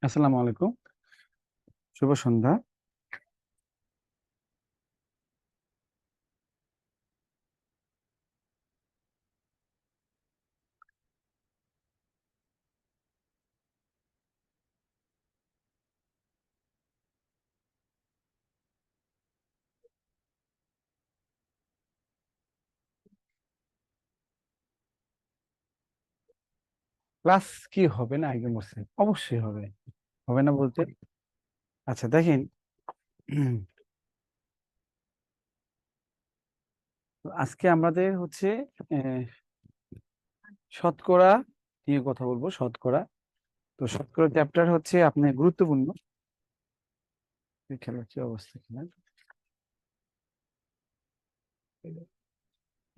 আসসালামু আলাইকুম। শুভ সন্ধ্যা। ক্লাস কি হবে না আগে বলছে? অবশ্যই হবে। হবে না বলতে? আচ্ছা দেখেন, আজকে আমাদের হচ্ছে আহ, শতকরা নিয়ে কথা বলবো। শতকরা, তো শতকরা চ্যাপ্টার হচ্ছে আপনার গুরুত্বপূর্ণ। এই খেলার কি অবস্থা কিনা,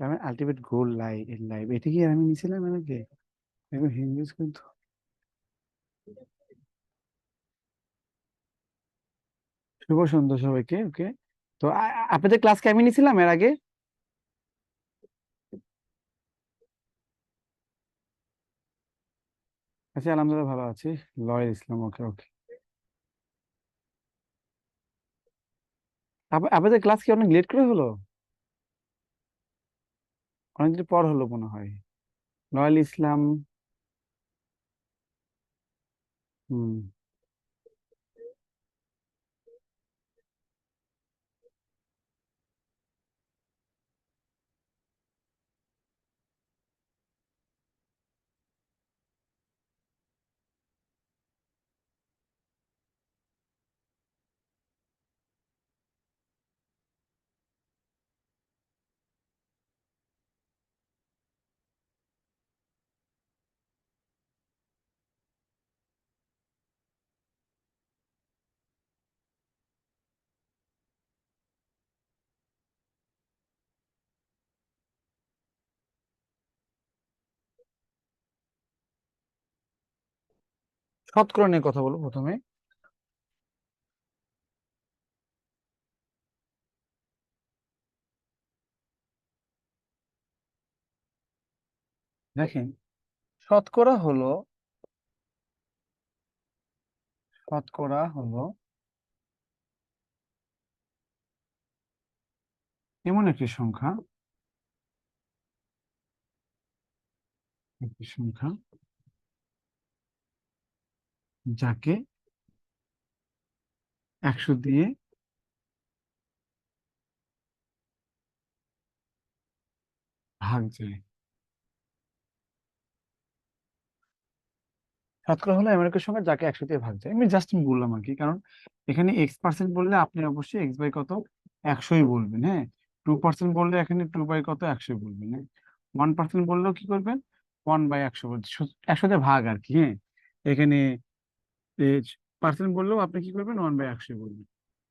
আমি আলটিমেট গোল লাইভ লাইভ এটা কি আমি নিয়েছিলাম আমাকে একদম হিন্দি কিন্তু। শুভ সন্ধ্যা সবাইকে। ওকে, তো আপনাদের ক্লাসকে আমি নিয়েছিলাম এর আগে। আচ্ছা, আলহামদুলিল্লাহ ভালো আছি। লয়ের ইসলাম, ওকে ওকে। আপনাদের ক্লাস কি অনেক লেট করে হলো? অনেকদিন পর হলো মনে হয়। নয়াল ইসলাম। হুম। শতকরা নিয়ে কথা বলবো প্রথমে। দেখেন, শতকরা হলো শতকরা হলো এমন একটি সংখ্যা যাকে 100 দিয়ে ভাগ যায়। শতকরা হলো এমন একটা সংখ্যা যাকে 100 দিয়ে ভাগ যায়। আমি জাস্ট বললাম আর কি, কারণ এখানে X% বললে আপনি অবশ্যই X বাই কত 100ই বলবেন। হ্যাঁ, 2% বললে এখানে 2 বাই কত 100 বলবেন। হ্যাঁ, 1% বললেও কি করবেন? 1/100 বলতে 100 দিয়ে ভাগ আর কি। হ্যাঁ, এখানে পার্সেন্ট বললেও আপনি কি করবেন? 1/100 বলবেন।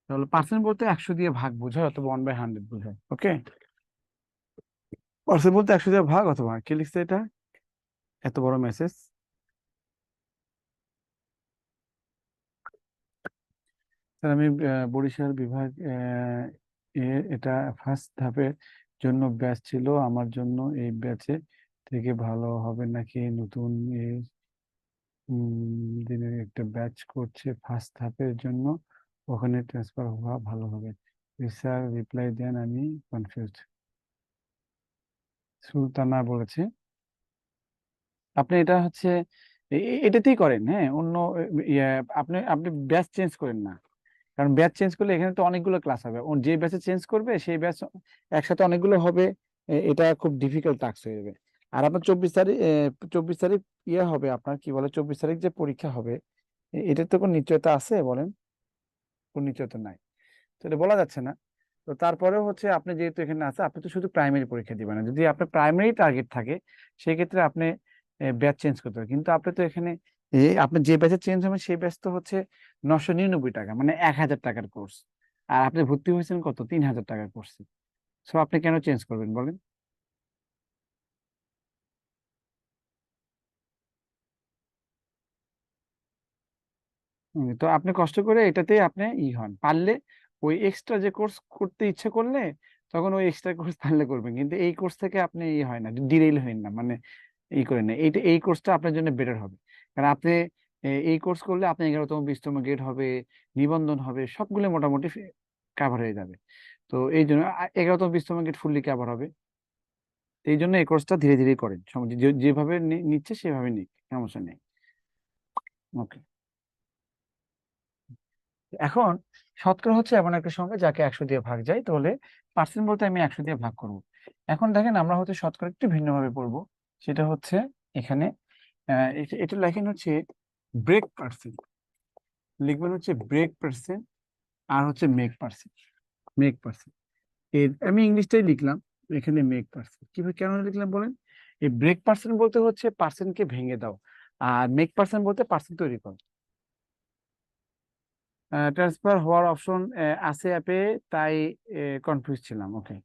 তাহলে পার্সেন্ট বলতে 100 দিয়ে ভাগ বোঝায় অথবা 1/100 বোঝায়। ওকে, পার্সেন্ট বলতে 100 দিয়ে ভাগ অথবা কে লিখছে এটা, এত বড় মেসেজ। স্যার আমি বরিশাল বিভাগ এটা ফার্স্ট ধাপের জন্য ব্যাচ ছিল। আমার জন্য এই ব্যাচে থেকে ভালো হবে নাকি নতুন এই দিনের একটা ব্যাচ করছে ফার্স্ট ধাপের জন্য, ওখানে ট্রান্সফার হওয়া ভালো হবে? স্যার রিপ্লাই দেন, আমি কনফিউজড। সুলতানা বলেছে। আপনি এটা হচ্ছে এটাতেই করেন। হ্যাঁ, অন্য ইয়ে, আপনি আপনি ব্যাচ চেঞ্জ করেন না। কারণ ব্যাচ চেঞ্জ করলে এখানে তো অনেকগুলো ক্লাস হবে, যে ব্যাচে চেঞ্জ করবে সেই ব্যাচ একসাথে অনেকগুলো হবে। এটা খুব ডিফিকাল্ট টাস্ক হয়ে যাবে। আর আপনার 24 তারিখ 24 তারিখ ইয়ে হবে, আপনার কি বলে 24 তারিখ যে পরীক্ষা হবে, এটার তো কোনো নিশ্চয়তা আছে বলেন? কোন নিশ্চয়তা নাই, তো এটা বলা যাচ্ছে না। তো তারপরেও হচ্ছে আপনি যেহেতু এখানে আছে, আপনি তো শুধু প্রাইমারি পরীক্ষা দিবেন না। যদি আপনার প্রাইমারি টার্গেট থাকে সেই ক্ষেত্রে আপনি ব্যাচ চেঞ্জ করতে হবে। কিন্তু আপনি তো এখানে আপনি যে ব্যাচে চেঞ্জ হবেন সেই ব্যাচ তো হচ্ছে 999 টাকা, মানে 1000 টাকার কোর্স। আর আপনি ভর্তি হয়েছেন কত? 3000 টাকার কোর্সে। সো আপনি কেন চেঞ্জ করবেন বলেন? তো আপনি কষ্ট করে এটাতে আপনি হন পারলে ওই এক্সট্রা যে কোর্স করতে ইচ্ছে করলে তখন ওই এক্সট্রা কোর্স পারলে করবেন, কিন্তু এই কোর্স থেকে আপনি হয় না, ডিরেইল হবেন না, মানে করে না। এই কোর্সটা আপনার জন্য বেটার হবে। কারণ আপনি এই কোর্স করলে আপনি 11তম 20তম গ্রেড হবে, নিবন্ধন হবে, সবগুলো মোটামুটি কাভার হয়ে যাবে। তো এই জন্য 11তম 20তম গ্রেড ফুললি কাভার হবে। তো এই জন্য এই কোর্সটা ধীরে ধীরে করেন, যেভাবে নিচ্ছে সেভাবে নিক, সমস্যা নেই। ওকে। এখন শতকরা হচ্ছে এমন একটা সংখ্যা যাকে 100 দিয়ে ভাগ যায়, তাহলে পার্সেন্ট বলতে আমি 100 দিয়ে ভাগ করব। এখন দেখেন আমরা হচ্ছে শতকরা একটু ভিন্নভাবে পড়বো। সেটা হচ্ছে এখানে এটা লেখেন হচ্ছে ব্রেক পার্সেন্ট, লিখবেন হচ্ছে ব্রেক পার্সেন্ট, আর হচ্ছে মেক পার্সেন্ট। মেক পার্সেন্ট এর আমি ইংলিশটাই লিখলাম, এখানে মেক পার্সেন্ট কিভাবে কেন লিখলাম বলেন। এই ব্রেক পার্সেন্ট বলতে হচ্ছে পার্সেন্টকে ভেঙে দাও, আর মেক পার্সেন্ট বলতে পার্সেন্ট তৈরি করো। ট্রান্সফার হওয়ার অপশন আছে অ্যাপে, তাই কনফিউজ ছিলাম। ওকে।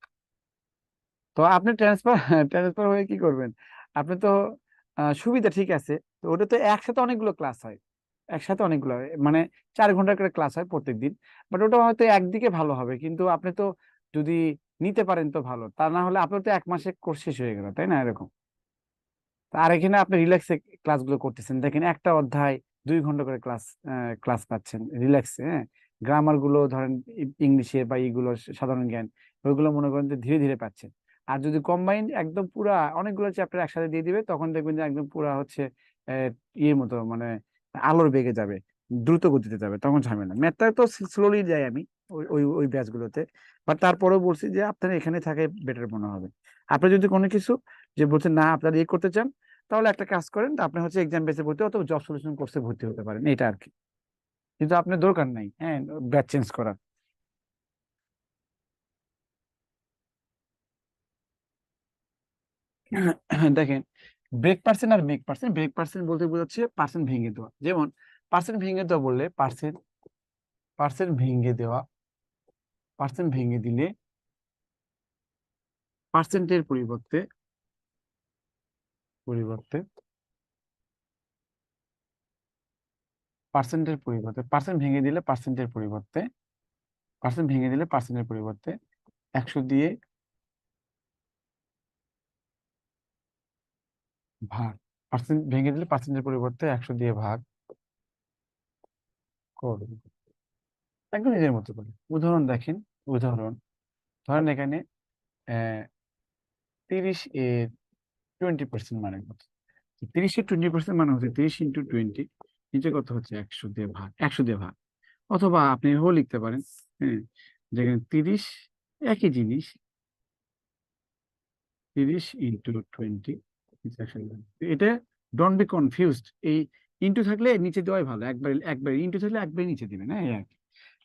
তো আপনি ট্রান্সফার ট্রান্সফার হয়ে কি করবেন? আপনি তো সুবিধা ঠিক আছে, তো ওটা তো একসাথে অনেকগুলো ক্লাস হয়, একসাথে অনেকগুলো মানে 4 ঘন্টার করে ক্লাস হয় প্রত্যেক দিন। বাট ওটা হয়তো একদিকে ভালো হবে, কিন্তু আপনি তো যদি নিতে পারেন তো ভালো, তা না হলে আপনার তো 1 মাসে কোর্স শেষ হয়ে গেল, তাই না? এরকম। আর এখানে আপনি রিল্যাক্সে ক্লাসগুলো করতেছেন, দেখেন একটা অধ্যায় 2 ঘন্টা করে ক্লাস ক্লাস পাচ্ছেন রিল্যাক্সে। হ্যাঁ, গ্রামার গুলো ধরেন ইংলিশে বা ইগুলো সাধারণ জ্ঞান, ওইগুলো মনে করেন যে ধীরে ধীরে পাচ্ছেন। আর যদি কম্বাইন্ড একদম পুরা অনেকগুলো চ্যাপ্টার একসাথে দিয়ে দিবে, তখন দেখবেন যে একদম পুরা হচ্ছে ইয়ের মতো, মানে আলোর বেগে যাবে, দ্রুত গতিতে যাবে, তখন ঝামেলা। ম্যাথটা তো স্লোলি যাই আমি ওই ওই ওই ব্যাচগুলোতে। বাট তারপরেও বলছি যে আপনার এখানে থাকে বেটার মনে হবে। আপনি যদি কোনো কিছু যে বলছেন না আপনারা ইয়ে করতে চান, তাহলে একটা কাজ করেন, আপনি হচ্ছে এক্সাম বেসে ভর্তি অথবা জব সলিউশন কোর্সে ভর্তি হতে পারেন, এটা আর কি। কিন্তু আপনার দরকার নাই হ্যাঁ ব্যাচ চেঞ্জ করার। দেখেন, ব্রেক পার্সেন্ট আর মেক পার্সেন্ট, ব্রেক পার্সেন্ট বলতে বোঝাচ্ছে পার্সেন্ট ভেঙে দেওয়া। যেমন পার্সেন্ট ভেঙে দেওয়া বললে পার্সেন্ট, পার্সেন্ট ভেঙে দেওয়া, পার্সেন্ট ভেঙে দিলে পার্সেন্টের পরিবর্তে, পরিবর্তে পার্সেন্টের পরিবর্তে পার্সেন্ট ভেঙে দিলে পার্সেন্টের পরিবর্তে, পার্সেন্ট ভেঙে দিলে পার্সেন্টের পরিবর্তে 100 দিয়ে ভাগ, পার্সেন্ট ভেঙে দিলে পার্সেন্টের পরিবর্তে 100 দিয়ে ভাগ করবে, একদম নিজের মতো করে। উদাহরণ দেখেন, উদাহরণ ধরেন এখানে আহ 30 এর 20% মানে কত? 30 এর 20% মানে হচ্ছে 30 × 20, নিচে কত হচ্ছে 100 দিয়ে ভাগ, 100 দিয়ে ভাগ। অথবা আপনি এভাবেও লিখতে পারেন, হ্যাঁ, যেখানে 30 একই জিনিস, 30 × 20, এটা ডোন্ট বি কনফিউজড। এই ইন্টু থাকলে নিচে দেওয়াই ভালো, একবার একবার ইন্টু থাকলে একবার নিচে দিবেন, হ্যাঁ এই আর কি।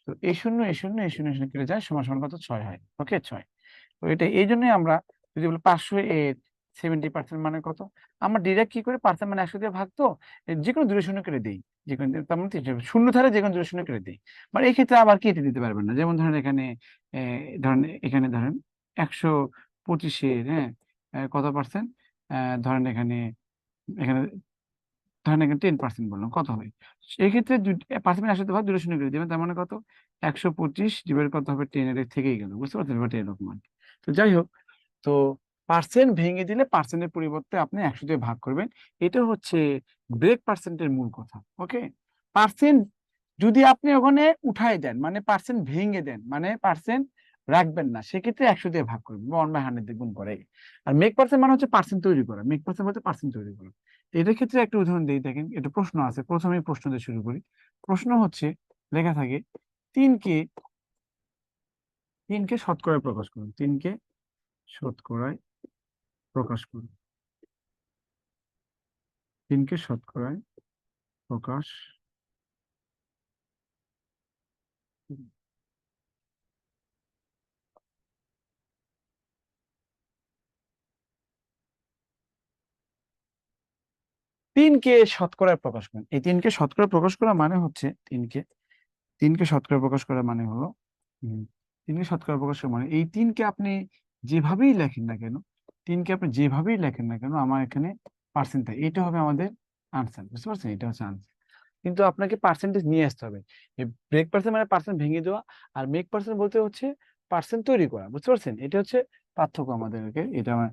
তো এই শূন্য এই শূন্য এই শূন্য এই শূন্য কেটে যায়, সমান সমান কত? 6 হয়। ওকে, 6। তো এটা এই জন্যই আমরা যদি বলি 500 এর 70% মানে কত, আমরা ডিরেক্ট কি করে পার্সেন্ট মানে 100 দিয়ে ভাগ, তো যে কোনো দূরে শূন্য করে দিই, যে কোনো তার মানে শূন্য ধারে যে কোনো দূরে শূন্য করে দিই। মানে এই ক্ষেত্রে আবার কেটে দিতে পারবেন না, যেমন ধরেন এখানে ধরেন এখানে ধরেন 125-এর, হ্যাঁ, কত পার্সেন্ট, ধরেন এখানে, এখানে ধরেন এখানে 10% বললাম, কত হবে? এই ক্ষেত্রে পার্সেন্ট 100 ভাগ দূরে শূন্য করে দিবেন, তার মানে কত? 125 ডিভাইড কত হবে 10, এর থেকেই গেল, বুঝতে পারছেন? বা 10 এরকম আর কি। তো যাই হোক, তো পার্সেন্ট ভেঙে দিলে পার্সেন্টের পরিবর্তে আপনি 100 দিয়ে ভাগ করবেন, এটা হচ্ছে ব্রেক পার্সেন্টের মূল কথা। ওকে। পার্সেন্ট যদি আপনি ওখানে উঠায় দেন, মানে পার্সেন্ট ভেঙে দেন, মানে পার্সেন্ট রাখবেন না, সেক্ষেত্রে 100 দিয়ে ভাগ করবেন বা 1/100 দিয়ে গুণ করে। আর মেক পার্সেন্ট মানে হচ্ছে পার্সেন্ট তৈরি করা, মেক পার্সেন্ট বলতে পার্সেন্ট তৈরি করা। তো এটার ক্ষেত্রে একটা উদাহরণ দিই, দেখেন এটা প্রশ্ন আছে, প্রথমে প্রশ্ন দিয়ে শুরু করি। প্রশ্ন হচ্ছে লেখা থাকে তিনকে, তিনকে শতকরায় প্রকাশ করুন, তিনকে শতকরায় প্রকাশ করুন, তিনকে শতকরায় প্রকাশ করুন। তিনকে শতকরায় প্রকাশ করুন, এই তিনকে শতকরা প্রকাশ করা মানে হচ্ছে তিনকে, তিনকে শতকরা প্রকাশ করা মানে হলো, উম, তিনকে শতকরা প্রকাশ করা মানে এই তিনকে আপনি যেভাবেই লেখেন না কেন, তিনকে আপনি যেভাবেই লেখেন না কেন, আমার এখানে পার্সেন্ট থাকে, এটা হবে আমাদের আনসার, বুঝতে পারছেন? এটা হচ্ছে আনসার। কিন্তু আপনাকে পার্সেন্টেজ নিয়ে আসতে হবে। এই ব্রেক পার্সেন্ট মানে পার্সেন্ট ভেঙে দেওয়া, আর মেক পার্সেন্ট বলতে হচ্ছে পার্সেন্ট তৈরি করা, বুঝতে পারছেন? এটা হচ্ছে পার্থক্য আমাদেরকে, এটা আমার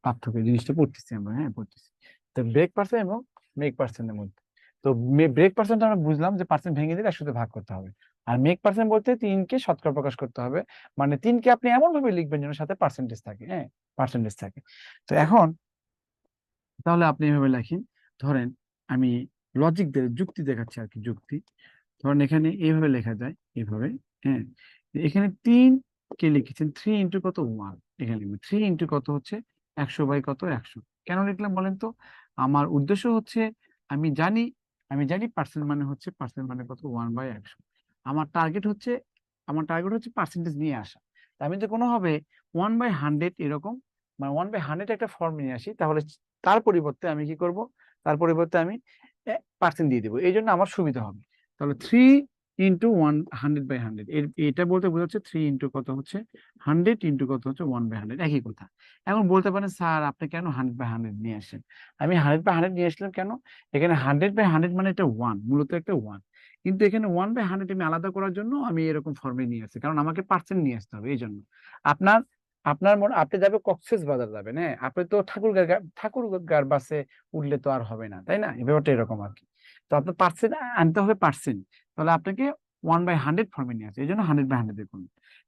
পার্থক্য, জিনিসটা পড়তেছি আমরা, হ্যাঁ পড়তেছি। তো ব্রেক পার্সেন্ট এবং মেক পার্সেন্টের মধ্যে। তো ব্রেক পার্সেন্ট আমরা বুঝলাম যে পার্সেন্ট ভেঙে দিলে 100 তে ভাগ করতে হবে। আর মেক পার্সেন্ট বলতে 3 কে শতকরা প্রকাশ করতে হবে, মানে 3 কে আপনি এমন ভাবে লিখবেন যেন সাথে পার্সেন্টেজ থাকে, হ্যাঁ, পার্সেন্টেজ থাকে। তো এখন তাহলে আপনি এভাবে লেখেন, ধরেন আমি লজিক দিয়ে যুক্তি দেখাচ্ছি আর কি, যুক্তি। ধরেন এখানে এইভাবে লেখা যায়, এইভাবে, হ্যাঁ। এখানে 3 কে লিখেছেন 3 ইন্টু কত 1, এখানে 3 ইন্টু কত হচ্ছে 100 বাই কত 100। কেন লিখলাম বলেন তো? আমার উদ্দেশ্য হচ্ছে, আমি জানি আমি জানি পার্সেন্ট মানে হচ্ছে, পার্সেন্ট মানে কত 1/100। আমার টার্গেট হচ্ছে, পার্সেন্টেজ নিয়ে আসা। তা আমি যদি কোনোভাবে 1/100 এরকম, মানে 1/100 একটা ফর্ম নিয়ে আসি, তাহলে তার পরিবর্তে আমি কি করব, তার পরিবর্তে আমি পার্সেন্ট দিয়ে দেবো, এই জন্য আমার সুবিধা হবে। তাহলে 3 ইন্টু 100/100, এটা বলতে বোঝাচ্ছে 3 ইন্টু কত হচ্ছে 100 ইন্টু কত হচ্ছে 1/100, একই কথা। এখন বলতে পারেন স্যার আপনি কেন 100/100 নিয়ে আসেন? আমি 100/100 নিয়ে আসলাম কেন, এখানে 100/100 মানে এটা ওয়ান, মূলত একটা ওয়ান। কিন্তু এখানে 1/100 আমি আলাদা করার জন্য আমি এরকম ফর্মে নিয়ে আসছি, কারণ আমাকে পার্সেন্ট নিয়ে আসতে হবে এই জন্য। আপনার আপনার মনে, আপনি যাবে কক্সেস বাজার যাবেন, হ্যাঁ, আপনি তো ঠাকুরগাঁও বাসে উঠলে তো আর হবে না, তাই না? এই ব্যাপারটা এরকম আর কি। তো আপনার পার্সেন্ট আনতে হবে, পার্সেন্ট। তাহলে আপনাকে 1/100 ফর্মে নিয়ে আসে, এই জন্য 100/100 দেখুন।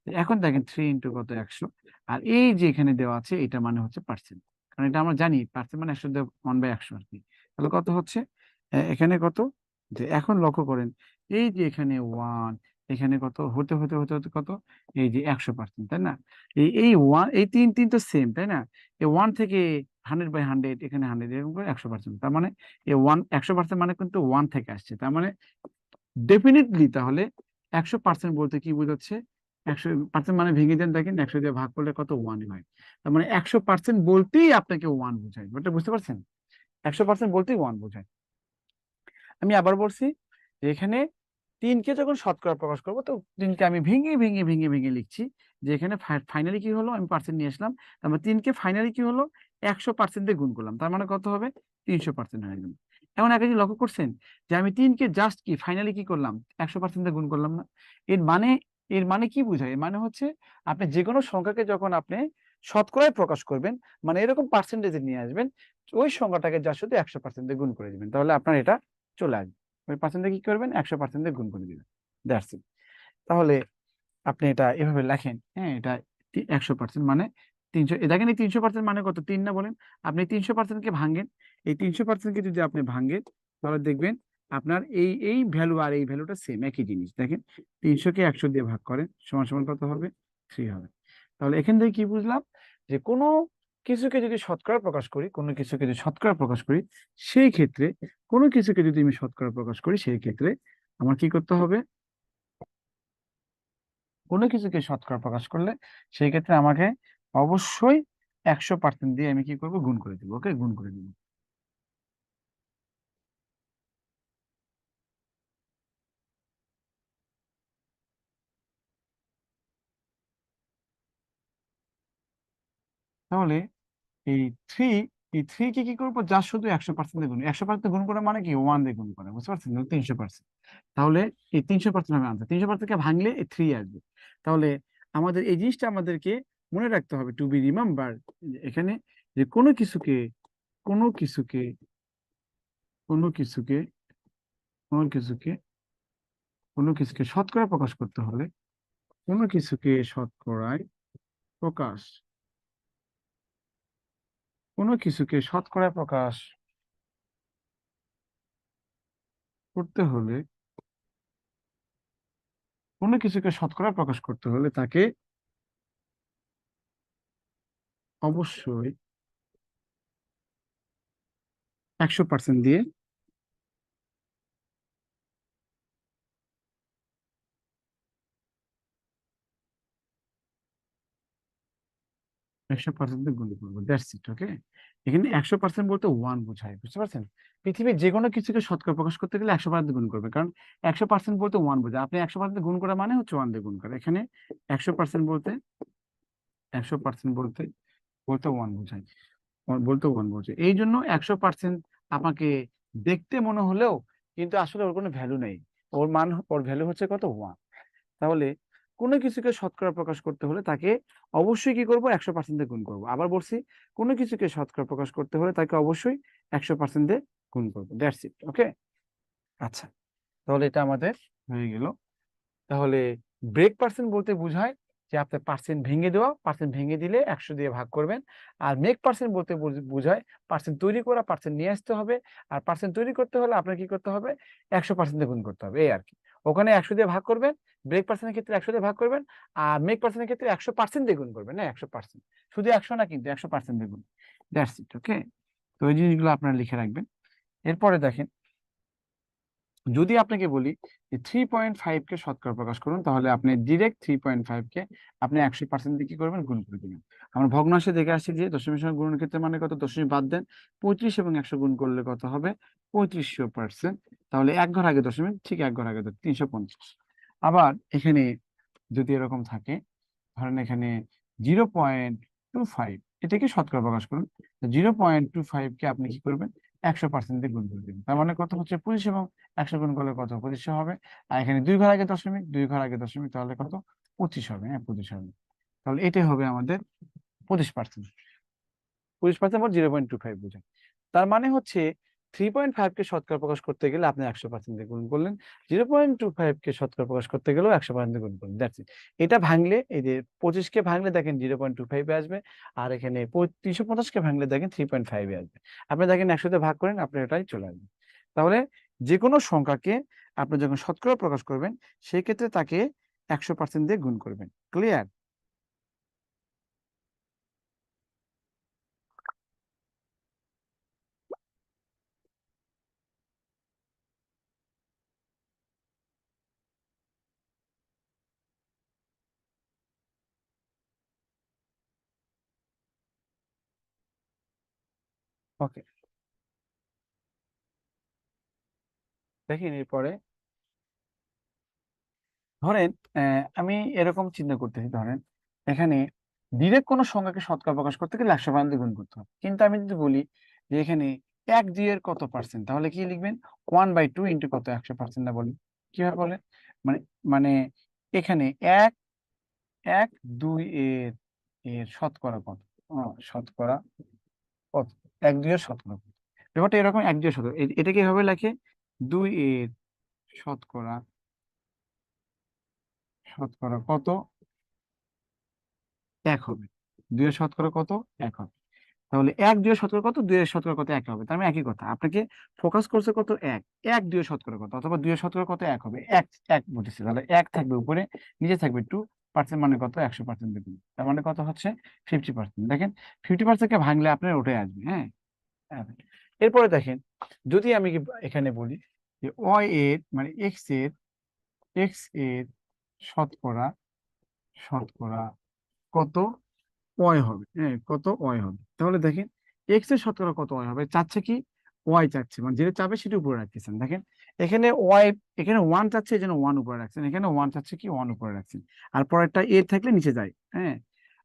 এখন দেখেন 3 ইন্টু কত 100, আর এই যে এখানে দেওয়া আছে এটা মানে হচ্ছে পার্সেন্ট, কারণ এটা আমরা জানি পার্সেন্ট মানে 100 1/100 আর কি। তাহলে কত হচ্ছে এখানে কত, যে এখন লক্ষ্য করেন, এই যে এখানে ওয়ান, এখানে কত হতে হতে হতে হতে কত, এই যে 100%, তাই না? এই ওয়ান, এই তিন তিন তো সেম, তাই না? এই ওয়ান থেকে 100/100, এখানে 100, এরকম করে 100%। তার মানে এই ওয়ান 100% মানে কিন্তু ওয়ান থেকে আসছে, তার মানে ডেফিনেটলি তাহলে 100% বলতে কি বোঝাচ্ছে, 100% মানে ভেঙে দেন, দেখেন 100 দিয়ে ভাগ করলে কত ওয়ান হয়। তার মানে 100% বলতেই আপনাকে ওয়ান বোঝায়, ওটা বুঝতে পারছেন? 100% বলতেই ওয়ান বোঝায়। আমি আবার বলছি যে এখানে 3 কে যখন শতকরা প্রকাশ করবো, তো 3 কে আমি ভেঙে ভেঙে ভেঙে ভেঙে লিখছি, যে এখানে ফাইনালি কি হলো, আমি পার্সেন্ট নিয়ে আসলাম, তার মানে 3 কে ফাইনালি কি হলো 100% দিয়ে গুণ করলাম, তার মানে কত হবে 300% হয়ে গেল। এখন একটা জিনিস লক্ষ্য করছেন যে আমি 3 কে জাস্ট কি ফাইনালি কি করলাম 100% দিয়ে গুণ করলাম না? এর মানে, এর মানে কি বোঝায়? এর মানে হচ্ছে আপনি যে কোনো সংখ্যাকে যখন আপনি শতকরায় প্রকাশ করবেন, মানে এরকম পার্সেন্টেজে নিয়ে আসবেন, ওই সংখ্যাটাকে যার সাথে 100% দিয়ে গুণ করে দিবেন, তাহলে আপনার এটা চলে আসবে। ওই পার্সেন্টে কি করবেন 100% দিয়ে গুণ করে দিবেন, দ্যাটস ইট। তাহলে আপনি এটা এভাবে লেখেন, হ্যাঁ, এটা 100% মানে 300, দেখেন এই 300% মানে কত, 3 না বলেন? আপনি 300% কে ভাঙেন, এই 300% কে যদি আপনি ভাঙেন, তাহলে দেখবেন আপনার এই এই ভ্যালু আর এই ভ্যালুটা সেম, একই জিনিস। দেখেন 300 কে 100 দিয়ে ভাগ করেন, সমান সমান কত হবে 3 হবে। তাহলে এখান থেকে কি বুঝলাম, যে কোনো কিছুকে যদি শতকরা প্রকাশ করি, কোনো কিছুকে যদি শতকরা প্রকাশ করি, সেই ক্ষেত্রে, কোনো কিছুকে যদি আমি শতকরা প্রকাশ করি সেই ক্ষেত্রে আমার কি করতে হবে, কোনো কিছুকে শতকরা প্রকাশ করলে সেই ক্ষেত্রে আমাকে অবশ্যই 100% দিয়ে আমি কি করবো, গুণ করে দিব। ওকে, গুণ করে দিব। তাহলে এই থ্রি, এই থ্রি কে কি করবো, যা শুধু 100% দিয়ে গুণ, 100% গুণ করা মানে কি ওয়ান দিয়ে গুণ করা, বুঝতে পারছেন? 300%। তাহলে এই 300% হবে আনসার, 300% কে ভাঙলে এই থ্রি আসবে। তাহলে আমাদের এই জিনিসটা আমাদেরকে মনে রাখতে হবে, টু বি রিমেম্বার, এখানে যে কোনো কিছুকে কোনো কিছুকে কোনো কিছুকে কোনো কিছুকে শতকরা প্রকাশ করতে হলে, কোনো কিছুকে শতকরায় প্রকাশ, কোনো কিছুকে শতকরায় প্রকাশ করতে হলে, কোনো কিছুকে শতকরা প্রকাশ করতে হলে তাকে অবশ্যই 100% দিয়ে, 100% দিয়ে গুণ করবো, দ্যাটস ইট। ওকে, এখানে 100% বলতে ওয়ান বোঝায়, বুঝতে পারছেন? পৃথিবীর যে কোনো কিছুকে শতকরা প্রকাশ করতে গেলে 100% গুণ করবে, কারণ 100% বলতে ওয়ান বোঝায়। আপনি 100% গুণ করা মানে হচ্ছে ওয়ান দিয়ে গুণ করা। এখানে 100% বলতে, 100% বলতে বলতে ওয়ান বোঝায়, বলতে ওয়ান বোঝায়। এই জন্য 100% আমাকে দেখতে মনে হলেও কিন্তু আসলে ওর কোনো ভ্যালু নেই, ওর মান, ওর ভ্যালু হচ্ছে কত, ওয়ান। তাহলে কোনো কিছুকে শতকরা প্রকাশ করতে হলে তাকে অবশ্যই কি করবো, 100% দিয়ে গুণ করবো। আবার বলছি, কোনো কিছুকে শতকরা প্রকাশ করতে হলে তাকে অবশ্যই 100% দিয়ে গুণ করবো, দ্যাটস ইট। ওকে, আচ্ছা, তাহলে এটা আমাদের হয়ে গেল। তাহলে ব্রেক পার্সেন্ট বলতে বোঝায় যে আপনার পার্সেন্ট ভেঙে দেওয়া, পার্সেন্ট ভেঙে দিলে 100 দিয়ে ভাগ করবেন। আর মেক পার্সেন্ট বলতে বোঝায় পার্সেন্ট তৈরি করা, পার্সেন্ট নিয়ে আসতে হবে। আর পার্সেন্ট তৈরি করতে হলে আপনার কি করতে হবে, 100% দিয়ে গুণ করতে হবে, এই আর কি। ওখানে 100 দিয়ে ভাগ করবেন, ব্রেক পার্সেন্টের ক্ষেত্রে 100 দিয়ে ভাগ করবেন। আর মেক পার্সেন্টের ক্ষেত্রে 100% দিয়ে গুণ করবেন, না 100%, শুধু 100 না কিন্তু 100% দিয়ে গুণ। দ্যাটস ইট, ওকে। তো এই জিনিসগুলো আপনারা লিখে রাখবেন। এরপরে দেখেন, যদি আপনাকে বলি যে 3.5 কে শতকরা প্রকাশ করুন, তাহলে আপনি ডিরেক্ট 3.5 কে আপনি 100% দিয়ে কি করবেন, গুণ করে দিবেন। আমরা ভগ্নাংশে দেখে আসছি যে দশমিক সঙ্গে গুণের ক্ষেত্রে মানে কত, দশমিক বাদ দেন, 35 এবং 100 গুণ করলে কত হবে, 3500%। তাহলে এক ঘর আগে দশমিক, ঠিক এক ঘর আগে 350। আবার এখানে যদি এরকম থাকে, ধরেন এখানে 0.25, এটাকে শতকরা প্রকাশ করুন। 0.25 কে আপনি কি করবেন, 100% দিয়ে গুণ করে দিবেন। তার মানে কত হচ্ছে, 25 এবং 100 গুণ করলে কত, 2500 হবে। আর এখানে দুই ঘর আগে দশমিক, দুই ঘর আগে দশমিক, তাহলে কত, 25 হবে। হ্যাঁ, 25 হবে। তাহলে এটাই হবে আমাদের 25%। 25% বা 0.25 বোঝায়। তার মানে হচ্ছে 3.5 কে শতকরা প্রকাশ করতে গেলে আপনি 100% দিয়ে গুণ করলেন, 0.25 কে শতকরা প্রকাশ করতে গেলেও 100% দিয়ে গুণ করলেন, দ্যাটস ইট। এটা ভাঙলে, এই যে 25 কে ভাঙলে দেখেন 0.25 এ আসবে, আর এখানে 350 কে ভাঙলে দেখেন 3.5 এ আসবে। আপনি দেখেন 100 তে ভাগ করেন, আপনার এটাই চলে আসবে। তাহলে যে কোনো সংখ্যাকে আপনি যখন শতকরা প্রকাশ করবেন, সেই ক্ষেত্রে তাকে 100% দিয়ে গুণ করবেন। ক্লিয়ার? ওকে, দেখেন এরপরে ধরেন আমি এরকম চিন্তা করতেছি, ধরেন এখানে ডিরেক্ট কোনো সংখ্যাকে শতকরা প্রকাশ করতে গেলে 100% দিয়ে গুণ করতে হবে। কিন্তু আমি যদি বলি যে এখানে 1-2 এর কত পার্সেন্ট, তাহলে কি লিখবেন, 1/2 ইন্টু কত, 100%, না বলি কিভাবে বলে, মানে মানে এখানে এক এক দুই এর এর শতকরা কত, শতকরা কত, 1-2 এর শতকরা কত। ব্যাপারটা এরকম, 1-2 এর শতকরা, এটাকে এভাবে লেখে, 2 এর শতকরা, শতকরা কত 1 হবে, 2 এর শতকরা কত 1 হবে। তাহলে 1-2 এর শতকরা কত, 2 এর শতকরা কত 1 হবে। তার মানে একই কথা, আপনাকে ফোকাস করছে কত, 1, 1-2 এর শতকরা কত, অথবা 2 এর শতকরা কত 1 হবে, 1 1 বলতেছে, তাহলে 1 থাকবে উপরে, নিচে থাকবে 2%, মানে কত, 100% দেখুন। তার মানে কত হচ্ছে, 50%। দেখেন 50% কে ভাঙলে আপনার ওটাই আসবে। হ্যাঁ, হ্যাঁ। এরপরে দেখেন, যদি আমি এখানে বলি যে ওয়াই এর মানে এক্স এর শতকরা, শতকরা কত ওয়াই হবে, হ্যাঁ, কত ওয়াই হবে। তাহলে দেখেন এক্স এর শতকরা কত ওয়াই হবে, চাচ্ছে কি, ওয়াই চাচ্ছে, মানে যেটা চাবে সেটা উপরে রাখতেছেন। দেখেন এখানে ওয়াই, এখানে 1 চাচ্ছে, এই জন্য 1 উপরে রাখছেন, এখানে 1 চাচ্ছে কি, 1 উপরে রাখছেন। আর পরেরটা এ থাকলে নিচে যায়। হ্যাঁ,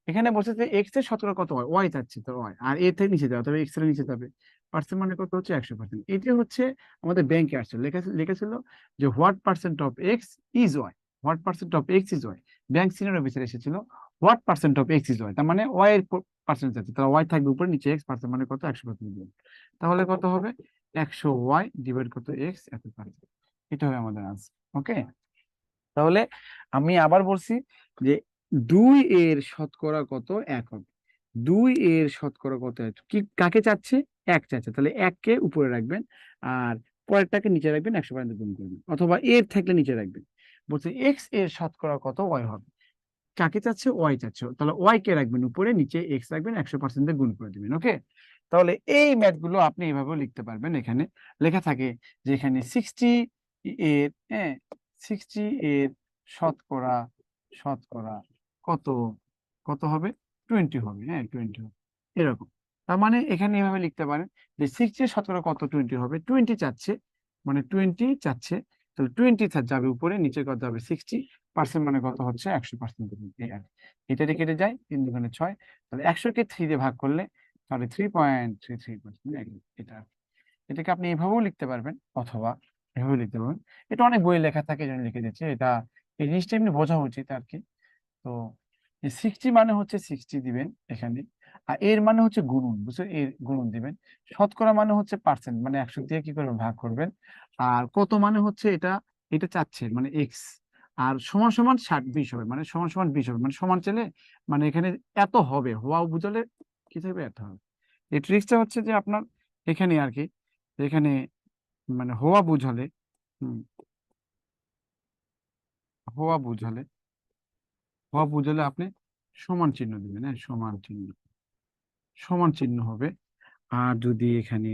এখানে বলছে যে এক্স এর শতকরা কত হয়, ওয়াই চাচ্ছে তো ওয়াই, আর এ থেকে নিচে যাবে, তবে এক্স এর নিচে যাবে। পার্সেন্ট মানে কত হচ্ছে, 100%। এটা হচ্ছে আমাদের ব্যাংকে আসছে, লেখা ছিল যে what percent of X is Y, what percent of X is Y. Bank senior officer এসেছিল, what percent of X is Y, তার মানে ওয়াই এর পার্সেন্ট আছে, তাহলে ওয়াই থাকবে উপরে, নিচে এক্স, পার্সেন্ট মানে কত, 100% দিবেন। তাহলে কত হবে, 100 ওয়াই ডিভাইড কত এক্স, এত পার্সেন্ট। এটা হবে আমাদের আনসার। ওকে, তাহলে আমি আবার বলছি যে 2 এর শতকরা কত 1 হবে, 2 এর শতকরা কত কি, কাকে চাচ্ছে, 1 চাচ্ছে, তাহলে 1 কে উপরে রাখবেন, আর পরেরটাকে নিচে রাখবেন, 100% গুণ করবেন, অথবা এর থাকলে নিচে রাখবেন। বলছে এক্স এর শতকরা কত ওয়াই হবে, কাকে চাচ্ছে, ওয়াই চাচ্ছে, তাহলে ওয়াই কে রাখবেন উপরে, নিচে এক্স রাখবেন, 100% দিয়ে গুণ করে দিবেন। ওকে, তাহলে এই ম্যাথ গুলো আপনি এইভাবেও লিখতে পারবেন। এখানে লেখা থাকে যে এখানে 60 এর, হ্যাঁ, 60 এর শতকরা, শতকরা কত, কত হবে, 20 হবে। হ্যাঁ, 20 হবে, এরকম। তার মানে এখানে এভাবে লিখতে পারেন যে 60 এর শতকরা কত, 20 হবে, 20 চাচ্ছে, মানে 20 চাচ্ছে, তাহলে 20 যাবে উপরে, নিচে কত হবে, 60%, মানে কত হচ্ছে, 100%। এটা দিয়ে কেটে যায়, 3×2=6, তাহলে 100 কে 3 দিয়ে ভাগ করলে তাহলে 3.33%। এটা, এটাকে আপনি এভাবেও লিখতে পারবেন, অথবা এভাবে লিখতে পারবেন। এটা অনেক বইয়ে লেখা থাকে, এই জন্য লিখে দিচ্ছি। এটা, এই জিনিসটা এমনি বোঝা উচিত আর কি। তো 60 মানে হচ্ছে 60 দিবেন এখানে, আর এর মানে হচ্ছে গুণন, বুঝছো, এর গুণন দিবেন। শতকরা মানে হচ্ছে পার্সেন্ট, মানে 100 দিয়ে কি করবেন, ভাগ করবেন। আর কত মানে হচ্ছে এটা, এটা চাচ্ছে মানে এক্স। আর সমান সমান 60 20 হবে, মানে সমান সমান 20 হবে, মানে সমান চাইলে মানে এখানে এত হবে, হওয়া বুঝালে কি থাকবে, এত হবে। এই ট্রিক্সটা হচ্ছে যে আপনার এখানে আর কি, এখানে মানে হওয়া বুঝালে, হুম, হওয়া বুঝালে, হওয়া বুঝালে আপনি সমান চিহ্ন দিবেন, হ্যাঁ, সমান চিহ্ন, সমান চিহ্ন হবে। আর যদি এখানে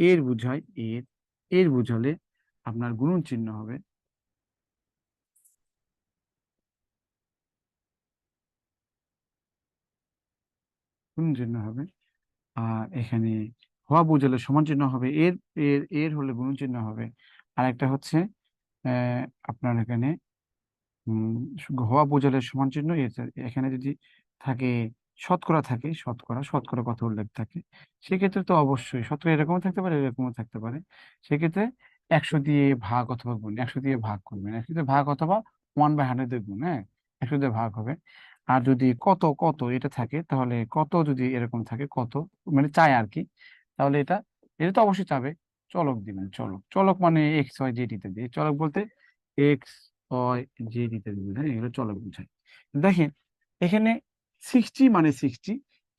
এর বুঝায়, এর, এর বুঝালে আপনার গুণন চিহ্ন হবে, গুণন চিহ্ন হবে। আর এখানে হওয়া বুঝালে সমান চিহ্ন হবে, এর, এর, এর হলে গুণন চিহ্ন হবে। আর একটা হচ্ছে আপনার এখানে উম হওয়া বোঝালে সমান চিহ্ন এখানে যদি থাকে শতকরা, থাকে শতকরা, শতকরা কথা উল্লেখ থাকে, সেক্ষেত্রে তো অবশ্যই শতকরা এরকমও থাকতে পারে, এরকমও থাকতে পারে। সেক্ষেত্রে 100 দিয়ে ভাগ অথবা গুণ, 100 দিয়ে ভাগ করবেন, 100 দিয়ে ভাগ অথবা 1/100 দিয়ে গুণ, হ্যাঁ, 100 দিয়ে ভাগ হবে। আর যদি কত, কত এটা থাকে, তাহলে কত যদি এরকম থাকে, কত মানে চায় আর কি, তাহলে এটা, এটা তো অবশ্যই চাবে, চলক দিবেন, চলক, চলক মানে এক্স ওয়াই জেড ইত্যাদি, চলক বলতে এক্স ওয়াই জেড ইত্যাদি বোঝায়, এগুলো চলক বোঝায়। দেখেন এখানে 60 মানে 60,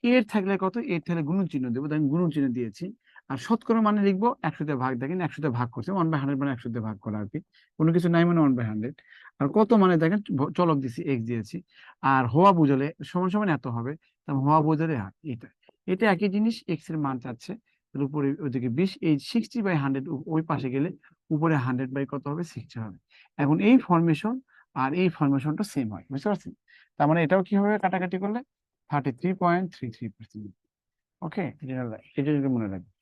এর থাকলে কত, এর থাকলে গুণন চিহ্ন দেবো, দেখেন গুণন চিহ্ন দিয়েছি। আর শতকরা মানে লিখবো 100 দিয়ে ভাগ, দেখেন 100 দিয়ে ভাগ করছে, 1/100 মানে 100 দিয়ে ভাগ করা আর কি, কোনো কিছু নাই মানে 1/100। আর কত মানে দেখেন চলক দিছি, এক্স দিয়েছি। আর হওয়া বোঝালে সমান সমান এত হবে, তাহলে হওয়া বোঝালে এটা, এটা একই জিনিস, এক্স এর মান চাচ্ছে, এর উপরে ওইদিকে 20, এই 60/100 ওই পাশে গেলে উপরে 100 বাই কত হবে, 60 হবে। এখন এই ফরমেশন আর এই ফরমেশনটা সেম হয়, বুঝতে পারছেন? তার মানে এটাও কি হবে, কাটাকাটি করলে 33.33%। ওকে, এটা যদি মনে রাখবেন।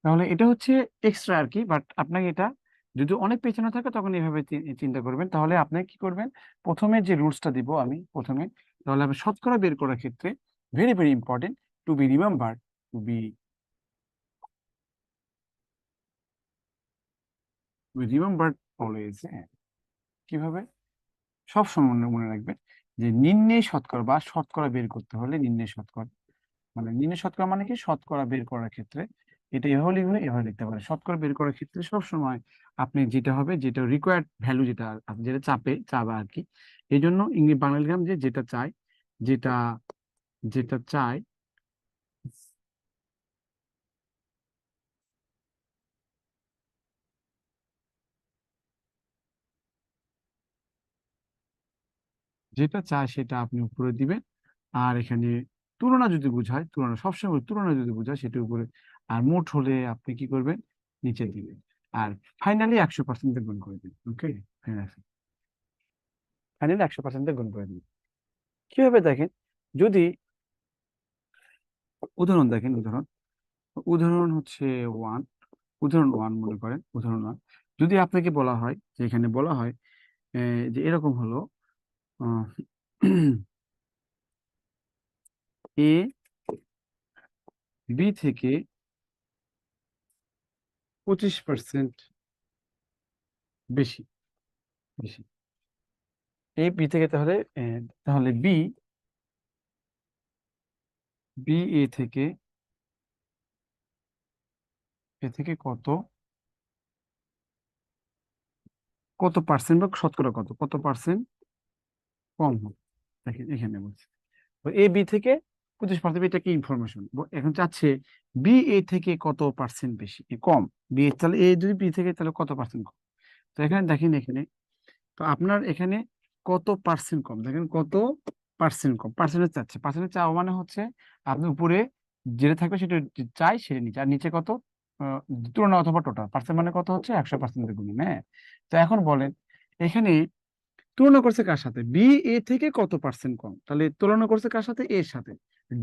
তাহলে এটা হচ্ছে এক্সট্রা আর কি, বাট আপনাকে এটা যদি অনেক পেছনে থাকে তখন এইভাবে চিন্তা করবেন। তাহলে আপনি কি করবেন, প্রথমে যে রুলসটা দিব আমি প্রথমে, তাহলে আমি শতকরা বের করার ক্ষেত্রে very very important, to be remember, to be remembered always, কিভাবে, সব সময় মনে মনে রাখবেন যে নিম্নে শতকরা বা শতকরা বের করতে হলে নিম্নে শতকরা, মানে নিম্নে শতকরা মানে কি, শতকরা বের করার ক্ষেত্রে এটা এভাবে লিখবে, এভাবে লিখতে পারে। শতকরা বের করার ক্ষেত্রে সব সময় আপনি যেটা হবে, যেটা রিকোয়ার্ড ভ্যালু, যেটা আপনি যেটা চাবে আর কি, এই জন্য ইংরেজি বাংলা লিখলাম যে যেটা চাই, যেটা, যেটা চাই, যেটা চাই সেটা আপনি উপরে দিবেন। আর এখানে তুলনা যদি বোঝায়, তুলনা সবসময় তুলনা যদি বোঝায় সেটা উপরে। আর মোট হলে আপনি কি করবেন, নিচে দিবেন। আর ফাইনালি 100% গুণ করে দিবেন। ওকে, ফাইনালি 100% গুণ করে দিবেন। কিভাবে দেখেন, যদি উদাহরণ দেখেন, উদাহরণ, উদাহরণ হচ্ছে ওয়ান, উদাহরণ ওয়ান মনে করেন, উদাহরণ ওয়ান। যদি আপনাকে বলা হয়, যে এখানে বলা হয় যে এরকম হলো, এ বি থেকে 25% বেশি, বেশি, এ বি থেকে, তাহলে তাহলে বি, বি এ থেকে, এ থেকে কত, কত পার্সেন্ট বা শতকরা কত, কত পার্সেন্ট কম হবে। দেখেন এখানে বলছে এ বি থেকে 25%, এটা কি ইনফরমেশন। এখন চাচ্ছে বি এ থেকে কত পার্সেন্ট বেশি কম। বি তাহলে এ যদি বি থেকে তাহলে কত পার্সেন্ট কম। তো এখানে দেখেন এখানে, তো আপনার এখানে কত পার্সেন্ট কম, দেখেন কত পার্সেন্ট কম, পার্সেন্টেজ চাচ্ছে। পার্সেন্টেজ চাওয়া মানে হচ্ছে আপনি উপরে যেটা থাকবে সেটা চাই, সেটা নিচে, আর নিচে কত আহ, তুলনা অথবা টোটাল পার্সেন্ট মানে কত হচ্ছে 100% গুণিন। হ্যাঁ, তো এখন বলেন এখানে তুলনা করছে কার সাথে, বি এ থেকে কত পার্সেন্ট কম, তাহলে তুলনা করছে কার সাথে, এর সাথে।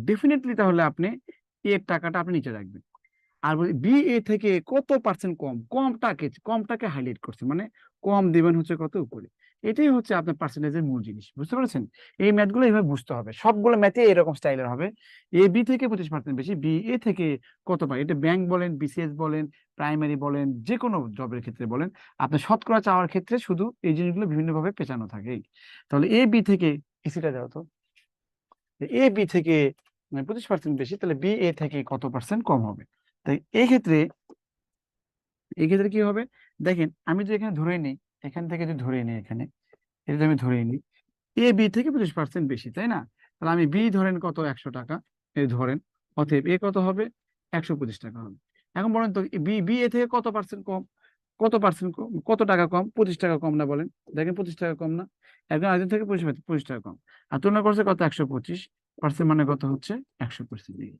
ডেফিনেটলি তাহলে আপনি এর টাকাটা আপনি নিচে রাখবেন। আর বি এ থেকে কত পার্সেন্ট কম, কমটাকে হাইলাইট করছে, মানে কম দিবেন হচ্ছে কত উপরে। এটাই হচ্ছে আপনার পার্সেন্টেজের মূল জিনিস, বুঝতে পেরেছেন? এই ম্যাথগুলো এইভাবে বুঝতে হবে, সবগুলো ম্যাথে এরকম স্টাইলের হবে। এ বি থেকে 25% বেশি, বি এ থেকে কত পায়, এটা ব্যাংক বলেন, বিসিএস বলেন, প্রাইমারি বলেন, যে কোনো জবের ক্ষেত্রে বলেন, আপনি শতকরা চাওয়ার ক্ষেত্রে শুধু এই জিনিসগুলো বিভিন্ন ভাবে পেঁচানো থাকে। তাহলে এ বি থেকে, এসিটা যাও তো, এ বি থেকে 25% বেশি, তাহলে বি এ থেকে কত পার্সেন্ট কম হবে। তাই এই ক্ষেত্রে কি হবে, দেখেন আমি যদি এখানে ধরে নিই, এখান থেকে যদি ধরে নিই, এখানে এটা যদি আমি ধরে নিই, এ বি থেকে 25% বেশি, তাই না? তাহলে আমি বি ধরেন কত, 100 টাকা, এই ধরেন, অতএব এ কত হবে, 125 টাকা হবে। এখন বলেন তো বি বি এ থেকে কত পার্সেন্ট কম, কত পার্সেন্ট কম, কত টাকা কম, 25 টাকা কম না বলেন? দেখেন 25 টাকা কম না, একজন আরেকজন থেকে 25 টাকা কম। আর তুলনা করছে কত, 125%, মানে কত হচ্ছে 100%।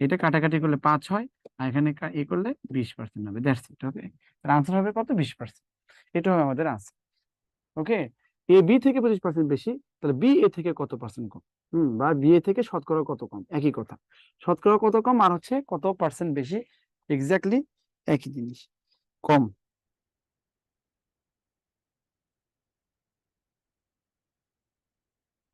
এটা কাটাকাটি করলে 5 হয়, আর এখানে এ করলে 20% হবে, দ্যাটস ইট। ওকে, আনসার হবে কত, 20%। এটা হবে আমাদের আনসার। ওকে, এ বি থেকে 25% বেশি, তাহলে বি এ থেকে কত পার্সেন্ট কম। বা বি এ থেকে শতকরা কত কম, একই কথা। শতকরা কত কম আর হচ্ছে কত পার্সেন্ট বেশি, এক্স্যাক্টলি একই জিনিস, কম।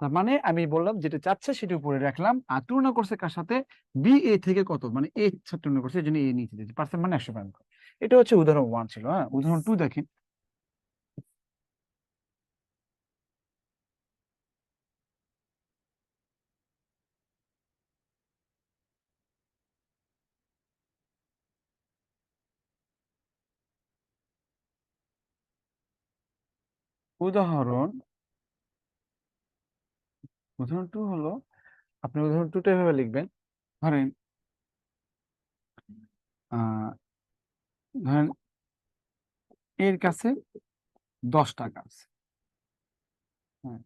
তার মানে আমি বললাম যেটা চাচ্ছে সেটা উপরে রাখলাম, আর তুলনা করছে কার সাথে, বি এ থেকে কত, মানে এ সাথে তুলনা করছে, এই জন্য এ নিচে দিয়েছে, পার্সেন্ট মানে 100%। এটা হচ্ছে উদাহরণ 1 ছিল। হ্যাঁ, উদাহরণ 2 দেখেন। উদাহরণ উদাহরণ 2 হলো, আপনি উদাহরণ 2টা এভাবে লিখবেন। ধরেন আহ ধরেন এর কাছে 10 টাকা আছে। হ্যাঁ,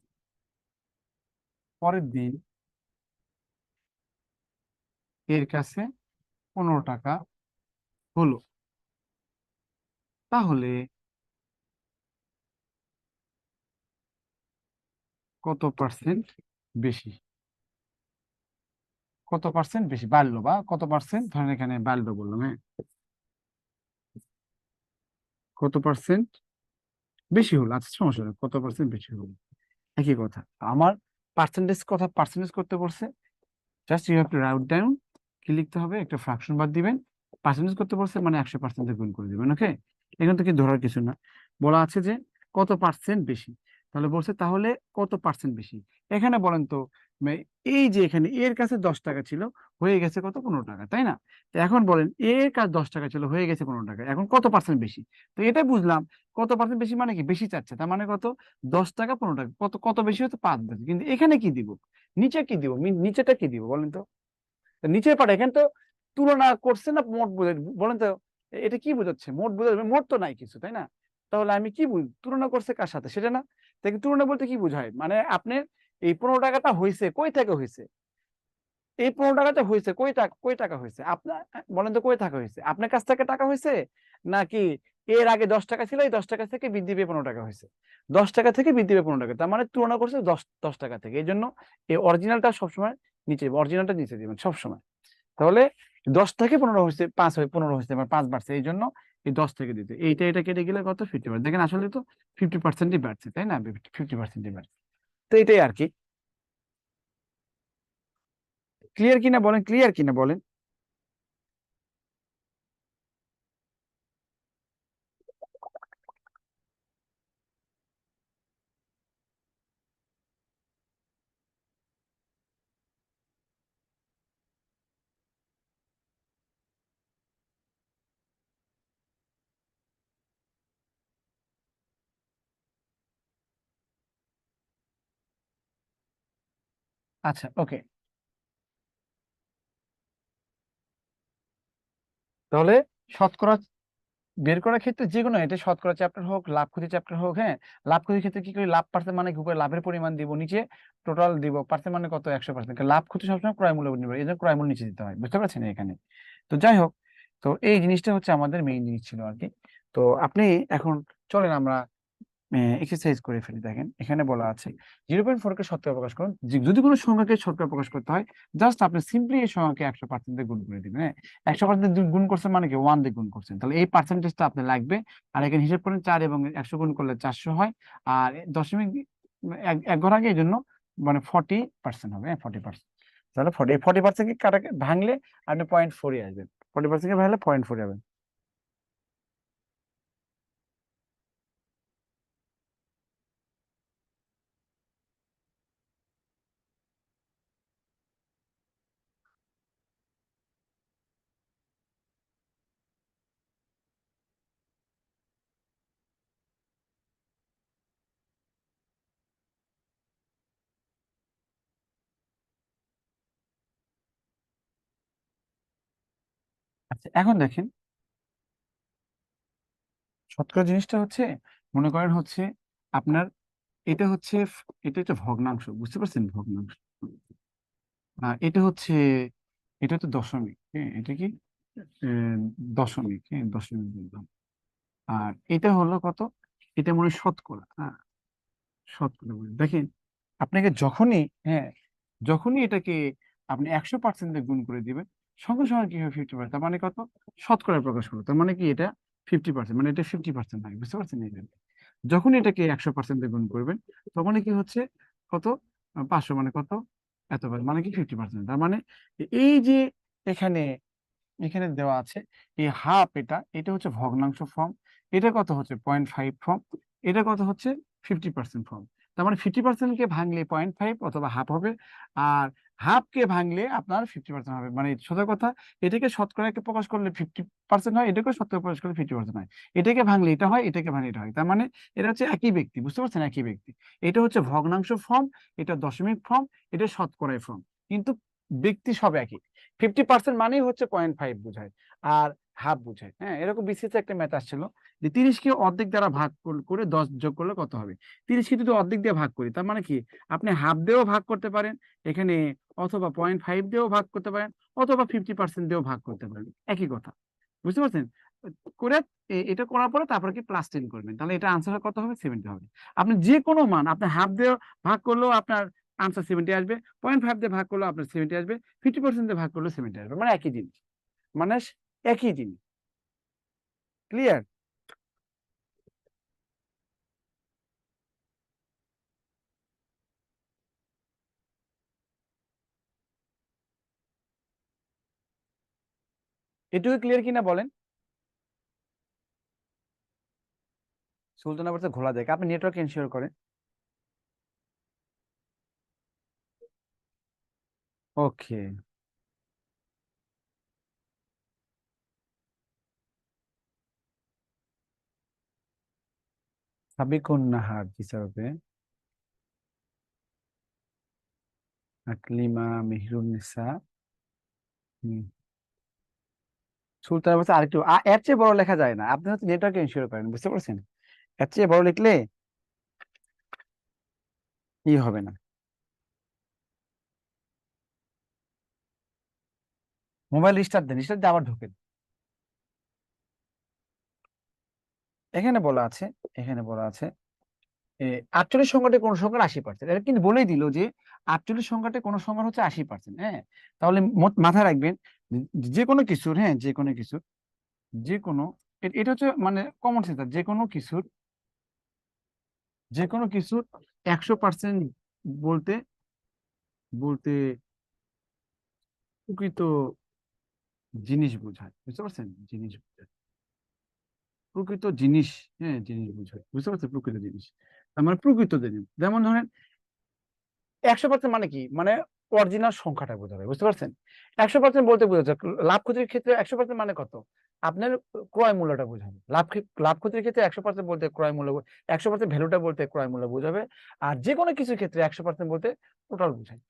পরের দিন এর কাছে 15 টাকা হলো, তাহলে কত পার্সেন্ট বেশি, কত পার্সেন্ট বেশি বাড়লো, বা কত পার্সেন্ট, ধরেন এখানে বাড়লো বললাম, হ্যাঁ, কত পার্সেন্ট বেশি হলো, আচ্ছা সমস্যা নেই, কত পার্সেন্ট বেশি হলো, একই কথা। আমার পার্সেন্টেজ করতে বলছে, just you have to write down, কি লিখতে হবে, একটা ফ্র্যাকশন বাদ দিবেন। পার্সেন্টেজ করতে বলছে মানে 100% গুণ করে দিবেন। ওকে, এখান থেকে ধরার কিছু না, বলা আছে যে কত পার্সেন্ট বেশি, তাহলে বলছে তাহলে কত পার্সেন্ট বেশি। এখানে বলেন তো, এই যে এখানে এর কাছে 10 টাকা ছিল, হয়ে গেছে কত, 15 টাকা, তাই না? তো এখন বলেন এর কাছে 10 টাকা ছিল, হয়ে গেছে 15 টাকা, এখন কত পার্সেন্ট বেশি। তো এটাই বুঝলাম, কত পার্সেন্ট বেশি মানে কি, বেশি চাচ্ছে, তার মানে কত, 10 টাকা 15 টাকা, কত কত বেশি হচ্ছে, 5 বেশি। কিন্তু এখানে কি দিব, নিচে কি দিব, নিচেটা কি দিব বলেন তো? তো নিচের পাটা এখানে তো তুলনা করছে না, মোট বলেন তো, এটা কি বোঝাচ্ছে, মোট বোঝাচ্ছে, মোট তো নাই কিছু, তাই না? তাহলে আমি কি তুলনা করছে কার সাথে সেটা না। তাই তুলনা বলতে কি বোঝায়, মানে আপনি এই 15 টাকাটা হয়েছে কই থেকে হয়েছে, এই 15 টাকাটা হয়েছে কই টাকা হয়েছে আপনার, বলেন তো কই টাকা হয়েছে, আপনার কাছ থেকে টাকা হয়েছে, নাকি এর আগে 10 টাকা ছিল, এই 10 টাকা থেকে বৃদ্ধি পেয়ে 15 টাকা হয়েছে। 10 টাকা থেকে বৃদ্ধি পেয়ে 15 টাকা, তার মানে তুলনা করছে দশ দশ টাকা থেকে, এই জন্য এই অরিজিনালটা সবসময় অরিজিনালটা নিচে দিবেন সবসময়। তাহলে 10 থেকে 15 হয়েছে, 5 হয়ে 15 হয়েছে, মানে 5 বাড়ছে, এই জন্য এই 10 থেকে দিতে, এটা কেটে গেলে কত, 50%। দেখেন আসলে তো 50%ই বাড়ছে, তাই না? 50%ই বাড়ছে। তো এটাই আর কি। ক্লিয়ার কিনা বলেন, ক্লিয়ার কিনা বলেন। আচ্ছা, ওকে। তাহলে শতকরা বের করার ক্ষেত্রে যে কোনো, এটা শতকরা চ্যাপ্টার হোক, লাভ ক্ষতি চ্যাপ্টার হোক, হ্যাঁ, লাভ ক্ষতির ক্ষেত্রে কি করি, লাভ পার্সেন্ট মানে কি করে, লাভের পরিমাণ দিব নিচে, টোটাল দিব পার্সেন্ট মানে কত, 100%। লাভ ক্ষতি সবসময় ক্রয় মূল্য নির্ভর, এই জন্য ক্রয় মূল্য নিচে দিতে হয়, বুঝতে পারছেন এখানে। তো যাই হোক, তো এই জিনিসটা হচ্ছে আমাদের মেইন জিনিস ছিল আর কি। তো আপনি এখন চলেন আমরা এক্সারসাইজ করে ফেলি। দেখেন এখানে বলা আছে 0.4 কে শতকরা প্রকাশ করুন। যদি কোনো সংখ্যাকে শতকরা প্রকাশ করতে হয়, জাস্ট আপনি সিম্পলি এই সংখ্যাকে 100% দিয়ে গুণ করে দিবেন। হ্যাঁ, 100% গুণ করছেন মানে কি 1 দিয়ে গুণ করছেন, তাহলে এই পার্সেন্টেজটা আপনি লাগবে। আর এখানে হিসাব করেন 4 এবং 100 গুণ করলে 400 হয়। আর দশমিক এক ঘর আগে, এই জন্য মানে 40% হবে। হ্যাঁ, 40%। তাহলে 40% কে কাটাকে ভাঙলে আপনি 0.4 আসবেন। 40% কে ভাঙলে 0.4 যাবেন। আচ্ছা, এখন দেখেন শতকরা জিনিসটা হচ্ছে, মনে করেন হচ্ছে আপনার এটা হচ্ছে, এটা হচ্ছে ভগ্নাংশ, বুঝতে পারছেন, ভগ্নাংশ। আর এটা হচ্ছে দশমিক। হ্যাঁ, এটা কি দশমিক। হ্যাঁ, দশমিক বললাম। আর এটা হলো কত, এটা মনে হয় শতকরা। হ্যাঁ, শতকরা বলি। দেখেন আপনাকে যখনই, হ্যাঁ, যখনই এটাকে আপনি 100% দিয়ে গুণ করে দিবেন, সঙ্গে সঙ্গে কি হবে, 50%, তার মানে কত, শতকরা প্রকাশ করো, তার মানে কি এটা 50%, মানে এটা 50% হয়, বুঝতে পারছেন এই জন্য। যখন এটাকে 100% দিয়ে গুণ করবেন, তখন কি হচ্ছে, কত, 500 মানে কত, এত মানে কি 50%। তার মানে এই যে এখানে এখানে দেওয়া আছে এই হাফ, এটা এটা হচ্ছে ভগ্নাংশ ফর্ম। এটা কত হচ্ছে 0.5 ফর্ম। এটা কত হচ্ছে 50% ফর্ম। তার মানে 50% কে ভাঙলে 0.5 অথবা হাফ হবে। আর হাফ কে ভাঙলে আপনার 50% হবে। মানে সোজা কথা, এটাকে শতকরাকে প্রকাশ করলে 50% হয়, এটাকে শতকরা প্রকাশ করলে 50% হয়। এটাকে ভাঙলে এটা হয়, এটাকে ভাঙলে এটা হয়। তার মানে এটা হচ্ছে একই ব্যক্তি, বুঝতে পারছেন, একই ব্যক্তি। এটা হচ্ছে ভগ্নাংশ ফর্ম, এটা দশমিক ফর্ম, এটা শতকরা ফর্ম, কিন্তু ব্যক্তি সব একই। 50% মানেই হচ্ছে 0.5 বোঝায়, আর হাফ বোঝায়। হ্যাঁ, এরকম বিসিএস একটা ম্যাথ আসছিল যে 30 কে অর্ধেক দ্বারা ভাগ করে 10 যোগ করলে কত হবে। 30 কে যদি অর্ধেক দিয়ে ভাগ করি, তার মানে কি, আপনি হাফ দিয়েও ভাগ করতে পারেন এখানে, অথবা 0.5 দিয়েও ভাগ করতে পারেন, অথবা 50% দিয়েও ভাগ করতে পারেন, একই কথা, বুঝতে পারছেন। করে এটা করার পরে তারপরে কি প্লাস 10 করবেন, তাহলে এটা আনসার কত হবে, 70 হবে। আপনি যে কোনো মান আপনি হাফ দিয়ে ভাগ করলেও আপনার আনসার 70 আসবে, 0.5 দিয়ে ভাগ করলেও আপনার 70 আসবে, 50% দিয়ে ভাগ করলেও 70 আসবে, মানে একই জিনিস, মানে একই জিনিস। ক্লিয়ার? এটুকু ক্লিয়ার কিনা বলেন। সুলতানা বলতে ঘোলা দেখ, আপনি নেটওয়ার্ক এনশিওর করেন। ওকে। সাবিকুন নাহার হিসাবে আকলিমা মেহরুন্নেসা। হুম, সুলতানা বলতে আরেকটু এর চেয়ে বড় লেখা যায় না, আপনি হচ্ছে নেটওয়ার্ক এনশিওর করেন, বুঝতে পারছেন। এর চেয়ে বড় লিখলে ই হবে না। মোবাইল রিস্টার্ট দেন, রিস্টার্ট দিয়ে আবার ঢোকেন। এখানে বলা আছে, এখানে বলা আছে 48 সংখ্যাটি কোন সংখ্যার 80%, এটা কিন্তু বলেই দিল যে 48 সংখ্যাটি কোন সংখ্যার হচ্ছে 80%। হ্যাঁ, তাহলে মাথায় রাখবেন যে কোনো কিছুর, হ্যাঁ, যে কোনো কিছুর, যে কোনো এটা হচ্ছে মানে কমন সেন্স, যে কোনো কিছুর 100% বলতে বলতে প্রকৃত জিনিস বোঝায়, বুঝতে পারছেন, জিনিস বোঝায়, প্রকৃত জিনিস। হ্যাঁ, জিনিস বোঝায়, বুঝতে পারছেন, প্রকৃত জিনিস। তার মানে প্রকৃত জিনিস, যেমন ধরেন 100% মানে কি, মানে অরিজিনাল সংখ্যাটা বোঝাবে, বুঝতে পারছেন। 100% বলতে বোঝাচ্ছে লাভ ক্ষতির ক্ষেত্রে 100% মানে কত, আপনার ক্রয় মূল্যটা বোঝাবে। লাভ ক্ষতির ক্ষেত্রে 100% বলতে ক্রয় মূল্য, 100% ভ্যালুটা বলতে ক্রয় মূল্য বোঝাবে। আর যে কোনো কিছুর ক্ষেত্রে 100% বলতে টোটাল বোঝায়।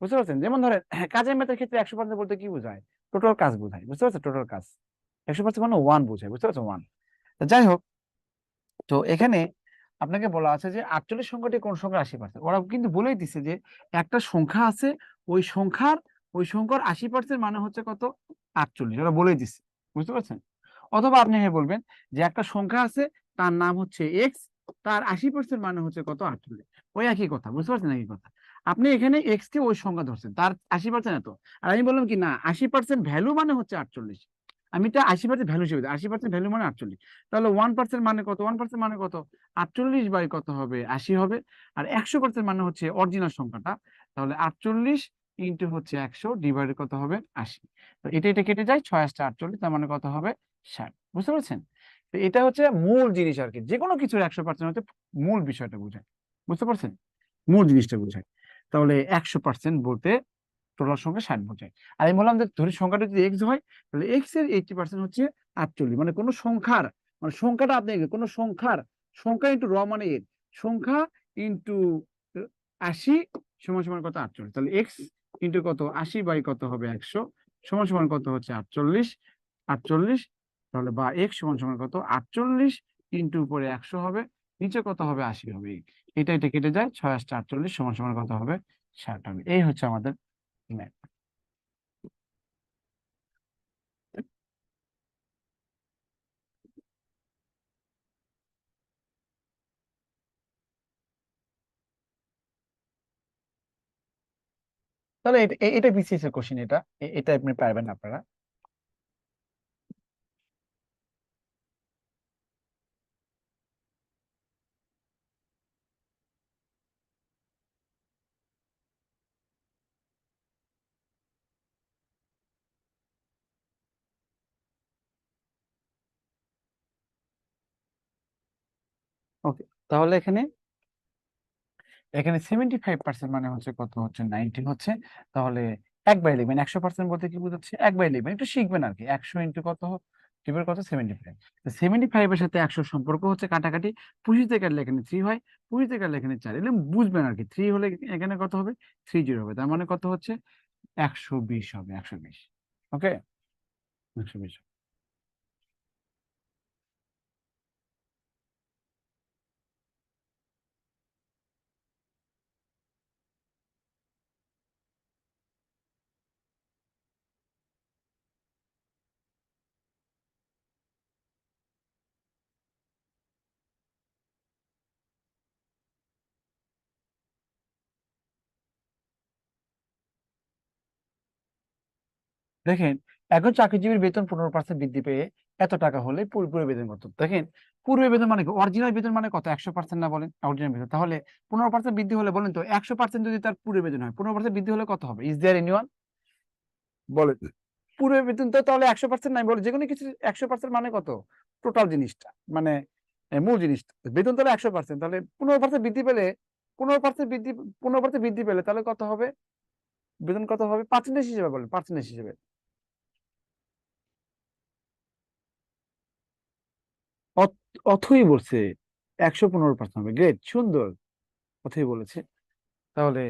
বুঝতে পারছেন? যেমন ধরেন কাজের মেথের ক্ষেত্রে 100% বলতে কি বোঝায়? টোটাল কাজ বোঝায়, বুঝতে পারছেন? টোটাল কাজ 100% মানে ওয়ান বোঝায়, বুঝতে পারছেন? ওয়ান। যাই হোক, তো এখানে আপনাকে বলা আছে যে 48 সংখ্যাটি কোন সংখ্যার 80%। ওরা কিন্তু বলেই দিছে যে একটা সংখ্যা আছে, ওই সংখ্যার ওই সংখ্যার 80% মানে হচ্ছে কত? 48। ওরা বলেই দিছে, বুঝতে পারছেন? অথবা আপনি বলবেন যে একটা সংখ্যা আছে, তার নাম হচ্ছে এক্স, তার 80% মানে হচ্ছে কত? 48। ওই একই কথা, বুঝতে পারছেন? একই কথা। আপনি এখানে এক্স কে ওই সংখ্যা ধরছেন, তার 80% এত। আর আমি বললাম কি না, 80% ভ্যালু মানে হচ্ছে 48। আমি এটা 80% ভ্যালু হিসেবে 80% ভ্যালু মানে 48। তাহলে 1% মানে কত? 1% মানে কত? 48 বাই কত হবে? 80 হবে। আর 100% মানে হচ্ছে অরিজিনাল সংখ্যাটা। তাহলে 48 ইন্টু হচ্ছে 100 ডিভাইডেড কত হবে? 80। তো এটা কেটে যায়, 6 8 48, তার মানে কত হবে? 60। বুঝতে পারছেন? তো এটা হচ্ছে মূল জিনিস আর কি, যে কোনো কিছুর 100% হচ্ছে মূল বিষয়টা বোঝায়। বুঝতে পারছেন? মূল জিনিসটা বোঝায়। তাহলে 100% বলতে টোটাল সংখ্যা 60 বোঝায়। আর আমি বললাম যে ধরি সংখ্যাটা যদি এক্স হয়, তাহলে এক্স এর 80% হচ্ছে 48। মানে কোনো সংখ্যার, মানে সংখ্যাটা আপনি কোনো সংখ্যার, সংখ্যা ইন্টু র মানে এর সংখ্যা ইন্টু 80 সমান সমান কত? 48। তাহলে এক্স ইন্টু কত? 80 বাই কত হবে? 100 সমান সমান কত হচ্ছে? 48। 48, তাহলে বা এক্স সমান সমান কত? 48 ইন্টু উপরে 100 হবে, নিচে কত হবে? 80 হবে। এটা কেটে যায়, 6 8 48 সমান সমান কত হবে? 60 হবে। এই হচ্ছে আমাদের ম্যাথ। তাহলে এটা বিসিএস এর কোশ্চেন, এটা আপনি পারবেন আপনারা। ওকে, তাহলে এখানে এখানে 75% মানে হচ্ছে কত? হচ্ছে 90 হচ্ছে। তাহলে 1/11, 100% বলতে কি বোঝাচ্ছে? 1/11 একটু শিখবেন আর কি। 100 ইন্টু কত? টিপের কত? 75। 75 এর সাথে 100 সম্পর্ক হচ্ছে কাটাকাটি। 25 থেকে কাটলে এখানে 3 হয়, 25 থেকে কাটলে এখানে 4। এগুলো বুঝবেন আর কি। 3 হলে এখানে কত হবে? 30 হবে। তার মানে কত হচ্ছে? 120 হবে, 120। ওকে, 120। দেখেন, এখন চাকরিজীবীর বেতন 15% বৃদ্ধি পেয়ে এত টাকা হলে পুরোপুরি বেতন কত? দেখেন, পূর্বে বেতন মানে কি? অরিজিনাল বেতন মানে কত? 100% না বলেন? অরিজিনাল বেতন তাহলে 15% বৃদ্ধি হলে বলেন তো, 100% যদি তার পুরো বেতন হয়, 15% বৃদ্ধি হলে কত হবে? ইজ দেয়ার এনিওয়ান বলে? পুরো বেতন তো তাহলে 100% নাই বলে, যে কোনো কিছু 100% মানে কত? টোটাল জিনিসটা, মানে মূল জিনিসটা। বেতন তাহলে 100%, তাহলে 15% বৃদ্ধি পেলে, 15% বৃদ্ধি, 15% বৃদ্ধি পেলে তাহলে কত হবে? বেতন কত হবে? পার্সেন্টেজ হিসেবে বলেন, পার্সেন্টেজ হিসেবে। অথই বলছে 115% হবে। গ্রেট, সুন্দর। অথই বলেছে। তাহলে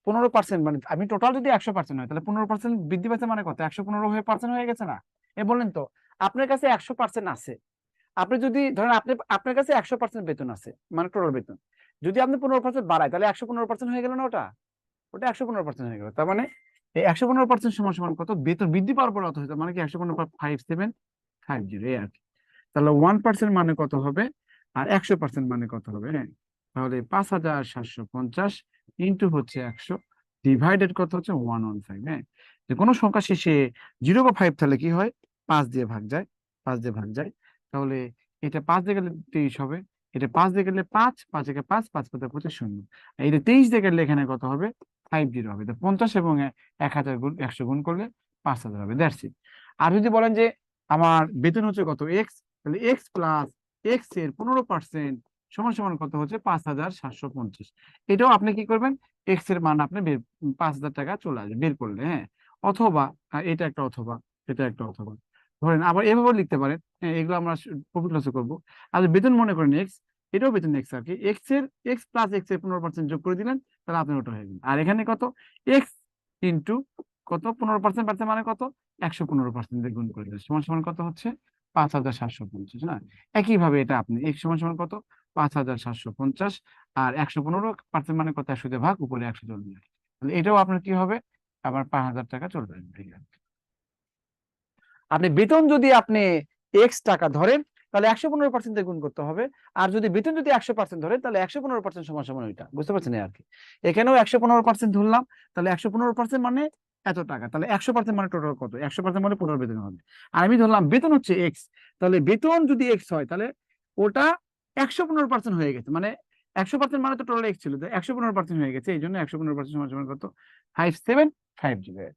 15% মানে আমি টোটাল যদি 100% হয়, তাহলে 15% বৃদ্ধি পাচ্ছে মানে কত? 115% হয়ে গেছে না? এ বলেন তো, আপনার কাছে 100% আছে। আপনি যদি ধরেন আপনি, আপনার কাছে 100% বেতন আছে, মানে টোটাল বেতন। যদি আপনি 15% বাড়ায়, তাহলে 115% হয়ে গেল না? ওটা ওটা 115% হয়ে গেল। তার মানে এই 115% সমান সমান কত? বেতন বৃদ্ধি পাওয়ার পর অত হয়েছে, মানে কি? 115.5750, এই আর কি। তাহলে 1% মানে কত হবে? আর 100% মানে কত হবে? হ্যাঁ, তাহলে 5750 ইন্টু হচ্ছে 100 ডিভাইডেড কত হচ্ছে? 115। হ্যাঁ, যে কোনো সংখ্যা শেষে 0 বা 5 তাহলে কি হয়? 5 দিয়ে ভাগ যায়, 5 দিয়ে ভাগ যায়। তাহলে এটা 5 দিয়ে গেলে 23 হবে, এটা 5 দিয়ে গেলে 5, 5 একে 5, 5 পাঁচে 25, শূন্য। আর এটা 23 দিয়ে গেলে এখানে কত হবে? 50 হবে। তো 50 এবং 1000 গুণ 100 গুণ করলে 5000 হবে। That's it. আর যদি বলেন যে আমার বেতন হচ্ছে কত? এক্স, তাহলে এক্স প্লাস এক্স এর 15% সমান সমান কত হচ্ছে? 5750। এটাও আপনি কি করবেন? এক্স এর মান আপনি বের, 5000 টাকা চলে আসবে বের করলে। হ্যাঁ, অথবা এটা একটা অথবা, এটা একটা অথবা। ধরেন আবার এভাবে লিখতে পারেন। হ্যাঁ, এগুলো আমরা প্রফিট লসে করবো। আর বেতন মনে করেন এক্স, এটাও বেতন এক্স আর কি। এক্স প্লাস এক্স এর 15% যোগ করে দিলেন, তাহলে আপনার ওটা হয়ে গেল। আর এখানে কত? এক্স ইন্টু কত 15% বাড়ছে মানে কত 115% দিয়ে গুণ করে দিলে সমান সমান কত হচ্ছে 5,750 না। একইভাবে এটা আপনি এক সমান সমান কত 5,750 আর 115% মানে কত 100 দিয়ে ভাগ উপরে 100 চলবে, তাহলে এটাও আপনার কি হবে আবার 5,000 টাকা চলবে। আপনি বেতন যদি আপনি এক্স টাকা ধরেন তাহলে 115% দিয়ে গুণ করতে হবে, আর যদি বেতন যদি 100% ধরেন তাহলে 115% সমান সমান ওইটা, বুঝতে পারছেন আর কি। এখানেও 115% ধরলাম, তাহলে 115% মানে এত টাকা, তাহলে 100% মানে টোটাল কত 100% মানে পুরো বেতন হবে। আর আমি ধরলাম বেতন হচ্ছে এক্স, তাহলে বেতন যদি এক্স হয় তাহলে ওটা 115% হয়ে গেছে, মানে 100% মানে তো টোটাল এক্স ছিল, 115% হয়ে গেছে, এই জন্য 115% সমান সমান কত 5750।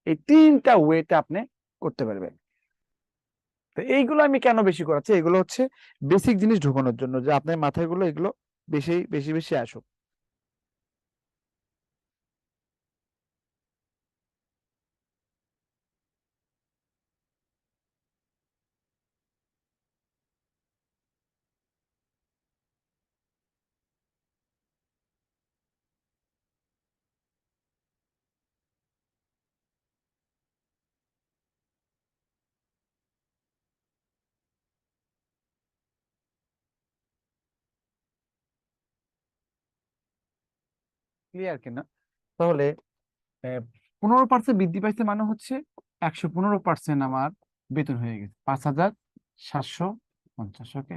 এই তিনটা ওয়েতে আপনি করতে পারবেন। তো এইগুলো আমি কেন বেশি করাচ্ছি, এগুলো হচ্ছে বেসিক জিনিস ঢোকানোর জন্য, যে আপনার মাথায় গুলো এগুলো বেশি বেশি বেশি আসুক। ক্লিয়ার কিনা? তাহলে 15% বৃদ্ধি পাইছে মানে হচ্ছে 115% আমার বেতন হয়ে গেছে 5,750। ওকে,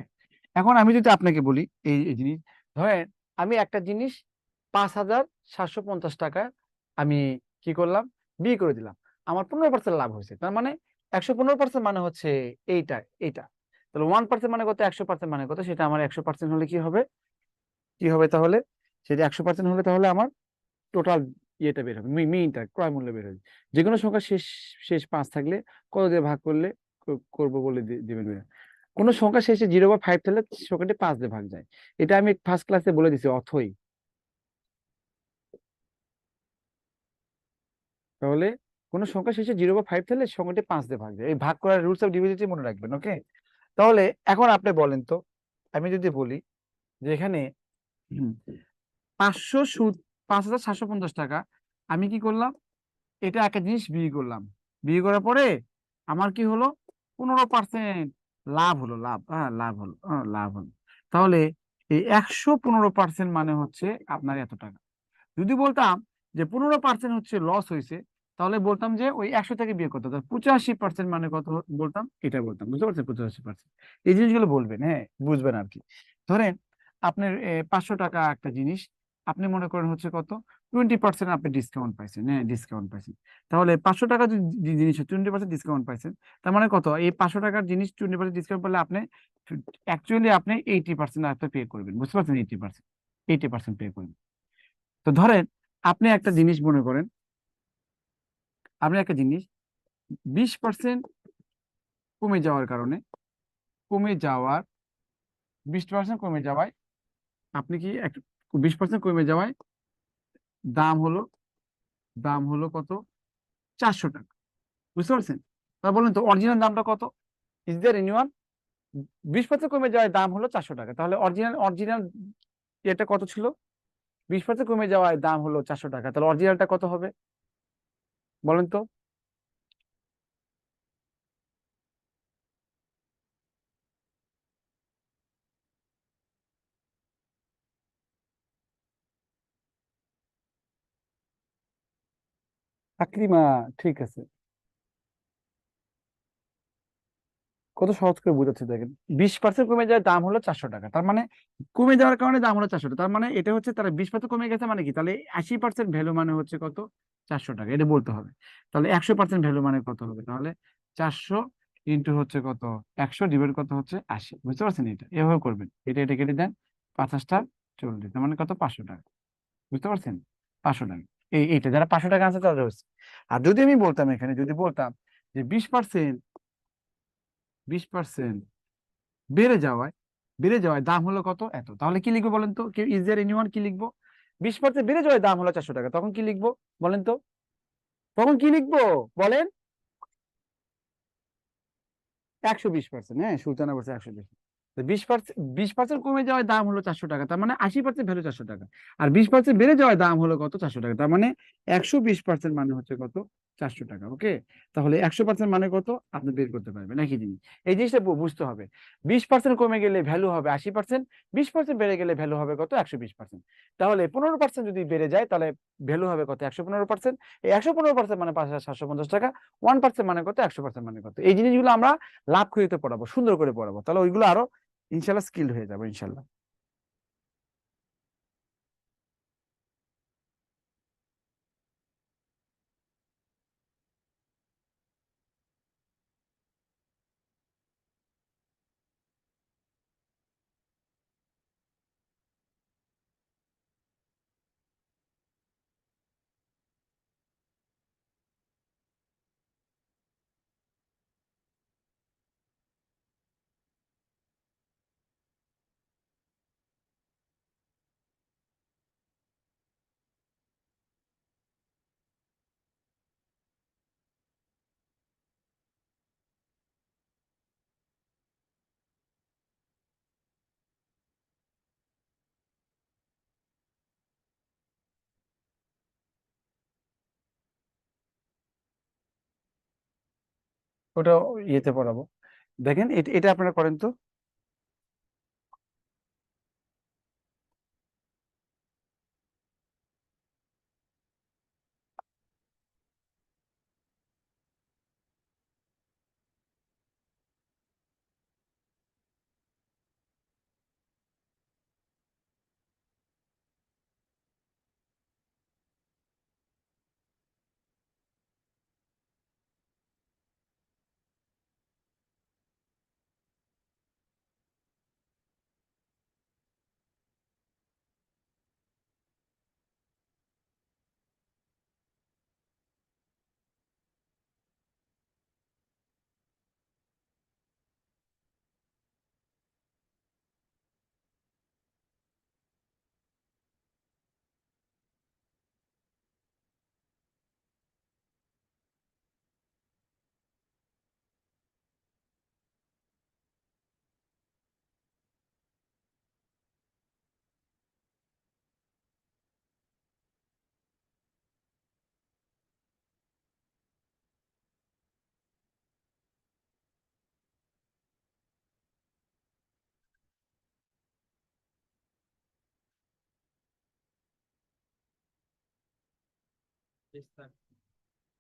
এখন আমি যদি আপনাকে বলি এই এই জিনিস ধরেন আমি একটা জিনিস 5,750 টাকা আমি কি করলাম বিয়ে করে দিলাম, আমার 15% লাভ হয়েছে, তার মানে 115% মানে হচ্ছে এইটা এইটা, তাহলে 1% মানে কত 100% মানে কত, সেটা আমার 100% হলে কি হবে, কি হবে তাহলে, সেটা 100% হলে তাহলে আমার টোটাল ইয়েটা বের হবে, মিনটা ক্রয় মূল্য বের হবে। যে কোনো সংখ্যা শেষ শেষ 5 থাকলে কত দিয়ে ভাগ করলে করবো বলে দিবেন ভাইয়া। কোনো সংখ্যা শেষে 0 বা 5 থাকলে সংখ্যাটি 5 দিয়ে ভাগ যায়, এটা আমি ফার্স্ট ক্লাসে বলে দিছি অথই। তাহলে কোনো সংখ্যা শেষে 0 বা 5 থাকলে সংখ্যাটি 5 দিয়ে ভাগ যায়, এই ভাগ করার রুলস অফ ডিভিজিটি মনে রাখবেন। ওকে, তাহলে এখন আপনি বলেন তো, আমি যদি বলি যে এখানে 5,750 টাকা আমি কি করলাম, এটা একটা জিনিস বিক্রি করলাম, বিক্রি করার পরে আমার কি হলো 15% লাভ হলো, লাভ হ্যাঁ লাভ হলো, লাভ হলো। তাহলে এই 115% মানে হচ্ছে আপনার এত টাকা। যদি বলতাম যে 15% হচ্ছে লস হয়েছে, তাহলে বলতাম যে ওই 100 থেকে বিয়ে করতে হতো 85% মানে কত বলতাম, এটা বলতাম, বুঝতে পারছেন 85%। এই জিনিসগুলো বলবেন, হ্যাঁ বুঝবেন আর কি। ধরেন আপনার 500 টাকা একটা জিনিস, আপনি মনে করেন হচ্ছে কত 20% আপনি ডিসকাউন্ট পাইছেন, হ্যাঁ ডিসকাউন্ট পাইছেন, তাহলে 500 টাকা যদি জিনিস 20% ডিসকাউন্ট পাইছেন, তার মানে কত এই 500 টাকার জিনিস 20% ডিসকাউন্ট পেলে আপনি অ্যাকচুয়ালি আপনি 80% আপনি পে করবেন, বুঝতে পারছেন 80%, 80% পে করবেন। তো ধরেন আপনি একটা জিনিস মনে করেন, আপনি একটা জিনিস 20% কমে যাওয়ার কারণে, কমে যাওয়ার 20% কমে যাওয়ায় আপনি কি 20% কমে যাওয়ায় দাম হলো, দাম হলো কত 400 টাকা, বুঝতে পারছেন? তা বলেন তো অরিজিনাল দামটা কত, ইজ দেয়ার এনিওয়ান? 20% কমে যাওয়ায় দাম হলো 400 টাকা, তাহলে অরিজিনাল অরিজিনাল এটা কত ছিল, 20% কমে যাওয়ায় দাম হলো 400 টাকা, তাহলে অরিজিনালটা কত হবে বলেন তো? আকলিমা, ঠিক আছে, কত সহজ করে বোঝাচ্ছে দেখেন। 20% কমে যায় দাম হলো 400 টাকা, তার মানে কমে যাওয়ার কারণে দাম হলো 400 টাকা, তার মানে এটা হচ্ছে তারা 20% কমে গেছে মানে কি, তাহলে 80% ভ্যালু মানে হচ্ছে কত 400 টাকা, এটা বলতে হবে। তাহলে 100% ভ্যালু মানে কত হবে, তাহলে 400 ইন্টু হচ্ছে কত 100 ডিভাইড কত হচ্ছে 80, বুঝতে পারছেন? এটা এভাবে করবেন, এটা এটা কেটে দেন 50টা 40, তার মানে কত 500 টাকা, বুঝতে পারছেন? 500 টাকা, এইটা যারা 500 টাকা আছে তাদের হচ্ছে। আর যদি আমি বলতাম এখানে যদি বলতাম যে 20% 20% বেড়ে যাওয়ায়, বেড়ে যাওয়ায় দাম হলো কত এত, তাহলে কি লিখবো বলেন তো, কেউ ইজ দেয়ার এনিওয়ান কি লিখবো? 20% বেড়ে যাওয়ায় দাম হলো 400 টাকা, তখন কি লিখবো বলেন তো, তখন কি লিখবো বলেন? 120%, হ্যাঁ সুলতানা বলছে 120। 20% কমে যাওয়ার দাম হলো 400 টাকা, তার মানে 80% ভ্যালু 400 টাকা। আর 20% বেড়ে যাওয়ার দাম হলো কত? 400 টাকা। তার মানে 120% মানে হচ্ছে কত? 400 টাকা। ওকে, তাহলে 100% মানে কত আপনি বের করতে পারবেন একই জিনিস। এই জিনিসটা বুঝতে হবে। 20% কমে গেলে ভ্যালু হবে 80%, 20% বেড়ে গেলে ভ্যালু হবে কত? 120%। তাহলে 15% যদি বেড়ে যায় তাহলে ভ্যালু হবে কত? 115%। এই 115% মানে 5,750 টাকা। 1% মানে কত? 100% মানে কত? এই জিনিসগুলো আমরা লাভ খুঁজতে পড়াবো, সুন্দর করে পড়াবো, তাহলে ওইগুলো আরো ইনশাল্লাহ স্কিল হয়ে যাবে ইনশাল্লাহ। ওটা ইয়েতে পড়াবো। দেখেন এটা আপনারা করেন তো।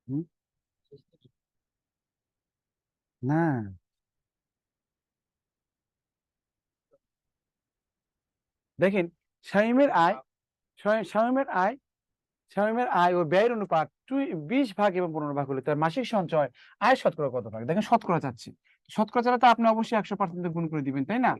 হুম, না দেখেন, শামীমের আয়, শামীমের আয়, শামীমের আয় ও ব্যয়ের অনুপাত 20 ভাগ এবং 15 ভাগ হলে তার মাসিক সঞ্চয় আয় শতকরা কত ভাগ? দেখেন শতকরা চাচ্ছি, শতকরা ছাড়া তো আপনি অবশ্যই 100% গুণ করে দিবেন, তাই না?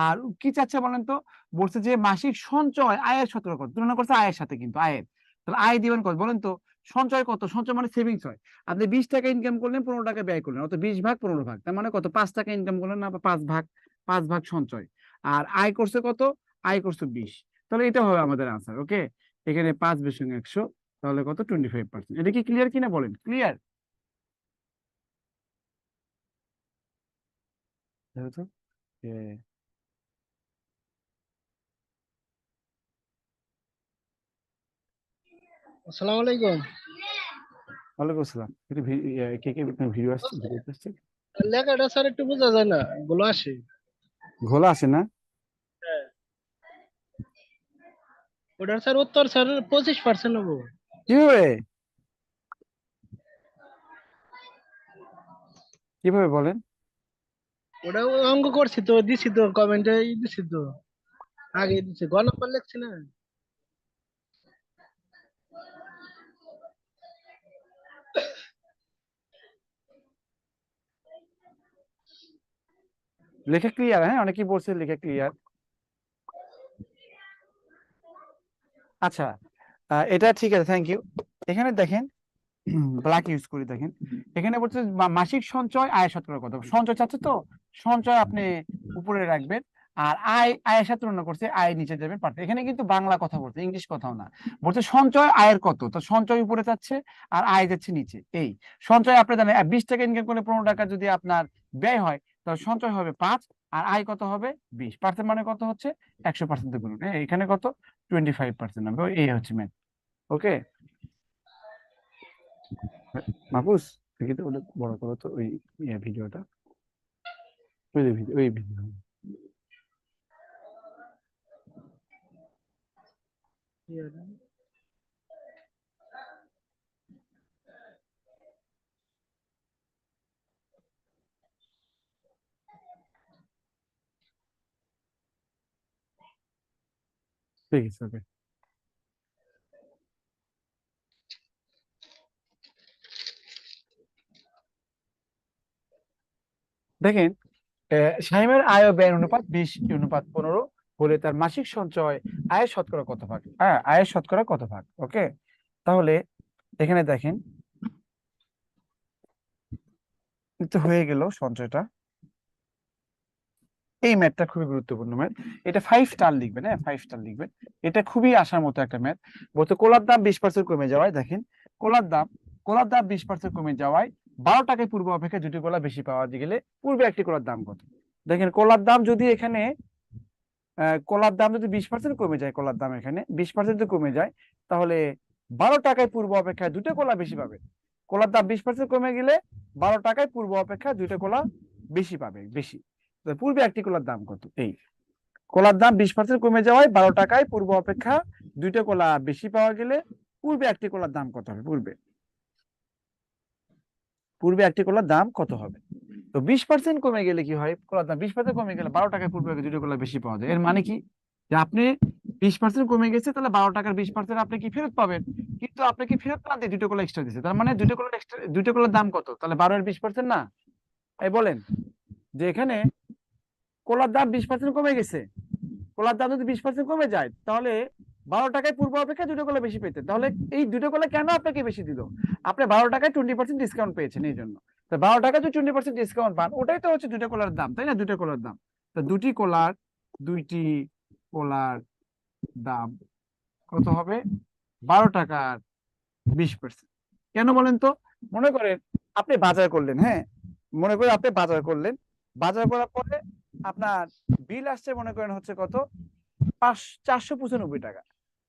আর কি চাচ্ছে বলেন তো? বলছে যে মাসিক সঞ্চয় আয়ের শতকরা কত, তুলনা করছে আয়ের সাথে, কিন্তু আয়ের, তাহলে আয় দিবেন কত বলেন তো? সঞ্চয় কত? সঞ্চয় মানে সেভিংস হয়। আপনি 20 টাকা ইনকাম করলেন, 15 টাকা ব্যয় করলেন, অত 20 ভাগ 15 ভাগ, তার মানে কত? 5 টাকা ইনকাম করলেন না, 5 ভাগ, 5 ভাগ সঞ্চয়। আর আয় করছে কত? আয় করছে 20। তাহলে এটা হবে আমাদের আনসার। ওকে, এখানে 5 × 100, তাহলে কত? 25%। এটা কি ক্লিয়ার কিনা বলেন? ক্লিয়ার? যেহেতু আসসালামু আলাইকুম। ওয়ালাইকুম আসসালাম। এটা কে কে ভিডিও আসছে, ভিডিও আসছে? লেখাটা স্যার একটু বোঝা যায় না, গুলো আসে। ঘোলা আসে না? হ্যাঁ, ওটার স্যার উত্তর স্যার 25% হবো। কিভাবে? কিভাবে বলেন? ওটা অঙ্ক করছি তো, দিছি তো কমেন্টে, দিছি তো, আগে দিছি, গ নাম্বার লিখছি না। লেখা ক্লিয়ার? হ্যাঁ, অনেকেই বলছে লেখা ক্লিয়ার। আচ্ছা, এটা ঠিক আছে, থ্যাংক ইউ। এখানে দেখেন, ব্ল্যাক ইউজ করি, দেখেন এখানে বলছে মাসিক সঞ্চয় আয় শতকরা কত। সঞ্চয় চাচ্ছে তো, সঞ্চয় আপনি উপরে রাখবেন, আর আয়, আয়ের সাথে তুলনা করছে, আয় নিচে যাবেন পারতে। এখানে কিন্তু বাংলা কথা বলছে, ইংলিশ কথাও না। বলছে সঞ্চয় আয়ের কত, তো সঞ্চয় উপরে যাচ্ছে আর আয় যাচ্ছে নিচে। এই সঞ্চয় আপনি জানেন 20 টাকা ইনকাম করলে 15 টাকা যদি আপনার ব্যয় হয়, তাহলে সঞ্চয় হবে 5, আর আয় কত হবে 20% মানে কত হচ্ছে 100% গুণন, এখানে কত 25% হবে, এই হচ্ছে ম্যাথ। ওকে মাহফুজ, দেখি তো ওটা বড় করো তো ওই ভিডিওটা, ওই ভিডিও, ওই ভিডিও। ঠিক আছে ওকে। দেখেন শামীমের আয় ও ব্যয়ের অনুপাত 20:15 হলে তার মাসিক সঞ্চয় আয়ের শতকরা কত ভাগ, হ্যাঁ আয়ের শতকরা কত ভাগ। ওকে, তাহলে এখানে দেখেন তো হয়ে গেল সঞ্চয়টা। এই ম্যাথটা খুবই গুরুত্বপূর্ণ ম্যাথ, এটা 5 স্টার লিখবেন, হ্যাঁ 5 স্টার লিখবেন। এটা খুবই আসার মতো একটা ম্যাথ। বলতে কোলার দাম 20% কমে যাওয়ায়, দেখেন কোলার দাম কোলার দাম 20% কমে যাওয়ায় 12 টাকায় পূর্ব অপেক্ষা দুটি কলা বেশি পাওয়া গেলে পূর্বে একটি কলার দাম কত। দেখেন কোলার দাম যদি এখানে কলার দাম যদি 20% কমে যায়, কলার দাম এখানে 20% কমে যায়, তাহলে 12 টাকায় পূর্ব অপেক্ষায় দুটো কলা বেশি পাবে। কলার দাম 20% কমে গেলে 12 টাকায় পূর্ব অপেক্ষা দুটো কলা বেশি পাবে, বেশি। তো পূর্বে একটি কলার দাম কত, এই কলার দাম 20% কমে যাওয়ায় 12 টাকায় পূর্ব অপেক্ষা দুইটা কলা বেশি পাওয়া গেলে পূর্বে একটি কলার দাম কত হবে, পূর্বে পূর্বে একটি কলার দাম কত হবে। তো 20% কমে গেলে কি হয়, কলার দাম 20% কমে গেলে 12 টাকায় পূর্বে দুটো কলা বেশি পাওয়া যায়। এর মানে কি, যে আপনি 20% কমে গেছে, তাহলে 12 টাকার 20% আপনি কি ফেরত পাবেন, কিন্তু আপনাকে ফেরত না দিয়ে দুটো কলা এক্সট্রা দিচ্ছে, তার মানে দুটো কলা এক্সট্রা, দুটো কলার দাম কত, তাহলে 12 এর 20% না। এই বলেন যে এখানে কলার দাম 20% কমে গেছে, কলার দাম যদি 20% কমে যায়, তাহলে 12 টাকায় পূর্ব অপেক্ষা দুটো কলা বেশি পেতেন, তাহলে এই দুটো কলা কেন আপনাকে বেশি দিল, আপনি 12 টাকায় 20% ডিসকাউন্ট পেয়েছেন এই জন্য। তো 12 টাকায় যদি 20% ডিসকাউন্ট পান, ওটাই তো হচ্ছে দুটো কলার দাম, তাই না, দুটো কলার দাম। তো দুইটি কলার দাম কত হবে, 12 টাকার 20%। কেন বলেন তো, মনে করেন আপনি বাজার করলেন, হ্যাঁ মনে করেন আপনি বাজার করলেন, বাজার করার পরে আপনার বিল আসছে মনে করেন হচ্ছে কত 495 টাকা,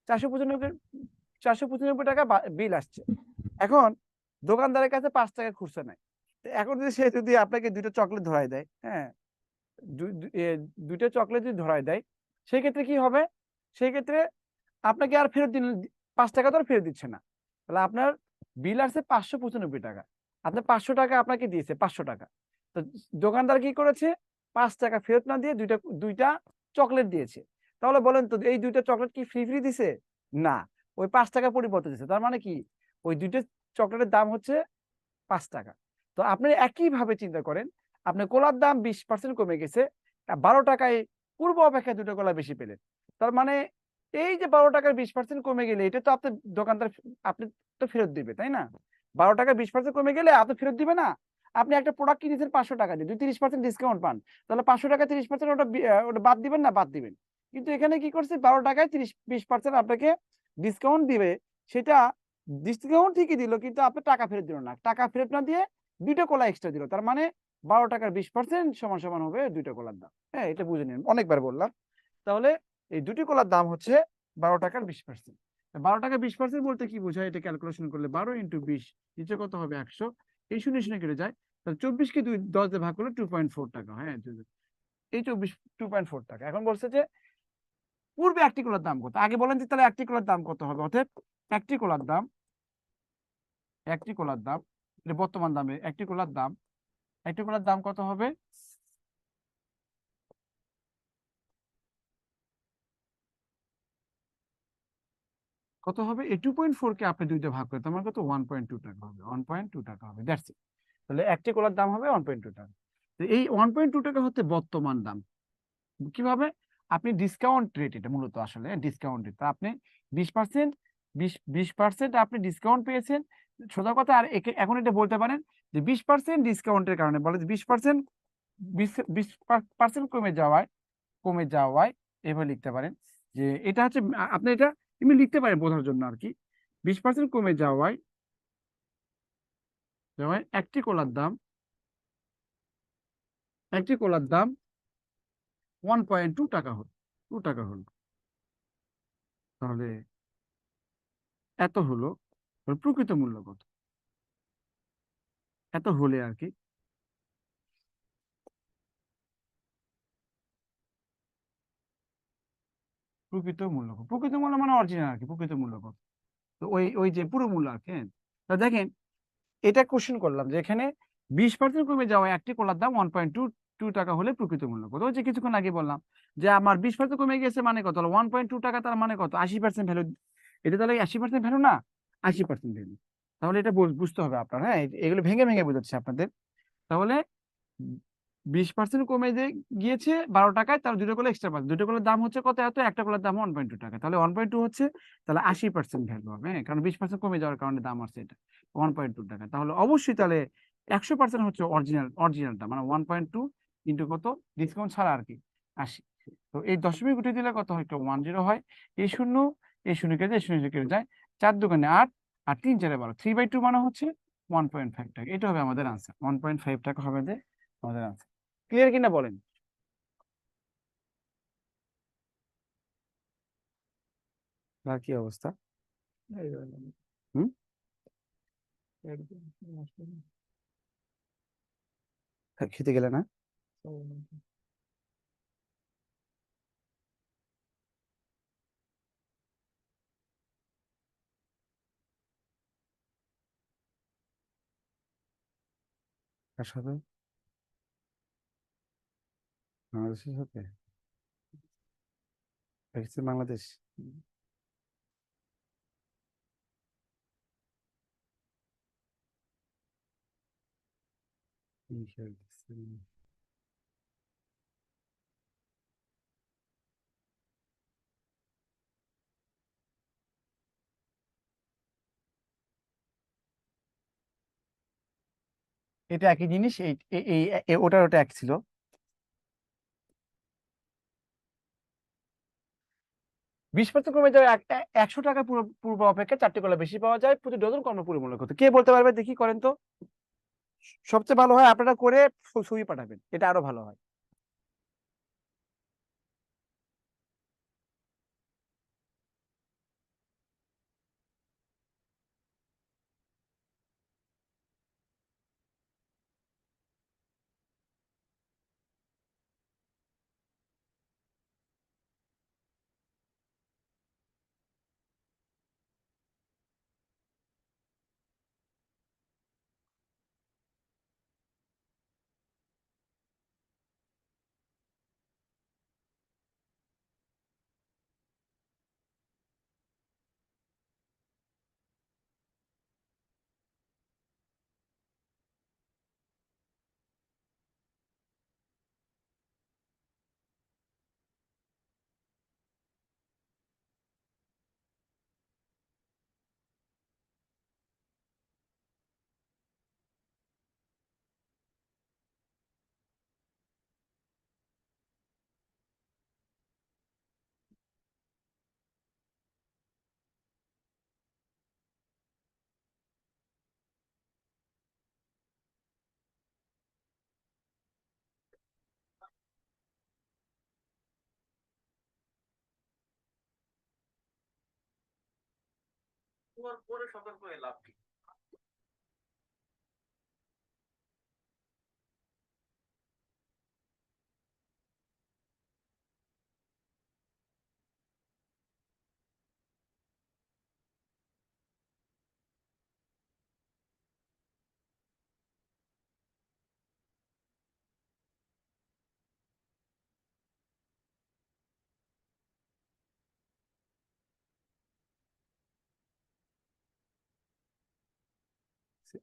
495 495 টাকা বিল আসছে। এখন দোকানদারের কাছে 5 টাকা খুচরা নাই। তো এখন যদি সে যদি আপনাকে দুটো চকলেট ধরায় দেয়, হ্যাঁ দুটো চকলেট যদি ধরায় দেয়, সেই ক্ষেত্রে কি হবে, সেই ক্ষেত্রে আপনাকে আর ফেরত দিন, 5 টাকা তো আর ফেরত দিচ্ছে না। তাহলে আপনার বিল আসছে 595 টাকা, আপনার 500 টাকা আপনাকে দিয়েছে, 500 টাকা। তো দোকানদার কি করেছে, 5 টাকা ফেরত না দিয়ে দুইটা দুইটা চকলেট দিয়েছে। তাহলে বলেন তো এই দুইটা চকলেট কি ফ্রি ফ্রি দিছে, না, ওই 5 টাকা পরিবর্তে দিচ্ছে। তার মানে কি, ওই দুইটা চকলেটের দাম হচ্ছে 5 টাকা। তো আপনি একই ভাবে চিন্তা করেন, আপনার কলার দাম 20% কমে গেছে, 12 টাকায় পূর্ব অপেক্ষায় দুটো কলা বেশি পেলেন। তার মানে এই যে 12 টাকার 20% কমে গেলে, এটা তো আপনার দোকানদার আপনি তো ফেরত দিবে, তাই না। 12 টাকার 20% কমে গেলে আপনি ফেরত দিবে না। আপনি একটা প্রোডাক্ট কিনেছেন 500 টাকা দিয়ে, 30% ডিসকাউন্ট পান, তাহলে 500 টাকা 30% ওটা ওটা বাদ দিবেন না, বাদ দিবেন। কিন্তু এখানে কি করছে, 12 টাকায় 20% আপনাকে ডিসকাউন্ট দিবে, সেটা ডিসকাউন্ট ঠিকই দিল, কিন্তু আপনি টাকা ফেরত দিল না, টাকা ফেরত না দিয়ে দুইটা কলা এক্সট্রা দিল। তার মানে 12 টাকার 20% সমান সমান হবে দুইটা কলার দাম। হ্যাঁ এটা বুঝে নিন, অনেকবার বললাম। তাহলে এই দুটি কলার দাম হচ্ছে 12 টাকার 20%। 12 টাকা 20% বলতে কি বোঝায়, এটা ক্যালকুলেশন করলে 12 × 20 নিচে কত হবে 100, এই শূন্য শূন্য কেটে যায়, তাহলে 24 কে 10 দিয়ে ভাগ করলে 2.4 টাকা, হ্যাঁ এই 2.4 টাকা। এখন বলছে যে পূর্বে একটি কলার দাম কত, আগে বলেন যে তাহলে একটি কলার দাম কত হবে, অতএব একটি কলার দাম, একটি কলার দাম এটা বর্তমান দামে, একটি কলার দাম কত হবে, কত হবে, এই 2.4 কে আপনি দুইটা ভাগ করে তোমার কত 1.2 টাকা হবে, 1.2 টাকা হবে, দ্যাটস ইট। তাহলে একটি কলার দাম হবে 1.2 টাকা। তো এই 1.2 টাকা হচ্ছে বর্তমান দাম। কিভাবে, আপনি ডিসকাউন্ট রেট, এটা মূলত আসলে ডিসকাউন্ট রেট, আপনি 20% 20% আপনি ডিসকাউন্ট পেয়েছেন, সোজা কথা। আর এখন এটা বলতে পারেন যে 20% ডিসকাউন্টের কারণে, বলে যে 20% 20% কমে যাওয়ায় এভাবে লিখতে পারেন যে এটা হচ্ছে, আপনি এটা এমনি লিখতে পারেন বোঝার জন্য আর কি। 20% কমে যাওয়ায় একটি কলার দাম, একটি কলার দাম 1.2 টাকা হলো, 2 টাকা হলো। তাহলে এত হলো, তাহলে প্রকৃত মূল্য কত? এত হলে আর কি প্রকৃত মূল্য কত? প্রকৃত মূল্য মানে অরিজিনাল আর কি, প্রকৃত মূল্য কত? তো ওই ওই যে পুরো মূল্য আর কি, হ্যাঁ। তা দেখেন, এটা কোশ্চেন করলাম যে এখানে 20% কমে যাওয়া একটি কলার দাম 1.22 টাকা হলে প্রকৃত মূল্য কত? ওই যে কিছুক্ষণ আগে বললাম যে আমার 20% কমে গেছে মানে কত হলো, 1.2 টাকা, তার মানে কত? 80% ভ্যালু। এটা তাহলে 80% ভ্যালু না, 80% ভ্যালু। তাহলে এটা বুঝতে হবে আপনার, হ্যাঁ। এগুলো ভেঙে ভেঙে বোঝাচ্ছি আপনাদের। তাহলে 20% কমে যে গিয়েছে 12 টাকায়, তার দুটো করে এক্সট্রা পাচ্ছে। দুটো কলার দাম হচ্ছে কত? এত, একটা কলার দাম 1.2 টাকা। তাহলে 1.2 হচ্ছে, তাহলে 80% ভ্যালু হবে, হ্যাঁ, কারণ 20% কমে যাওয়ার কারণে দাম আসছে এটা 1.2 টাকা। তাহলে অবশ্যই তাহলে 100% হচ্ছে অরিজিনালটা, মানে 1.2 ইন্টু কত, ডিসকাউন্ট ছাড়া আর কি, 80। তো এই দশমিক উঠে দিলে কত হয়? 10 হয়। এই শূন্য, এই শূন্য কেটে এই শূন্য কেটে যায়, 4 দোকানে 8, আর 3 4 12, 3/2 মানে হচ্ছে 1.5 টাকা। এটা হবে আমাদের আনসার, 1.5 টাকা হবে আমাদের আনসার। ক্লিয়ার কিনা বলেন? আর কি অবস্থা? হুম। খেতে গেলে না? কার সাথে? বাংলাদেশের সাথে? পাকিস্তান বাংলাদেশ? কি খেলতেছে? এটা একই জিনিস, এই এই ওটার ওটা এক ছিল। 20% কমে যায় 100 টাকা পূর্ব অপেক্ষা 4টি কলা বেশি পাওয়া যায়, প্রতি ডজন কর্ম পুরো মূল্য কত? কে বলতে পারবে দেখি, করেন তো। সবচেয়ে ভালো হয় আপনারা করে ছবি পাঠাবেন, এটা আরো ভালো হয়। তোমার পরে সতর্ক হয়ে লাভ কি?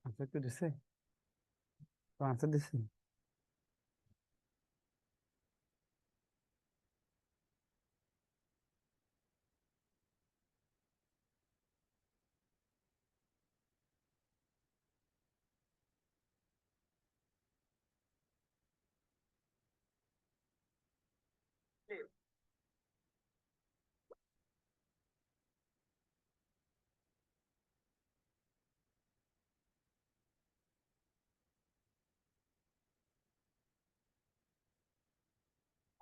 আনসার তো দিছে, তো আনসার দিছে।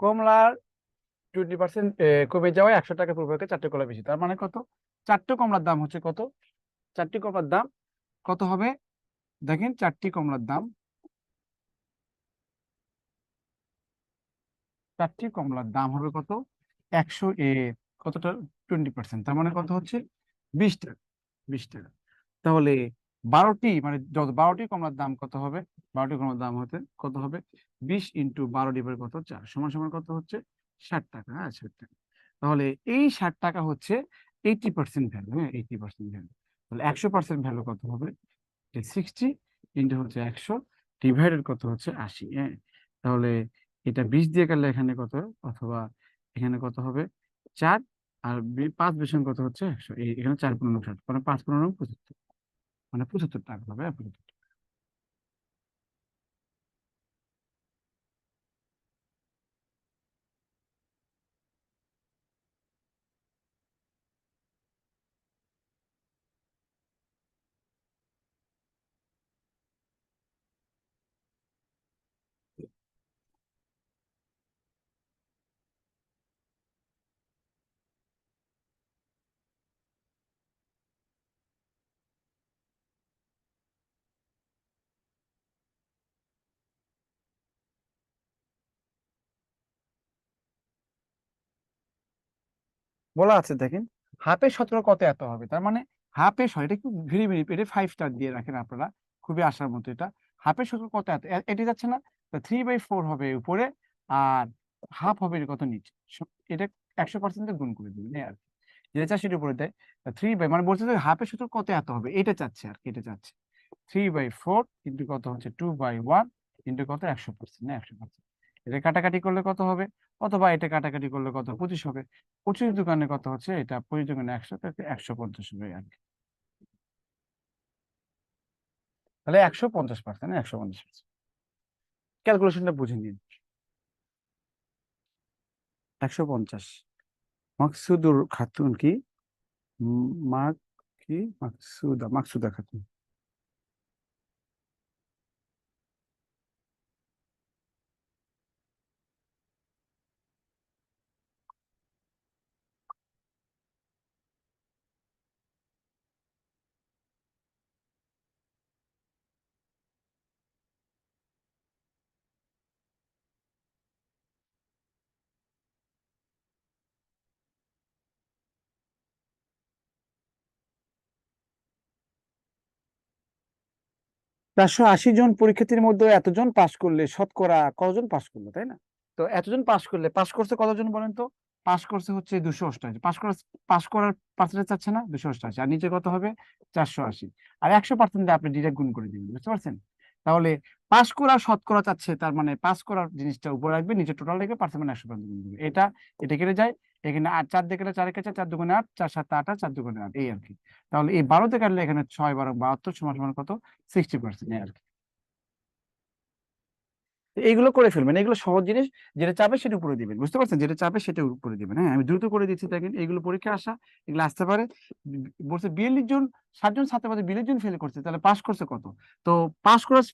কমলার 20% কমে যাওয়ায় 100 টাকা পূর্বকে 4টে কলা বেশি, তার মানে কত? 4টে কমলার দাম হচ্ছে কত? 4টি কমলার দাম কত হবে? দেখেন 4টি কমলার দাম, 4টি কমলার দাম হবে কত? 100 কতটা? 20%, তার মানে কত হচ্ছে? 20 টাকা। 20 টাকা। তাহলে 12টি মানে যত 12টি কমলার দাম কত হবে? 12টি কমলার দাম হতে কত হবে? 20 × 12 কত? 4 সমান সমান কত হচ্ছে? 60 টাকা। হ্যাঁ, 60 টাকা। তাহলে এই 60 টাকা হচ্ছে 80% ভ্যালু। হ্যাঁ, 80% ভ্যালু। তাহলে 100% ভ্যালু কত হবে? 60 ইন্টু হচ্ছে 100 ডিভাইডেড কত হচ্ছে? 80। হ্যাঁ, তাহলে এটা 20 দিয়ে কাটলে এখানে কত হয়? অথবা এখানে কত হবে? 4। আর 5 বেশন কত হচ্ছে? 100। এখানে 4×9 = 60, মানে 5×9 = 75, মানে 75 টাকা হবে। হ্যাঁ, 75। বলা আছে দেখেন, হাফে 17 কত এত হবে, তার মানে হাফে এটা একটু ভেরি ভেরি, এটা 5 স্টার দিয়ে রাখেন আপনারা, খুবই আশার মতো এটা। হাফে 17 কত এত, এটি যাচ্ছে না? 3/4 হবে উপরে, আর হাফ হবে এর কত নিচে। এটা 100% গুণ করে দিবেন, এই আর কি। যেটা চাচ্ছে সেটা উপরে দেয়। 3 বাই মানে বলছে যে হাফে 17 কত এত হবে, এটা চাচ্ছে আর কি, এটা চাচ্ছে। 3/4 ইন্টু কত হচ্ছে? 2/1 ইন্টু কত? 100%। না, 100%। এটা কাটাকাটি করলে কত হবে? অথবা এটা কাটাকাটি করলে কত? 25 হবে। 25 দোকানে কত হচ্ছে? এটা 25 দোকানে 100, তাতে 150 হবে আর কি। তাহলে 150%, 150%। ক্যালকুলেশনটা বুঝে নিন। 150। মাকসুদুর খাতুন কি? মাক কি? মাকসুদা খাতুন। 480 জন পরীক্ষার্থীর মধ্যে এতজন পাশ করলে শতকরা কতজন পাশ করলো, তাই না? তো এতজন পাশ করলে পাশ করছে কতজন বলেন তো? পাশ করছে হচ্ছে 288। পাশ করার পার্সেন্টেজ চাচ্ছে না? 288। আর নিচে কত হবে? 480। আর 100% আপনি ডিরেক্ট গুণ করে দিবেন, বুঝতে পারছেন? তাহলে পাশ করার শতকরা চাচ্ছে, তার মানে পাশ করার জিনিসটা উপরে রাখবে, নিচে টোটাল রেখে পার্সেন্ট মানে 100% গুণ দিবে। এটা কেটে যায়। এখানে 8 4 দিয়ে কাটলে 4 কেটে 4 দুগুণে 8, 4 7 8 আর 4 দুগুণে 8, এই আর কি। তাহলে এই 12 দিয়ে কাটলে এখানে 6 12 72 সমান সমান কত? 60%, আর কি। তো এইগুলো করে ফেলবেন, এগুলো সহজ জিনিস। যেটা চাপে সেটা উপরে দিবেন, বুঝতে পারছেন? যেটা চাপে সেটা উপরে দিবেন। হ্যাঁ, আমি দ্রুত করে দিচ্ছি, দেখেন এইগুলো পরীক্ষা আসা, এগুলো আসতে পারে। বলছে 42 জন, 60 জন ছাত্রের মধ্যে 42 জন ফেল করছে, তাহলে পাস করছে কত? তো পাস করার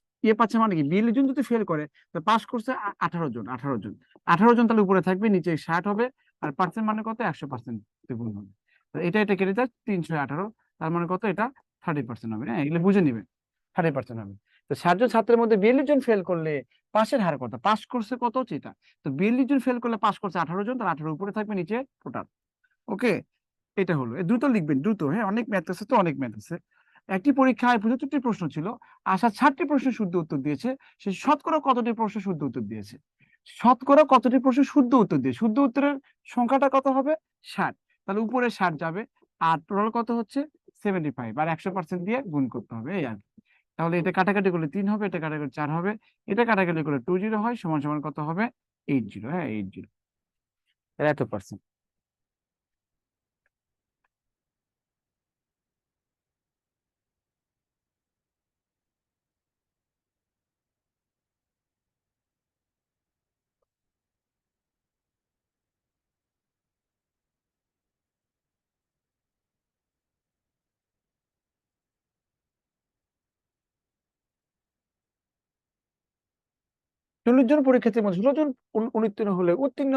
পাচ্ছে মানে কি? 42 জন যদি ফেল করে, তো পাস করছে 18 জন। 18 জন, 18 জন তাহলে উপরে থাকবে, নিচে 60 হবে। আর পার্সেন্ট মানে কত? 100% গুণ হবে। তো এটা কেটে যায় 318, তার মানে কত? এটা 30% হবে। হ্যাঁ, এগুলো বুঝে নিবেন। 30% হবে। তো 60 জন ছাত্রের মধ্যে 42 জন ফেল করলে পাশের হার কত? পাস করছে কত হচ্ছে এটা। তো 42 জন ফেল করলে পাস করছে 18 জন, তার 18 উপরে থাকবে, নিচে টোটাল। ওকে, এটা হলো। দ্রুত লিখবেন, দ্রুত। হ্যাঁ, অনেক ম্যাথ আছে তো, অনেক ম্যাথ আছে। একটি পরীক্ষায় 75টি প্রশ্ন ছিল, আশা 60টি প্রশ্নের শুদ্ধ উত্তর দিয়েছে। সে শতকরা কতটি প্রশ্নের শুদ্ধ উত্তর দিয়েছে? শতকরা কতটি প্রশ্ন শুদ্ধ উত্তর দিয়ে, শুদ্ধ উত্তরের সংখ্যাটা কত হবে? 60। তাহলে উপরে 60 যাবে। আর টোটাল কত হচ্ছে? 75। আর 100% দিয়ে গুণ করতে হবে, এই আর কি। তাহলে এটা কাটাকাটি করলে 3 হবে, এটা কাটাকাটি 4 হবে, এটা কাটাকাটি করলে 20 হয়, সমান সমান কত হবে? 80। হ্যাঁ, 80। এত পার্সেন্ট। 40 জন পরীক্ষার্থীর মধ্যে 16 জন অনুত্তীর্ণ হলে উত্তীর্ণ,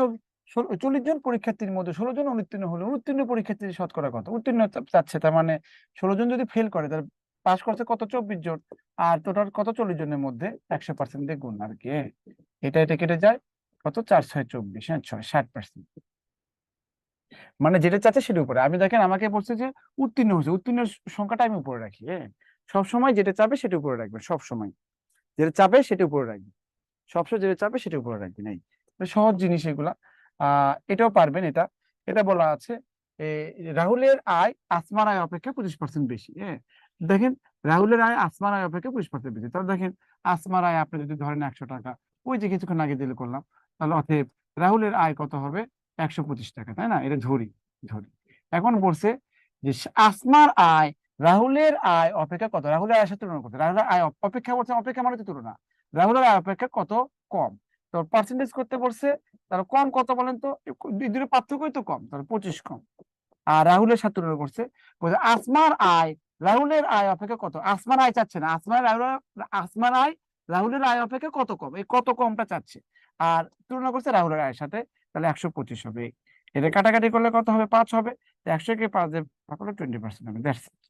40 জন পরীক্ষার্থীর মধ্যে 16 জন অনুত্তীর্ণ হলে উত্তীর্ণ পরীক্ষার্থীর শতকরা কত? উত্তীর্ণ চাচ্ছে, তার মানে 16 জন যদি ফেল করে তাহলে পাস করছে কত? 24 জন। আর টোটাল কত? 40 জনের মধ্যে 100% দিয়ে গুণ আর কি। এটা কেটে যায়, কত? 4 6 24, হ্যাঁ 60%। মানে যেটা চাচ্ছে সেটা উপরে। আমি দেখেন আমাকে বলছে যে উত্তীর্ণ হয়েছে, উত্তীর্ণের সংখ্যাটা আমি উপরে রাখি, হ্যাঁ। সবসময় যেটা চাবে সেটা উপরে রাখবে, সবসময় যেটা চাবে সেটা উপরে রাখবে, সবসময় যেটা চাবে সেটা উপরে রাখবে। নাই এটা সহজ জিনিস এগুলা। এটাও পারবেন। এটা এটা বলা আছে এ, রাহুলের আয় আসমার আয় অপেক্ষা 25% বেশি, হ্যাঁ। দেখেন রাহুলের আয় আসমার আয় অপেক্ষা 25% বেশি, তাহলে দেখেন আসমার আয় আপনি যদি ধরেন 100 টাকা, ওই যে কিছুক্ষণ আগে দিলে করলাম, তাহলে অতএব রাহুলের আয় কত হবে? 125 টাকা, তাই না? এটা ধরি, ধরি। এখন বলছে যে আসমার আয় রাহুলের আয় অপেক্ষা কত? রাহুলের আয়ের সাথে তুলনা করতে, রাহুলের আয় অপেক্ষা বলছে, অপেক্ষা মানে তো তুলনা, রাহুলের আয় অপেক্ষা কত কম। তো পার্সেন্টেজ করতে বলছে, তার কম কত বলেন তো? দুটোর পার্থক্যই তো কম, তার 25 কম। আর রাহুলের সাথে তুলনা করছে, বলছে আসমার আয় রাহুলের আয় অপেক্ষা কত? আসমার আয় চাচ্ছে না, আসমার আয় রাহুলের আয় অপেক্ষা কত কম, এই কত কমটা চাচ্ছে। আর তুলনা করছে রাহুলের আয়ের সাথে, তাহলে 125 হবে। এটা কাটাকাটি করলে কত হবে? 5 হবে। 100 কে 5 দিয়ে ভাগ করলে 20% হবে। That's it.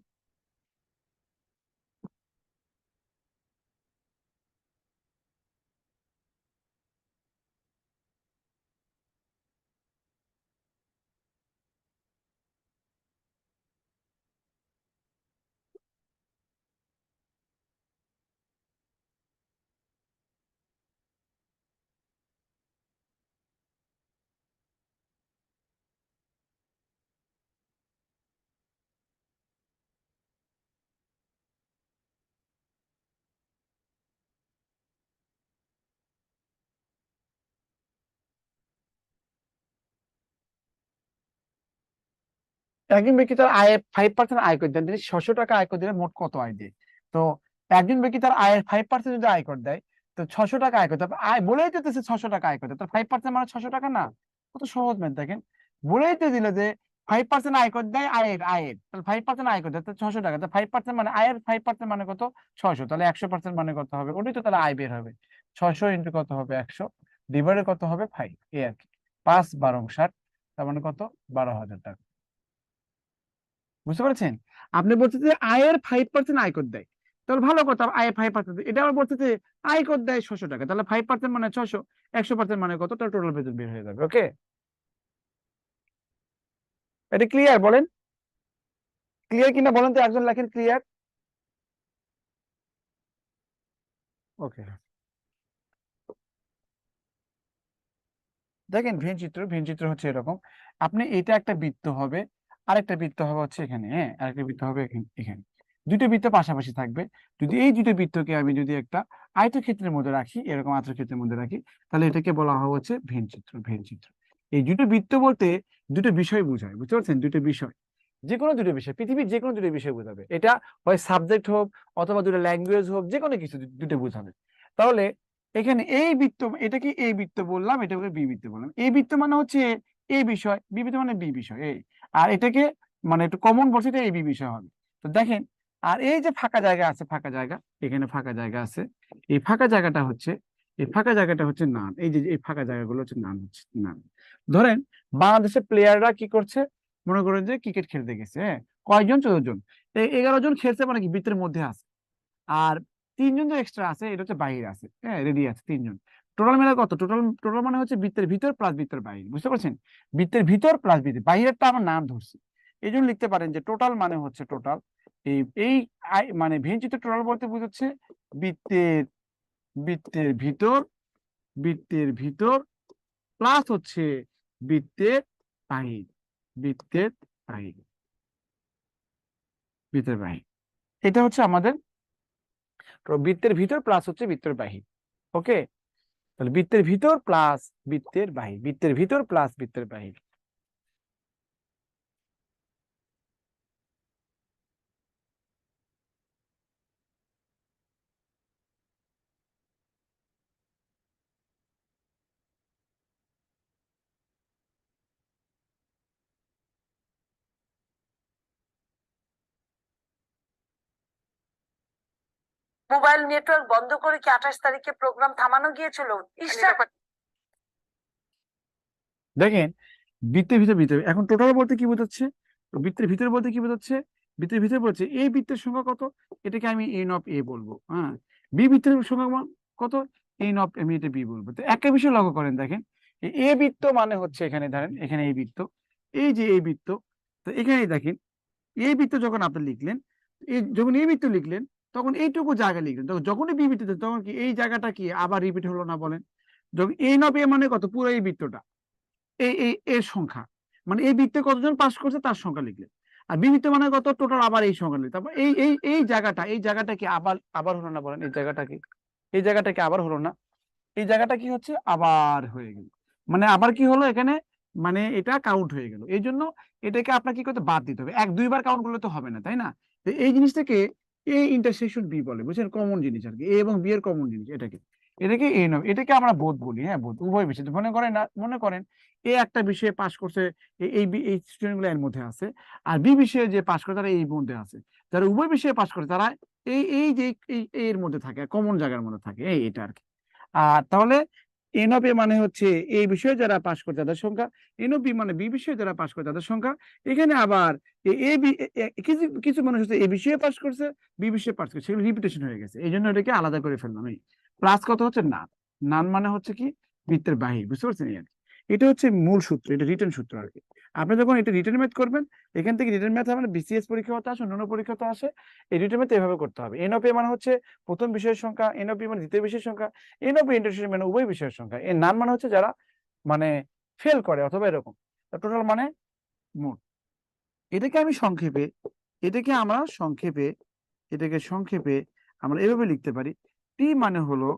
একজন ব্যক্তি তার আয়ের 5% আয়কর দেন, তিনি 600 টাকা আয়কর দিলে মোট কত আয় দেয়? তো একজন ব্যক্তি তার আয়ের 5% যদি আয়কর দেয়, তো 600 টাকা আয়কর দেয়, আয় বলেই তো দিতেছে 600 টাকা আয়কর দেয়, তো 5% মানে 600 টাকা না? কত সহজ ম্যাথ দেখেন। বলেই তো দিল যে 5% আয়কর দেয়, আয়ের তাহলে 5% আয়কর দেয়, তো 600 টাকা, তো 5% মানে আয়ের 5% মানে কত? 600, তাহলে 100% মানে কত হবে? ওটাই তো তাহলে আয় বের হবে। 600 ইন্টু কত হবে? 100 ডিভাইডেড কত হবে? 5, এই আর কি। 5 12 60, তার মানে কত? 12,000 টাকা। বুঝতে পারছেন? আপনি বলছেন যে আয়ের 5% আয়কর দেয়, তাহলে ভালো কথা, আয়ের 5%। এটা আবার বলছে যে আয়কর দেয় 600 টাকা, তাহলে 5% মানে 600, 100% মানে কত? তার টোটাল বেতন বের হয়ে যাবে। ওকে, এটা ক্লিয়ার বলেন? ক্লিয়ার কিনা বলেন তো, একজন লেখেন ক্লিয়ার। ওকে, দেখেন ভিন চিত্র হচ্ছে এরকম। আপনি এটা একটা বৃত্ত হবে, আরেকটা বৃত্ত হবে হচ্ছে এখানে, হ্যাঁ, আরেকটা বৃত্ত হবে এখানে। দুটো বৃত্ত পাশাপাশি থাকবে। যদি এই দুটো বৃত্তকে আমি যদি একটা আয়তক্ষেত্রের মধ্যে রাখি, এরকম আয়তক্ষেত্রের মধ্যে রাখি, তাহলে এটাকে বলা হয় হচ্ছে ভিন চিত্র। এই দুটো বৃত্ত বলতে দুটো বিষয় বোঝায়, বুঝতে পারছেন? দুটো বিষয়, যে কোনো দুটো বিষয়, পৃথিবীর যে কোনো দুটো বিষয় বোঝাবে এটা। হয় সাবজেক্ট হোক, অথবা দুটো ল্যাঙ্গুয়েজ হোক, যে কোনো কিছু দুটো বোঝাবে। তাহলে এখানে এই বৃত্ত, এটাকে এই বৃত্ত বললাম, এটাকে বি বৃত্ত বললাম। এই বৃত্ত মানে হচ্ছে এ বিষয়, বি বৃত্ত মানে বি বিষয়, এই। আর এটাকে মানে একটু কমন বলছে, এটা এই বি বিষয় হবে। তো দেখেন, আর এই যে ফাঁকা জায়গা আছে, ফাঁকা জায়গা, এখানে ফাঁকা জায়গা আছে, এই ফাঁকা জায়গাটা হচ্ছে, এই ফাঁকা জায়গাটা হচ্ছে নাম। এই যে এই ফাঁকা জায়গাগুলো হচ্ছে নাম, হচ্ছে নাম। ধরেন বাংলাদেশের প্লেয়াররা কি করছে? মনে করেন যে ক্রিকেট খেলতে গেছে, হ্যাঁ। কয়জন? 14 জন। 11 জন খেলছে, মানে কি বৃত্তের মধ্যে আছে। আর 3 জন যে এক্সট্রা আছে, এটা হচ্ছে বাইরে আছে, হ্যাঁ, রেডি আছে 3 জন। টোটাল মেলা কত? টোটাল টোটাল মানে হচ্ছে বৃত্তের ভিতর প্লাস বৃত্তের বাইরে, বুঝতে পারছেন? বৃত্তের ভিতর প্লাস বৃত্তের বাইরেরটা আমার নাম ধরছি। এই জন্য লিখতে পারেন যে টোটাল মানে হচ্ছে টোটাল, এই এই মানে ভেঞ্চিত টোটাল বলতে বোঝাচ্ছে বৃত্তের বৃত্তের ভিতর বৃত্তের ভিতর প্লাস হচ্ছে বৃত্তের বাহির, বৃত্তের বাহির, বৃত্তের বাহির। এটা হচ্ছে আমাদের বৃত্তের ভিতর প্লাস হচ্ছে বৃত্তের বাহির। ওকে, তাহলে বৃত্তের ভিতর প্লাস বৃত্তের বাহির, বৃত্তের ভিতর প্লাস বৃত্তের বাহির। মোবাইল নেটওয়ার্ক বন্ধ করে কি 28 তারিখে প্রোগ্রাম থামানো গিয়েছিল? দেখেন, বৃত্তের ভিতরে বৃত্ত, এখন টোটাল বলতে কি বোঝাচ্ছে? তো বৃত্তের ভিতরে বলতে কি বোঝাচ্ছে? বৃত্তের ভিতরে বলছে এই বৃত্তের সংখ্যা কত, এটাকে আমি এন অফ এ বলবো। হ্যাঁ, বি বৃত্তের সংখ্যা কত, এন অফ আমি এটা বি বলবো। তো একটা বিষয় লক্ষ্য করেন, দেখেন এ বৃত্ত মানে হচ্ছে, এখানে ধরেন এখানে এই বৃত্ত, এই যে এই বৃত্ত, তো এখানে দেখেন এই বৃত্ত যখন আপনি লিখলেন, এই যখন এই বৃত্ত লিখলেন তখন এইটুকু জায়গা লিখলেন, তখন যখনই বি বৃত্ত তখন কি এই জায়গাটা কি আবার রিপিট হলো না বলেন? যখন এন অফ এ মানে কত, পুরো এই বৃত্তটা, এই এই এর সংখ্যা, মানে এই বৃত্তে কতজন পাস করছে তার সংখ্যা লিখলেন। আর বিবৃত্ত মানে কত, টোটাল আবার এই সংখ্যা লিখলেন। তারপর এই জায়গাটা কি আবার আবার হলো না বলেন? এই জায়গাটা কি আবার হলো না? এই জায়গাটা কি হচ্ছে, আবার হয়ে গেল। মানে আবার কি হলো এখানে, মানে এটা কাউন্ট হয়ে গেল। এই জন্য এটাকে আপনাকে কি করতে, বাদ দিতে হবে। এক দুইবার কাউন্ট করলে তো হবে না, তাই না? তো এই জিনিসটাকে এ ইন্টারসেকশন বি বলে, বুঝছেন? কমন জিনিস আর কি, এ এবং বি এর কমন জিনিস এটাকে, এটাকে এ নয়, এটাকে আমরা বোধ বলি। হ্যাঁ, বোধ উভয় বিষয় মনে করেন না, মনে করেন এ একটা বিষয়ে পাশ করছে, এই স্টুডেন্ট গুলো এর মধ্যে আছে, আর বি বিষয়ে যে পাশ করে তারা এই মধ্যে আছে। যারা উভয় বিষয়ে পাশ করে তারা এই যে এর মধ্যে থাকে, কমন জায়গার মধ্যে থাকে, এটা আর কি। আর তাহলে এন অফ এ মানে হচ্ছে এই বিষয়ে যারা পাশ করে তাদের সংখ্যা, এন অফ বি মানে বি বিষয়ে যারা পাশ করে তাদের সংখ্যা। এখানে আবার এ বি, কিছু কিছু মানুষ হচ্ছে এ বিষয়ে পাশ করছে, বি বিষয়ে পাশ করছে, সেগুলো রিপিটেশন হয়ে গেছে, এই জন্য এটাকে আলাদা করে ফেললাম। এই প্লাস কত হচ্ছে নান, নান মানে হচ্ছে কি বৃত্তের বাহির, বুঝতে পারছেন? এই আর কি। এটা হচ্ছে মূল সূত্র, এটা রিটার্ন সূত্র আর কি। আপনি যখন এটা রিটার্ন ম্যাথ করবেন, এখান থেকে রিটার্ন ম্যাথ মানে বিসিএস পরীক্ষাতে আসে, অন্যান্য পরীক্ষাতে আসে, এই রিটার্ন ম্যাথ এভাবে করতে হবে। এন অফ এ মানে হচ্ছে প্রথম বিষয়ের সংখ্যা, এন অফ বি মানে দ্বিতীয় বিষয়ের সংখ্যা, এন অফ ইন্টারসেকশন মানে উভয় বিষয়ের সংখ্যা, এর নান মানে হচ্ছে যারা মানে ফেল করে অথবা এরকম, টোটাল মানে মোট। এটাকে আমি সংক্ষেপে, এটাকে আমরা সংক্ষেপে, এটাকে সংক্ষেপে আমরা এভাবে লিখতে পারি, টি মানে হলো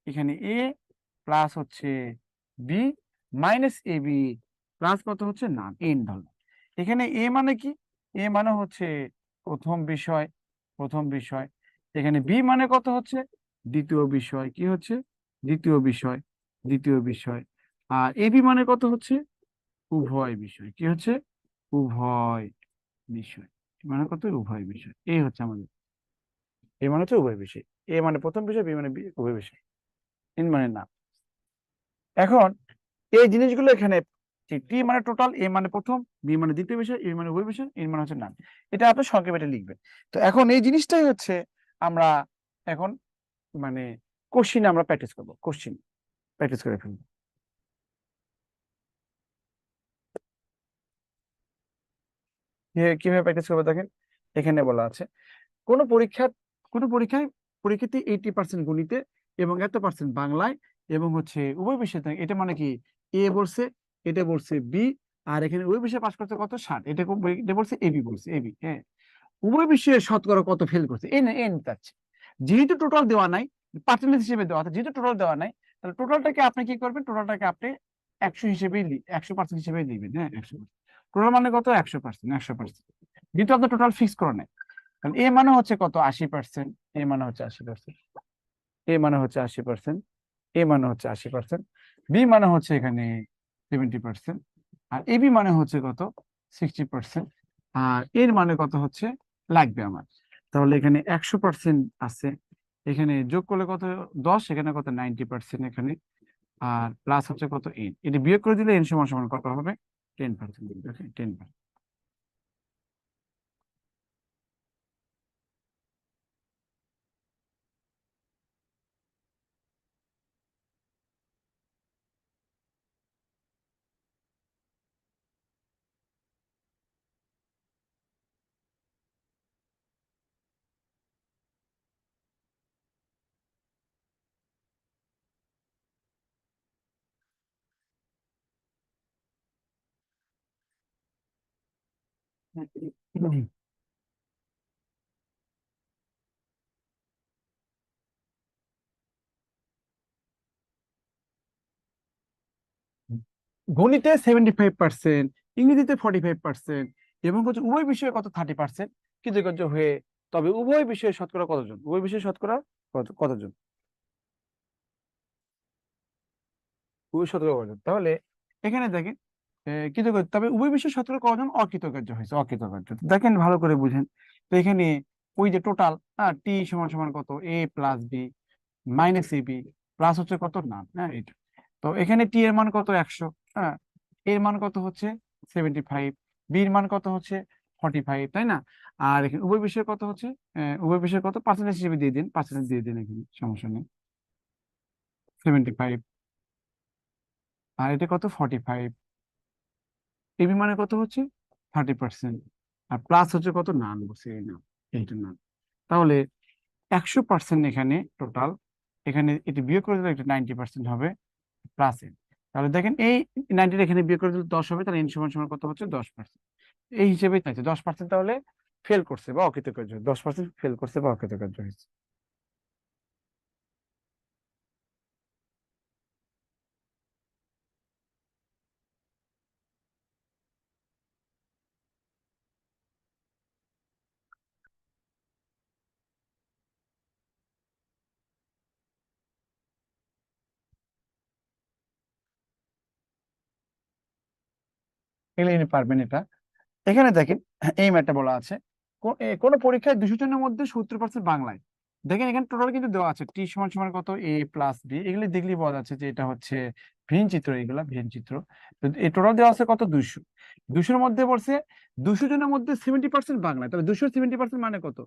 এখানে এ প্লাস হচ্ছে B minus A B plus কত হচ্ছে নান, এন ধরলাম। এখানে এ মানে কি, এ মানে হচ্ছে প্রথম বিষয়, প্রথম বিষয়। এখানে বি মানে কত হচ্ছে, দ্বিতীয় বিষয়, কি হচ্ছে, দ্বিতীয় বিষয়, দ্বিতীয় বিষয়। আর এবি মানে কত হচ্ছে, উভয় বিষয়, কি হচ্ছে, উভয় বিষয়। মানে কত, উভয় বিষয়। এই হচ্ছে আমাদের, এ মানে হচ্ছে উভয় বিষয়, এ মানে প্রথম বিষয়, বি মানে উভয় বিষয়, এন মানে না। এখন এই জিনিসগুলো এখানে, টি মানে টোটাল, এ মানে প্রথম, বি মানে দ্বিতীয় বিষয়, এ মানে উভয় বিষয়, এন মানে হচ্ছে নাম। এটা আপনি সংক্ষেপে লিখবেন। তো এখন এই জিনিসটাই হচ্ছে আমরা এখন মানে কোশ্চিনে আমরা প্র্যাকটিস করবো, কোশ্চিন প্র্যাকটিস করে ফেলবো। কিভাবে প্র্যাকটিস করবো দেখেন, এখানে বলা আছে কোন পরীক্ষা, কোন পরীক্ষায় পরীক্ষাতে 80% গণিতে এবং এত পার্সেন্ট বাংলায় এবং হচ্ছে উভয় বিষয় থাকে। এটা মানে কি, এ বলছে, এটা বলছে বি, আর এখানে উভয় বিষয়ে পাস করতে কত 60, এটা বলছে এবি, বলছে এবি। হ্যাঁ, উভয় বিষয়ে শতকরা কত ফেল করছে এ নিতে চাচ্ছে। যেহেতু টোটাল দেওয়া নাই, পার্সেন্টেজ হিসেবে দেওয়া, যেহেতু টোটাল দেওয়া নাই, তাহলে টোটালটাকে আপনি কি করবেন, টোটালটাকে আপনি 100 হিসেবেই 100% হিসেবেই দিবেন। হ্যাঁ, 100%। টোটাল মানে কত, 100%, 100%। যেহেতু আপনার টোটাল ফিক্স করে নেয়, কারণ এ মানে হচ্ছে কত, 80%, এ মানে হচ্ছে 80%, এ মানে হচ্ছে 80%, এ মানে হচ্ছে 80%, বি মানে হচ্ছে এখানে 70%, আর এবি মানে হচ্ছে কত, 60%। আর এর মানে কত হচ্ছে লাগবে আমার, তাহলে এখানে 100% আছে, এখানে যোগ করলে কত 10, এখানে কত 90% এখানে, আর প্লাস হচ্ছে কত এন, এটা বিয়োগ করে দিলে এন সমান সমান কত হবে, 10%। 10%। গণিতে 75%, ইংরেজিতে 45%, এবং হচ্ছে উভয় বিষয়ে কত 30% কৃতকার্য হয়ে, তবে উভয় বিষয়ে শতকরা কতজন, উভয় বিষয়ে শতকরা কতজন, উভয় শতকরা কতজন। তাহলে এখানে দেখেন কৃতকার্য, তবে উভয় বিষয়ে শতকরা কতজন অকৃতকার্য হয়েছে, অকৃতকার্য। তো দেখেন ভালো করে বুঝেন, তো এখানে ওই যে টোটাল টি সমান সমান কত, এ plus B minus A B plus হচ্ছে কত না, হ্যাঁ এটা। তো এখানে টি এর মান কত 100, হ্যাঁ এর মান কত হচ্ছে 75, বি এর মান কত হচ্ছে 45, তাই না? আর এখানে উভয় বিষয় কত হচ্ছে, উভয় বিষয় কত পার্সেন্টেজ হিসেবে দিয়ে দিন, পার্সেন্টেজ দিয়ে দিন, এখানে সমস্যা নেই। 75 আর এটা কত 45, এবি মানে কত হচ্ছে 30%, আর প্লাস হচ্ছে কত নান, বসে এই নাম, এইটা নান। তাহলে 100% এখানে টোটাল, এখানে এটি বিয়োগ করে দিলে একটা 90% হবে প্লাস এন। তাহলে দেখেন এই 90 এখানে বিয়োগ করে দিলে 10 হবে, তাহলে এন সমান সমান কত হচ্ছে 10%। এই হিসেবেই তাই 10% তাহলে ফেল করছে বা অকৃতকার্য, 10% ফেল করছে বা অকৃতকার্য হয়েছে। এগুলো পারবেন এটা। এখানে দেখেন এই ম্যাটটা বলা আছে কোন পরীক্ষায় 200 জনের মধ্যে 70% বাংলায়। দেখেন এখানে টোটাল কিন্তু দেওয়া আছে টি সমান সমান কত এ প্লাস বি, এগুলি দেখলেই বোঝা যাচ্ছে যে এটা হচ্ছে ভিন চিত্র, এগুলা ভিন চিত্র। তো এই টোটাল দেওয়া আছে কত 200, 200-র মধ্যে পড়ছে 200 জনের মধ্যে 70% বাংলায়। তাহলে 270% মানে কত,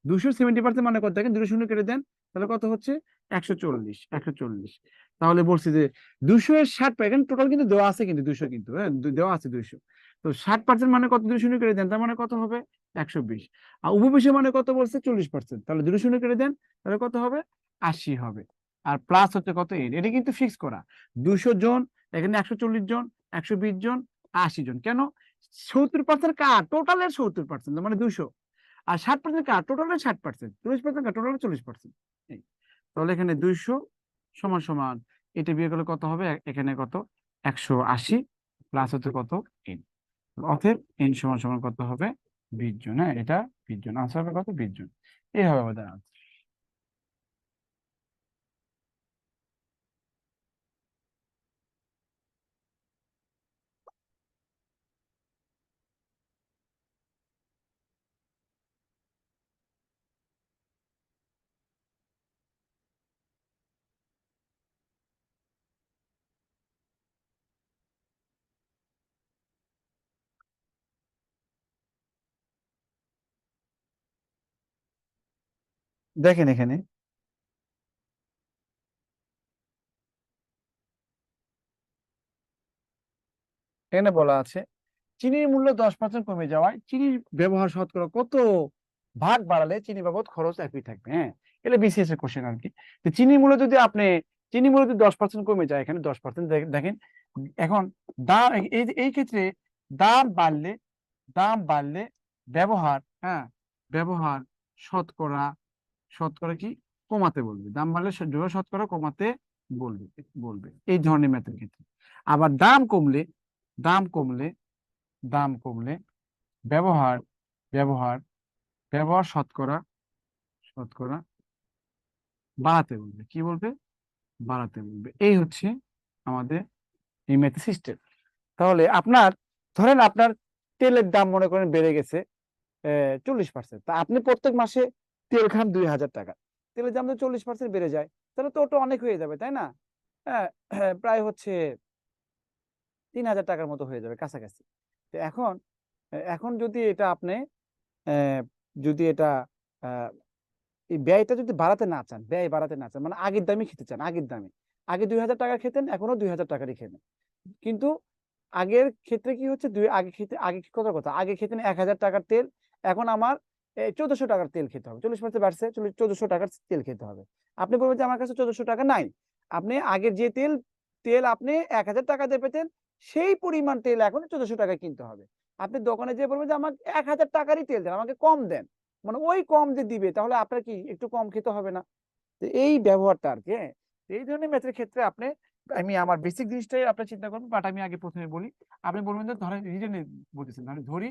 270% মানে কত, দেখেন 2 শূন্য কেটে দেন, তাহলে কত হচ্ছে 140, 140। তাহলে বলছি যে 200 এর 60, এখানে টোটাল কিন্তু দেওয়া আছে কিন্তু 200, কিন্তু হ্যাঁ দেওয়া আছে 200। তো 60% মানে কত, 2 শূন্য কেটে দেন, তার মানে কত হবে 120। আর উপবিষয় মানে কত বলছে 40%, তাহলে 2 শূন্য কেটে দেন, তাহলে কত হবে 80 হবে। আর প্লাস হচ্ছে কত এন, এটা কিন্তু ফিক্স করা 200 জন, এখানে 140 জন, 120 জন, 80 জন। কেন 70% কার টোটালের 70%, মানে 200। আর 60% কার টোটালের 60%, 40% কার টোটালের 40%। তাহলে এখানে 200 সমান সমান এটা বিয়ে করলে কত হবে, এখানে কত 180 প্লাস হচ্ছে কত এন। অতএব এন সমান সমান কত হবে 20 জন, হ্যাঁ এটা 20 জন, আনসার হবে কত 20 জন। এই হবে আমাদের answer। দেখেন এখানে এখানে বলা আছে চিনির মূল্য 10% কমে যাওয়ায় চিনির ব্যবহার শতকরা কত ভাগ বাড়ালে চিনি বাবদ খরচ একই থাকবে, হ্যাঁ এটা বিসিএস এর কোশ্চেন আর কি। তো চিনির মূল্য যদি আপনি, চিনির মূল্য যদি 10% কমে যায়, এখানে 10% দেখেন এখন দাম এই ক্ষেত্রে দাম বাড়লে, দাম বাড়লে ব্যবহার, হ্যাঁ ব্যবহার শতকরা, শতকরা কি কমাতে বলবে, দাম বাড়লে শতকরা কমাতে বলবে, বলবে এই ধরনের ম্যাথের ক্ষেত্রে। আবার দাম কমলে, দাম কমলে, দাম কমলে ব্যবহার, ব্যবহার, ব্যবহার শতকরা, শতকরা বাড়াতে বলবে, কি বলবে বাড়াতে বলবে। এই হচ্ছে আমাদের এই ম্যাথ সিস্টেম। তাহলে আপনার ধরেন আপনার তেলের দাম মনে করেন বেড়ে গেছে 40%, তা আপনি প্রত্যেক মাসে তেল খান 2000 টাকা, তেলের দাম তো 40% বেড়ে যায়, তাহলে তো ওটা অনেক হয়ে যাবে তাই না? হ্যাঁ, প্রায় হচ্ছে 3000 টাকার মতো হয়ে যাবে কাছাকাছি। তো এখন, এখন যদি এটা আপনি যদি এটা আহ, এই ব্যয়টা যদি বাড়াতে না চান, ব্যয় বাড়াতে না চান, মানে আগের দামই খেতে চান, আগের দামে আগে 2000 টাকা খেতেন, এখনো 2000 টাকারই খেতেন, কিন্তু আগের ক্ষেত্রে কি হচ্ছে আগে খেতে, আগে কত কথা আগে খেতেন 1000 টাকার তেল, এখন আমার 1400 টাকার তেল খেতে হবে, 40% বাড়ছে, 1400 টাকার তেল খেতে হবে। আপনি বলবেন যে আমার কাছে 1400 টাকা নাই, আপনি আগের যে তেল, তেল আপনি 1000 টাকা দিয়ে পেতেন, সেই পরিমাণ তেল এখন 1400 টাকায় কিনতে হবে। আপনি দোকানে যেয়ে বলবেন যে আমাকে 1000 টাকারই তেল দেন, আমাকে কম দেন, মানে ওই কম যে দিবে তাহলে আপনার কি একটু কম খেতে হবে না? তো এই ব্যবহারটা আর কি, হ্যাঁ এই ধরনের ম্যাথের ক্ষেত্রে আপনি, আমি আমার বেসিক জিনিসটাই আপনি চিন্তা করবেন, বাট আমি আগে প্রথমে বলি। আপনি বলবেন যে ধরেন রিটেন বলতেছেন, ধরেন ধরি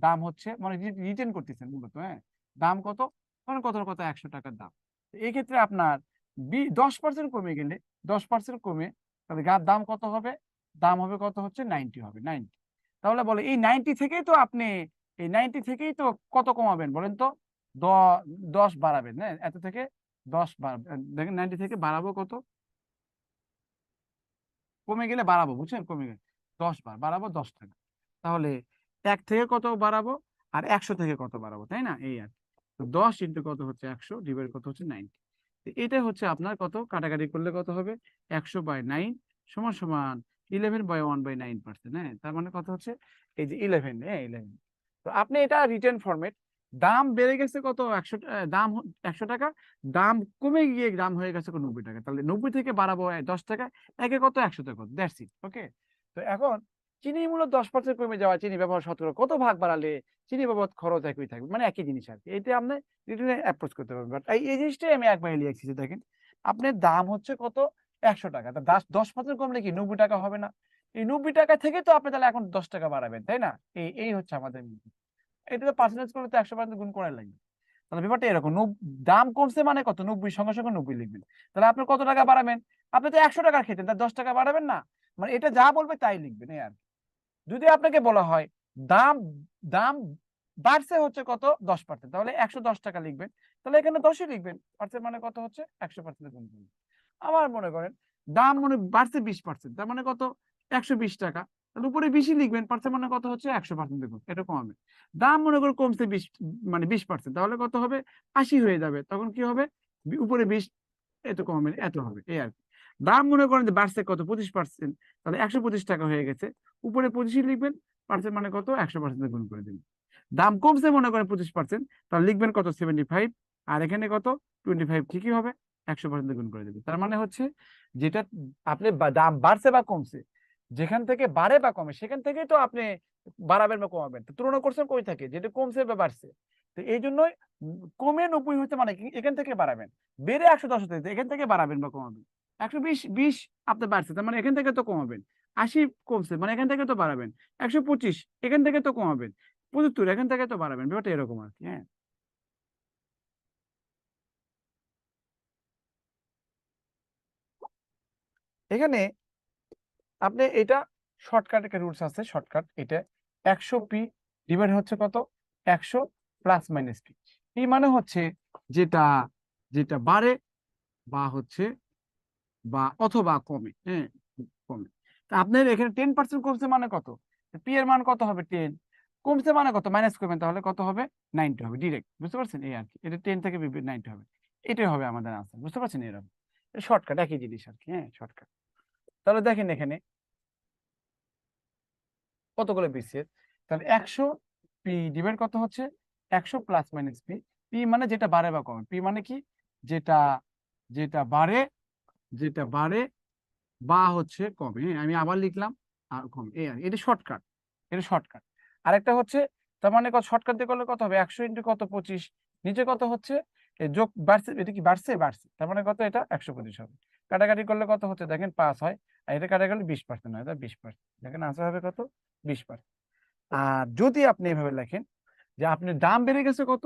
দাম হচ্ছে মানে রিটেন করতেছেন মূলত, হ্যাঁ দাম কত, ধরেন কত কত 100 টাকার দাম। এই ক্ষেত্রে আপনার 10% কমে গেলে, 10% কমে তাহলে দাম কত হবে, দাম হবে কত হচ্ছে 90 হবে, 90। তাহলে বলে এই 90 থেকেই তো আপনি, এই 90 থেকেই তো কত কমাবেন বলেন তো, 10 বাড়াবেন, হ্যাঁ, এত থেকে 10 বাড়াবেন। দেখেন 90 থেকে বাড়াবো কত, কমে গেলে বাড়াবো, বুঝছেন, কমে গেলে 10 বার বাড়াবো 10 টাকা। তাহলে 1 থেকে কত বাড়াবো আর 100 থেকে কত বাড়াবো, তাই না, এই আর কি। তো 10 ইন্টু কত হচ্ছে 100 ডিভাইড কত হচ্ছে 90। এটা হচ্ছে আপনার কত, কাটাকাটি করলে কত হবে, 100/9 সমান সমান 11/1/9%, হ্যাঁ, তার মানে কত হচ্ছে এই যে 11, হ্যাঁ 11। তো আপনি এটা রিটার্ন ফরম্যাট, দাম বেড়ে গেছে কত, 100, দাম 100 টাকা, দাম কমে গিয়ে দাম হয়ে গেছে 90 টাকা, তাহলে 90 থেকে বাড়াবো 10 টাকা, একে কত, 100 টাকা, দ্যাটস ইট, ওকে। তো এখন চিনি মূল্য 10% কমে যাওয়া, চিনি ব্যবহার 17, কত ভাগ বাড়ালে চিনি বাবদ খরচ একই থাকবে, মানে একই জিনিস আর কি। এটা আপনি রিটার্নে অ্যাপ্রোচ করতে পারবেন। বাট এই জিনিসটাই আমি একবারে লিখেছি যে দেখেন, আপনার দাম হচ্ছে কত, 100 টাকা, তা 10% কমলে কি 90 টাকা হবে না? এই 90 টাকা থেকে তো আপনি তাহলে এখন 10 টাকা বাড়াবেন, তাই না? এই হচ্ছে আমাদের, এটা তো পার্সেন্টেজ করলে তো 100% গুণ করা লাগবে। তাহলে ব্যাপারটা এরকম, দাম কমছে মানে কত, 90 সঙ্গে সঙ্গে 90 লিখবেন। তাহলে আপনি কত টাকা বাড়াবেন, আপনি তো 100 টাকা খেতেন, তার 10 টাকা বাড়াবেন না, মানে এটা যা বলবে তাই লিখবেন, এই আর কি। যদি আপনাকে বলা হয় দাম দাম বাড়ছে হচ্ছে কত 10%, তাহলে 110 টাকা লিখবেন, তাহলে এখানে 10ই লিখবেন, পার্সেন্ট মানে কত হচ্ছে 100% গুণ করবেন। আবার মনে করেন দাম মনে বাড়ছে 20%, তার মানে কত 120 টাকা, তাহলে উপরে 20ই লিখবেন, পার্সেন্ট মানে কত হচ্ছে 100% গুণ, এটা কমাবে। দাম মনে করে কমছে 20, মানে 20%, তাহলে কত হবে 80 হয়ে যাবে, তখন কি হবে, উপরে 20 এত কমে এত হবে, এই আর কি। দাম মনে করেন যে বাড়ছে কত 25%, তাহলে 125 টাকা হয়ে গেছে, উপরে 25ই লিখবেন, পার্সেন্ট মানে কত 100% গুণ করে দিবেন। দাম কমছে মনে করেন 25%, তাহলে লিখবেন কত 75, আর এখানে কত 25, ঠিকই হবে, 100% গুণ করে দেবেন। তার মানে হচ্ছে যেটা আপনি দাম বাড়ছে বা কমছে, যেখান থেকে বাড়ে বা কমে সেখান থেকেই তো আপনি বাড়াবেন বা কমাবেন। তো তুলনা করছেন কই থেকে, যেটা কমছে বা বাড়ছে। তো এই জন্যই কমে 90 হচ্ছে মানে কি এখান থেকে বাড়াবেন, বেড়ে 110 হতে এখান থেকে বাড়াবেন বা কমাবেন। 120 আপনার বাড়ছে, তার মানে এখান থেকে তো কমাবেন। 80 কমছে মানে এখান থেকে তো বাড়াবেন। 125 এখান থেকে তো কমাবেন। 75 এখান থেকে তো বাড়াবেন, ব্যাপারটা এরকম আর কি, হ্যাঁ। এখানে আপনি এটা শর্টকাট একটা রুলস আছে, শর্টকাট এটা 100p ডিভাইড হচ্ছে কত 100 প্লাস মাইনাস পি। এই মানে হচ্ছে যেটা যেটা বাড়ে বা হচ্ছে বা অথবা কমে, হ্যাঁ, কমে। তা আপনার এখানে 10% কমছে মানে কত, পি এর মান কত হবে 10, কমছে মানে কত মাইনাস করবেন, তাহলে কত হবে 90 হবে, ডিরেক্ট, বুঝতে পারছেন, এই আর কি। এটা 10 থেকে 90 হবে, এটাই হবে আমাদের আনসার, বুঝতে পারছেন, এরকম শর্টকাট একই জিনিস আর কি, হ্যাঁ, শর্টকাট। তাহলে দেখেন এখানে কতগুলো বিসিএস, তাহলে 100 পি ডিভাইড কত হচ্ছে 100 প্লাস মাইনাস পি। পি মানে যেটা বাড়ে বা কমে, পি মানে কি যেটা যেটা বাড়ে, যেটা বাড়ে বা হচ্ছে কমে, হ্যাঁ, আমি আবার লিখলাম আর কমে, এই আর এটা শর্টকাট, এটা শর্টকাট। আরেকটা হচ্ছে তার মানে কত, শর্টকাট দিয়ে করলে কত হবে 100 ইন্টু কত 25, নিচে কত হচ্ছে এই যোগ বাড়ছে, এটা কি বাড়ছে বাড়ছে, তার মানে কত এটা 125 হবে। কাটাকাটি করলে কত হচ্ছে দেখেন 5 হয়, আর এটা কাটা গেলে 20% হয়, তাই 20%, দেখেন আনসার হবে কত 20%। আর যদি আপনি এভাবে লেখেন যে আপনার দাম বেড়ে গেছে কত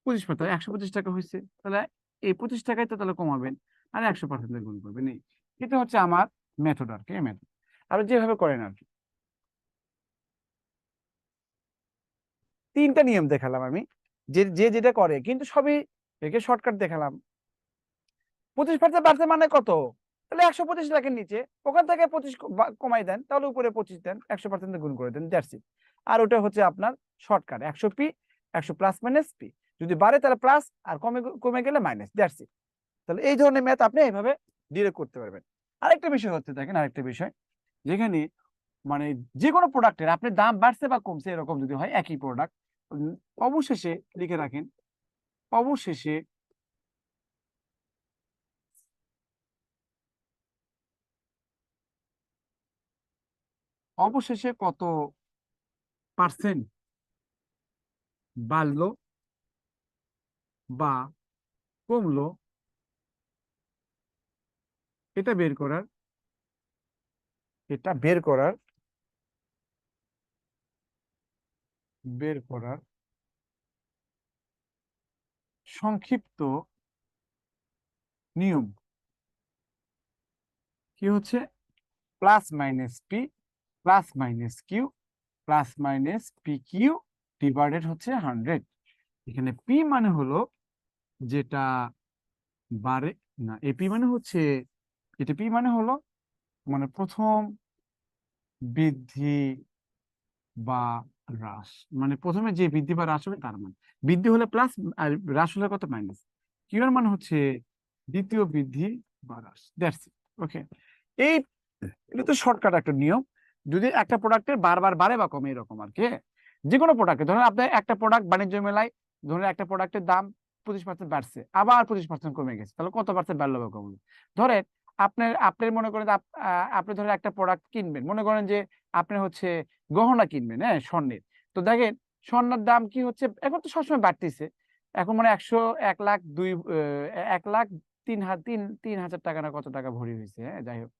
25%, 125 টাকা হয়েছে, তাহলে এই 25 টাকায় তো তাহলে কমাবেন আর 100% গুণ করবেন, এই এটা হচ্ছে আমার মেথড আর কি, মেথড। আর যেভাবে করেন আর কি, 3টা নিয়ম দেখালাম আমি, যে যে যেটা করে, কিন্তু সবই একে শর্টকাট দেখালাম। 25% বাড়ছে মানে কত, তাহলে 125 লেখেন নিচে, ওখান থেকে 25 কমাই দেন, তাহলে উপরে 25 দেন, 100% গুণ করে দেন, দ্যাটস ইট। আর ওটা হচ্ছে আপনার shortcut 100p, 100 plus minus P, যদি বাড়ে তাহলে প্লাস, আর কমে কমে গেলে মাইনাস, দ্যাটস ইট। তাহলে এই ধরনের ম্যাথ আপনি এইভাবে ডিরেক্ট করতে পারবেন। আরেকটা বিষয় হচ্ছে দেখেন, আরেকটা বিষয়, যেখানে মানে যে কোনো প্রোডাক্টের আপনি দাম বাড়ছে বা কমছে এরকম যদি হয়, একই প্রোডাক্ট, অবশেষে লিখে রাখেন, অবশেষে অবশেষে কত পার্সেন্ট বাড়লো বা কমলো, এটা বের করার, এটা বের করার সংক্ষিপ্ত নিয়ম কি হচ্ছে, plus minus P plus minus Q plus minus P Q divided হচ্ছে 100। এখানে পি মানে হলো যেটা বাড়ে, না এপি মানে হচ্ছে, এটা পি মানে হলো মানে প্রথম বৃদ্ধি বা হ্রাস, মানে প্রথমে যে বৃদ্ধি বা হ্রাস হবে তার মান। বৃদ্ধি হলে প্লাস আর হ্রাস হলে কত মাইনাস। কিউ এর মান হচ্ছে দ্বিতীয় বৃদ্ধি বা হ্রাস, দ্যাটস ইট। ওকে, এই এটা তো শর্টকাট একটা নিয়ম। যদি একটা প্রোডাক্টের বারবার বাড়ে বা কমে এরকম আর কি, যে কোনো প্রোডাক্টে ধরুন আপনার একটা প্রোডাক্ট বাণিজ্য মেলায় ধরুন একটা প্রোডাক্টের দাম 25% বাড়ছে, আবার 25% কমে গেছে, তাহলে কত পার্সেন্ট বাড়লো বা কমলো। ধরেন আপনার মনে করেন যে আপনি ধরেন একটা প্রোডাক্ট কিনবেন, মনে করেন যে আপনি হচ্ছে গহনা কিনবেন, হ্যাঁ স্বর্ণের। তো দেখেন স্বর্ণের দাম কি হচ্ছে, এখন তো সবসময় বাড়তেছে, এখন মানে 1,03,000 টাকা না কত টাকা ভরি হয়েছে, হ্যাঁ যাই হোক।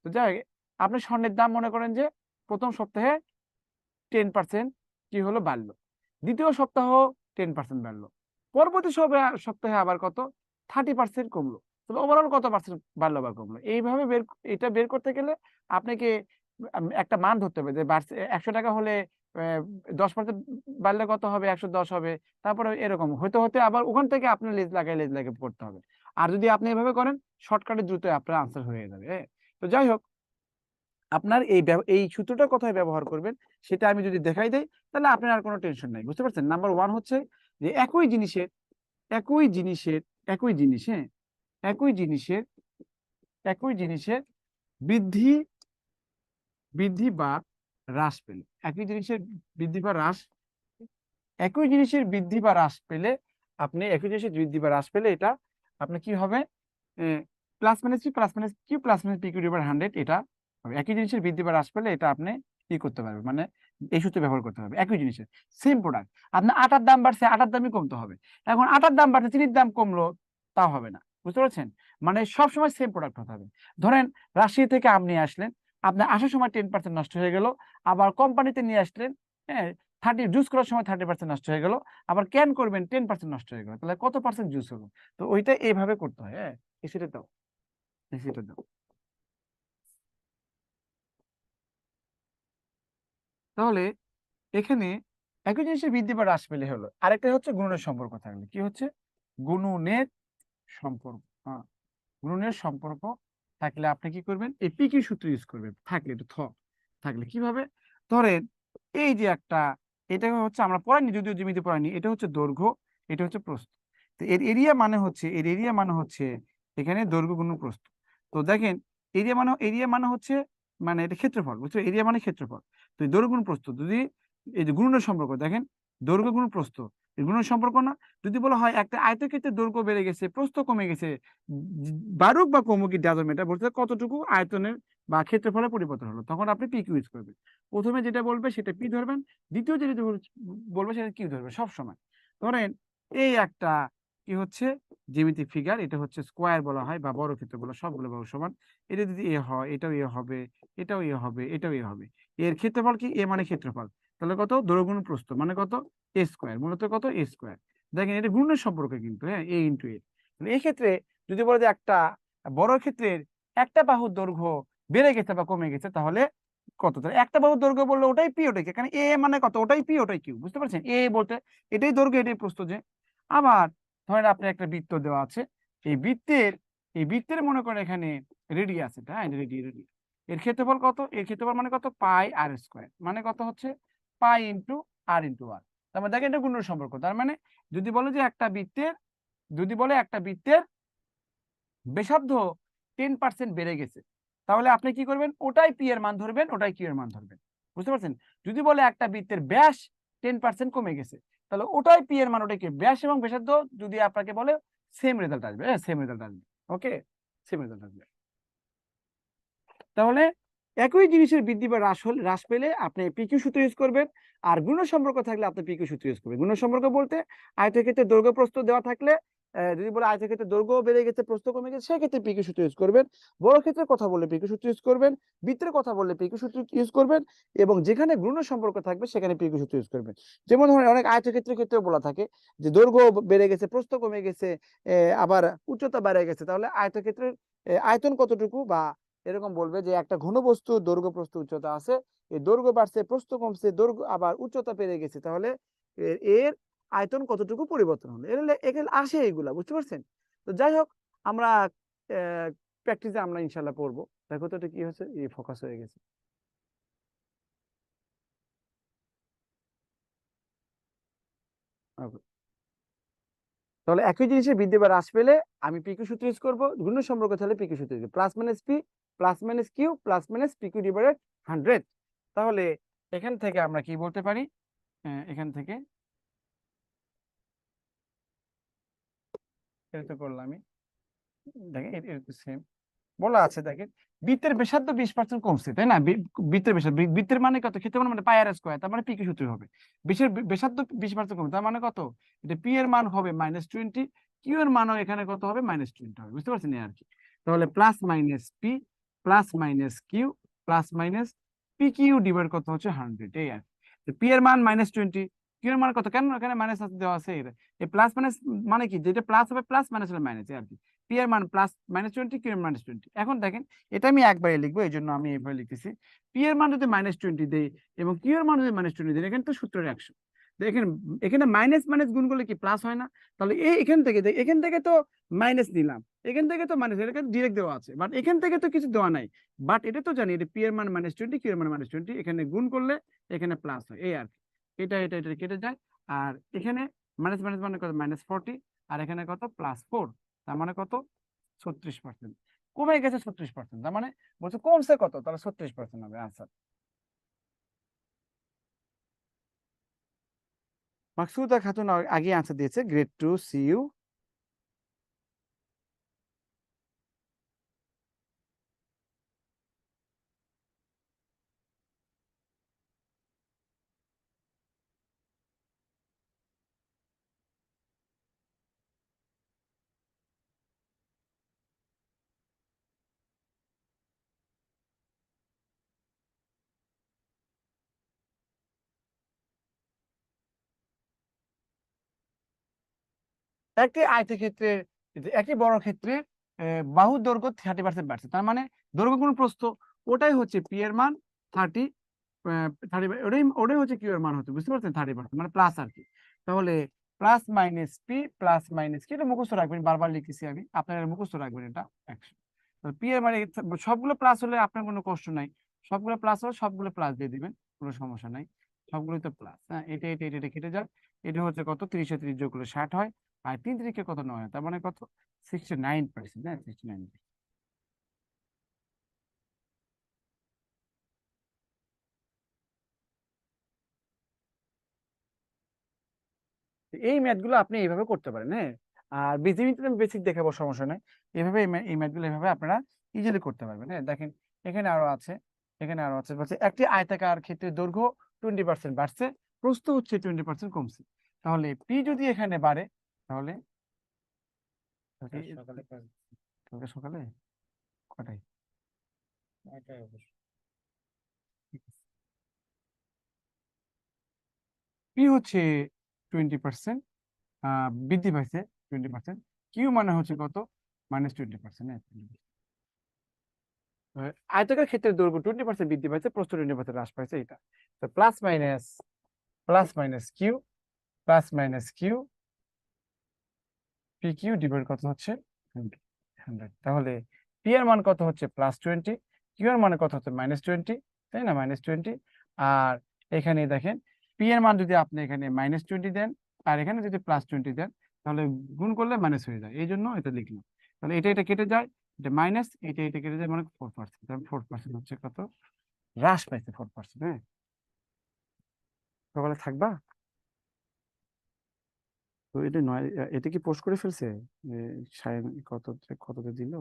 তো যাই হোক, আপনি স্বর্ণের দাম মনে করেন যে প্রথম সপ্তাহে 10% কি হলো বাড়লো, দ্বিতীয় সপ্তাহ 10% বাড়লো, পরবর্তী সপ্তাহে আবার কত 30% কমলো, তাহলে ওভারঅল কত পার্সেন্ট বাড়লো বা কমলো। এইভাবে এটা বের করতে গেলে আপনাকে একটা মান ধরতে হবে যে বাড়ছে 100 টাকা হলে 10% বাড়লে কত হবে, 110 হবে, তারপরে এরকম হতে হতে আবার ওখান থেকে আপনার লেজ লাগাই করতে হবে। আর যদি আপনি এভাবে করেন শর্টকাটে দ্রুত আপনার আনসার হয়ে যাবে, হ্যাঁ। তো যাই হোক, আপনার এই সূত্রটা কোথায় ব্যবহার করবেন সেটা আমি যদি দেখাই দেই, তাহলে আপনার আর কোনো টেনশন নাই, বুঝতে পারছেন। নাম্বার ওয়ান হচ্ছে যে একই জিনিসের একই জিনিস, হ্যাঁ, একই জিনিসের একই জিনিসের বৃদ্ধি বৃদ্ধি বা হ্রাস পেলে, একই জিনিসের বৃদ্ধি বা হ্রাস একই জিনিসের বৃদ্ধি বা হ্রাস পেলে আপনি একই জিনিসের বৃদ্ধি বা হ্রাস পেলে এটা আপনি কি হবে, plus minus P plus minus Q plus minus P Q divide 100, এটা হবে। একই জিনিসের বৃদ্ধি বা হ্রাস পেলে এটা আপনি কি করতে পারবেন, মানে এই সূত্র ব্যবহার করতে হবে। একই জিনিসের সেম প্রোডাক্ট, আপনার আটার দাম বাড়ছে, আটার দামই কমতে হবে। এখন আটার দাম বাড়ছে, চিনির দাম কমলো, তাও হবে না, বুঝতে পারছেন। মানে সবসময় সেম প্রোডাক্ট হতে হবে। ধরেন রাজশাহী থেকে আম নিয়ে আসলেন, আপনার আসার সময় 10% নষ্ট হয়ে গেল, আবার কোম্পানিতে নিয়ে আসলেন, হ্যাঁ 30 জুস করার সময় 30% নষ্ট হয়ে গেল, আবার ক্যান করবেন 10% নষ্ট হয়ে গেল, তাহলে কত পার্সেন্ট জুস হলো। তো ওইটা এইভাবে করতে হয়, হ্যাঁ। সেটা দাও, সেটা দাও। তাহলে এখানে একই জিনিসের বৃদ্ধি বা হ্রাস পেলে হলো, আরেকটা হচ্ছে গুণনের সম্পর্ক থাকলে কি হচ্ছে, গুণনের সম্পর্ক, হ্যাঁ গুণনের সম্পর্ক থাকলে আপনি কি করবেন, এই পি কিউ সূত্র ইউজ করবেন। থাকলে এটা থাকলে কিভাবে, ধরেন এই যে একটা, এটা হচ্ছে আমরা পড়াইনি, যদিও জমিতে পড়াইনি, এটা হচ্ছে দৈর্ঘ্য, এটা হচ্ছে প্রস্থ। তো এর এরিয়া মানে হচ্ছে এখানে দৈর্ঘ্য গুণ প্রস্থ। তো দেখেন এরিয়া মানে হচ্ছে মানে এটা ক্ষেত্রফল, বুঝছো, এরিয়া মানে ক্ষেত্রফল। তো এই দৈর্ঘ্য গুণ প্রস্থ যদি এই যে গুণনের সম্পর্ক দেখেন, দৈর্ঘ্য গুণ প্রস্থ এই গুণনের সম্পর্ক না, যদি বলা হয় একটা আয়তক্ষেত্রের দৈর্ঘ্য বেড়ে গেছে প্রস্থ কমে গেছে, বাড়ুক বা কমুক ইট ডাজন্ট ম্যাটার, বলতে কতটুকু আয়তনের বা ক্ষেত্রফলের পরিবর্তন হলো, তখন আপনি পি কিউ ইউজ করবেন। প্রথমে যেটা বলবে সেটা পি ধরবেন, দ্বিতীয় যেটা বলবে সেটা কিউ ধরবে সব সময়। ধরেন এই একটা কি হচ্ছে জ্যামিতিক ফিগার, এটা হচ্ছে স্কোয়ার বলা হয় বা বড় ক্ষেত্র বলা, সবগুলো বড় সমান। এটা যদি এ হয় এটাও এ হবে, এটাও এ হবে, এটাও এ হবে। এর ক্ষেত্রফল কি, এ মানে ক্ষেত্রফল, তাহলে কত দৈর্ঘ্য গুণ প্রস্থ মানে কত এ স্কোয়ার, মূলত কত এ স্কোয়ার। দেখেন এটা গুণের সম্পর্ক কিন্তু, হ্যাঁ এ ইন্টু এ। এই ক্ষেত্রে যদি বলে যে একটা বড় ক্ষেত্রের একটা বাহুর দৈর্ঘ্য বেড়ে গেছে বা কমে গেছে, তাহলে কত, তাহলে একটা বাহুর দৈর্ঘ্য বললে ওটাই পি ওটাই কিউ, কারণ এ মানে কত ওটাই পি ওটাই কিউ, বুঝতে পারছেন। এ বলতে এটাই দৈর্ঘ্য এটাই প্রস্থ। যে আবার ধরেন আপনি একটা বৃত্ত দেওয়া আছে, এই বৃত্তের মনে করেন এখানে রেডিয়াস, এটা হ্যাঁ রেডিয়াস, এর ক্ষেত্রফল কত, এর ক্ষেত্রফল মানে কত পাই আর স্কোয়ার, মানে কত হচ্ছে পাই ইন্টু আর ইন্টু আর। তার মানে দেখেন এটা গুণের সম্পর্ক। তার মানে যদি বলে যে একটা বৃত্তের ব্যাসার্ধ 10% বেড়ে গেছে, তাহলে আপনি কি করবেন, ওটাই পি এর মান ধরবেন, ওটাই কিউ এর মান ধরবেন, বুঝতে পারছেন। যদি বলে একটা বৃত্তের ব্যাস 10% কমে গেছে, তাহলে ওটাই পি এর মান, ওটাই কিউ। ব্যাস এবং ব্যাসার্ধ যদি আপনাকে বলে সেম রেজাল্ট আসবে, হ্যাঁ সেম রেজাল্ট আসবে। ওকে, সেম রেজাল্ট আসবে। তাহলে একই জিনিসের বৃদ্ধি বা হ্রাস পেলে আপনি পিকিউ সূত্র ইউজ করবেন, আর গুণের সম্পর্ক থাকলে আপনি পিকিউ সূত্র ইউজ করবেন। গুণের সম্পর্ক বলতে আয়তক্ষেত্রে দৈর্ঘ্য প্রস্থ দেওয়া থাকলে, যদি বলে আয়তক্ষেত্রে দৈর্ঘ্য বেড়ে গেছে প্রস্থ কমে গেছে, সেক্ষেত্রে পিকিউ সূত্র ইউজ করবেন। বড় ক্ষেত্রের কথা বললে পিকিউ সূত্র ইউজ করবেন, বৃত্তের কথা বললে পিকিউ সূত্র ইউজ করবেন, এবং যেখানে গুণের সম্পর্ক থাকবে সেখানে পিকিউ সূত্র ইউজ করবেন। যেমন ধরেন অনেক আয়তক্ষেত্রের ক্ষেত্রে বলা থাকে যে দৈর্ঘ্য বেড়ে গেছে প্রস্থ কমে গেছে, আবার উচ্চতা বেড়ে গেছে, তাহলে আয়তক্ষেত্রের আয়তন কতটুকু, বা এরকম বলবে যে একটা ঘনবস্তু দৈর্ঘ্য প্রস্থ উচ্চতা আছে, এই দৈর্ঘ্য বাড়ছে প্রস্থ কমছে, দৈর্ঘ্য আবার উচ্চতা বেড়ে গেছে, তাহলে এর আয়তন কতটুকু পরিবর্তন হলো, এগুলো আসে, এগুলা বুঝতে পারছেন? তো যাই হোক, আমরা প্র্যাকটিসে আমরা ইনশাল্লাহ পড়বো। দেখো তো এটা কি হচ্ছে, এই ফোকাস হয়ে গেছে। Okay. তাহলে একই জিনিসের বৃদ্ধি বা হ্রাস পেলে আমি পিকিউ সূত্র ইউজ করবো, ঘূর্ণ সম্পর্ক তাহলে পিকিউ সূত্র use, plus minus P plus minus Q plus minus PQ divided 100। তাহলে এখান থেকে আমরা কি বলতে পারি, এখান থেকে এটা তো করলামই, দেখেন এটা সেম বলা আছে। দেখেন বৃত্তের ব্যাসার্ধ 20% কমছে, তাই না? বৃত্তের ব্যাসার্ধ, বৃত্তের মানে কত, ক্ষেত্রফল মানে পাই আর স্কয়ার, তার মানে পি কিউ সূত্র হবে। ব্যাসার্ধ 20% কমছে, তার মানে কত, এটা পি এর মান হবে -20, কিউ এর মানও এখানে কত হবে, -20 হবে। বুঝতে পারছেন আর কি? তাহলে plus minus P plus minus Q plus minus P Q divide কত হচ্ছে 100, এই আর কি। পি এর মান -20, কিউ এর মান কত, কেন এখানে মাইনাস দেওয়া আছে, এই প্লাস মাইনাস মানে কি, যেটা প্লাস হবে প্লাস, মাইনাস হলে মাইনাস, আর কি। পি এর মান প্লাস -20, কিউ এর -20। এখন দেখেন এটা আমি একবারে লিখবো, এই জন্য আমি এইভাবে লিখতেছি। পি এর মান যদি -20 দেই এবং কিউ এর মান যদি -20 দেই, এখানে তো সূত্রের 100। এখানে এখানে মাইনাস মাইনাস গুণ করলে কি প্লাস হয় না? তাহলে এখান থেকে তো মাইনাস নিলাম, এখান থেকে তো মাইনাস, এটা ডিরেক্ট দেওয়া আছে, বাট এখান থেকে তো কিছু দেওয়া নাই। বাট এটা তো জানি, এটা পি এর মান -20, কিউ এর মান -20, এখানে গুণ করলে এখানে প্লাস হয়, এই আর কি। এটা কেটে যায়, আর এখানে মাইনাস মাইনাস মানে কত, -40, আর এখানে কত, +4, তার মানে কত, 36%। কমে গেছে 36%, তার মানে বলছে কমছে কত, তাহলে 36% হবে আনসার। মাকসুদা খাতুন আগে আনসার দিয়েছে, গ্রেড 2, সি ইউ। একটি আয়তক্ষেত্রে, একটি বড় ক্ষেত্রে বাহুর দৈর্ঘ্য 30% বাড়ছে, তার মানে দৈর্ঘ্য কোন প্রস্থ, ওটাই হচ্ছে পি এর মান 30, 30, ওটাই হচ্ছে কিউ এর মান হচ্ছে, বুঝতে পারছেন, 30%, মানে প্লাস আর কি। তাহলে plus minus P plus minus কি, এটা মুখস্থ রাখবেন, বারবার লিখেছি আমি, আপনারা মুখস্থ রাখবেন এটা 100। পি এর মানে সবগুলো প্লাস হলে আপনার কোনো কষ্ট নাই, সবগুলো প্লাস হলে সবগুলো প্লাস দিয়ে দিবেন, কোনো সমস্যা নাই, সবগুলোই তো প্লাস। হ্যাঁ, এটা কেটে যাক, এটা হচ্ছে কত, 30 যোগ করলে 60 হয়, আর 3 কত, 9 হয়, তার মানে কত, 69%। হ্যাঁ, 69। এই ম্যাথ গুলো আপনি এইভাবে করতে পারেন, হ্যাঁ। আর বীজগণিত আমি বেসিক দেখাবো, সমস্যা নাই। এইভাবে এই ম্যাথ গুলো এইভাবে আপনারা ইজিলি করতে পারবেন, হ্যাঁ। দেখেন এখানে আরো আছে, বলছে একটি আয়তাকার ক্ষেত্রে দৈর্ঘ্য 20% বাড়ছে, প্রস্থ হচ্ছে 20% কমছে। তাহলে পি যদি এখানে বাড়ে, তাহলে কালকে সকালে কটায়, পি হচ্ছে 20% বৃদ্ধি পাইছে, 20%। কিউ মানে হচ্ছে কত, -20%। আয়তকার ক্ষেত্রে দৈর্ঘ্য 20% বৃদ্ধি পাইছে, প্রস্থ 20% হ্রাস পাইছে, এটা। তো plus minus Q P Q divide কত হচ্ছে 100। তাহলে পি এর মান কত হচ্ছে, +20, কিউ এর মান কত হচ্ছে, -20, তাই না, -20। আর এখানে দেখেন পি এর মান যদি আপনি এখানে -20 দেন, আর এখানে যদি +20 দেন, তাহলে গুণ করলে মাইনাস হয়ে যায়, এই জন্য এটা লিখলাম। তাহলে এটা কেটে যায়, এটা মাইনাস, এটা কেটে যায়, মানে 4%, 4% হচ্ছে কত, হ্রাস পাইছে 4%। হ্যাঁ, সকালে থাকবা? তো এটা নয়, এটা কি পোস্ট করে ফেলছে, যে কত, কততে দিল?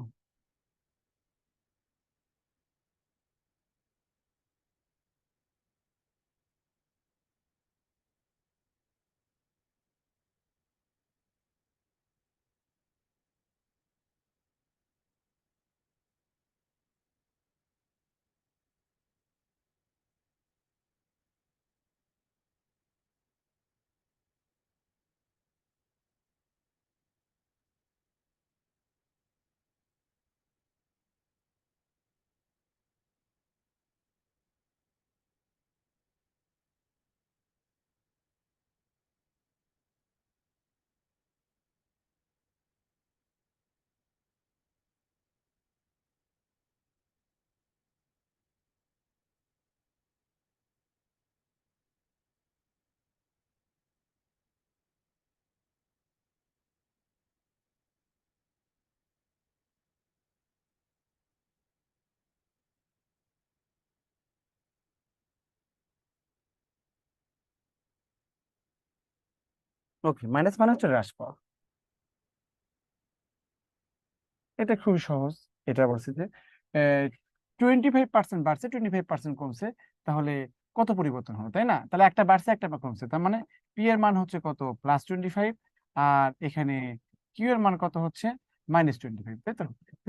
ওকে, মাইনাস মানে হচ্ছে হ্রাস পাওয়া। এটা খুবই সহজ। এটা বলছে যে 25% বাড়ছে, 25% কমছে, তাহলে কত পরিবর্তন হলো, তাই না? তাহলে একটা বাড়ছে একটা কমছে, তার মানে পি এর মান হচ্ছে কত, +25, আর এখানে কিউ এর মান কত হচ্ছে -25, তাই তো?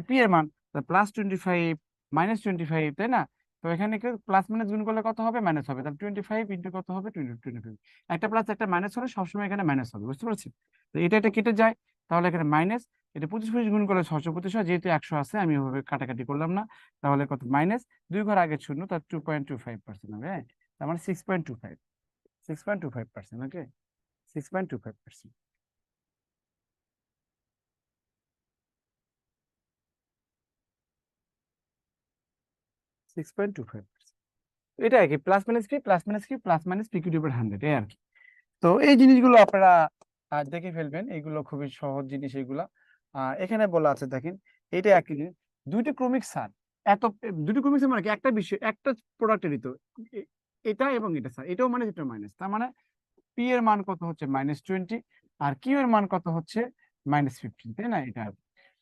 পি এর মান +25 -25, তাই না? তো এখানে প্লাস মাইনাস গুণ করলে কত হবে, মাইনাস হবে, তাহলে 25 ইন্টু কত হবে, 25। একটা প্লাস একটা মাইনাস হলে সবসময় এখানে মাইনাস হবে, বুঝতে পারছি? তো এটা কেটে যায়, তাহলে এখানে মাইনাস, এটা 25 গুণ করলে 625 হয়, যেহেতু 100 আছে আমি ওভাবে কাটাকাটি করলাম না। তাহলে কত, মাইনাস 2 ঘর আগে শূন্য, তার 2.25% হবে, হ্যাঁ? তার মানে 6.25, ওকে, 6.25%। 6.25%, এটা আর কি, প্লাস মাইনাস কি, প্লাস মাইনাস কি, plus minus P Q divide 100, এই আর কি। তো এই জিনিসগুলো আপনারা দেখে ফেলবেন, এগুলো খুবই সহজ জিনিস এগুলা। এখানে বলা আছে দেখেন, এটা একই জিনিস, দুইটা ক্রমিক স্যার, এত দুটো ক্রমিক স্যার মানে কি, একটা বিষয় একটা প্রোডাক্টেরই তো, এটা এবং এটা স্যার, এটাও মানে এটা মাইনাস, তার মানে পি এর মান কত হচ্ছে -20, আর কিউ এর মান কত হচ্ছে -15, তাই না? এটা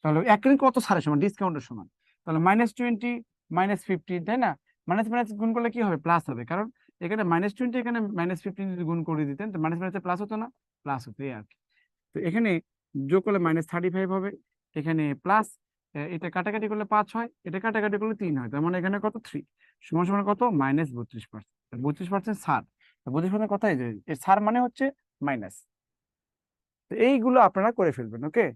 তাহলে একই কত ছাড়ের সমান, ডিসকাউন্টের সমান, তাহলে -20 -15, তাই না? মাইনাস মাইনাস গুণ করলে কি হবে, প্লাস হবে, কারণ এখানে -20 এখানে -15 যদি গুণ করে দিতেন তো মাইনাস মাইনাসে প্লাস হতো না, প্লাস হতো, এই আর কি। তো এখানে যোগ করলে -35 হবে, এখানে প্লাস, এটা কাটাকাটি করলে 5 হয়, এটা কাটাকাটি করলে 3 হয়, তার মানে এখানে কত, 3 সমান সমান কত, -32%। 32% ছাড়, 32% কথাই যে এর ছাড় মানে হচ্ছে মাইনাস। তো এইগুলো আপনারা করে ফেলবেন, ওকে।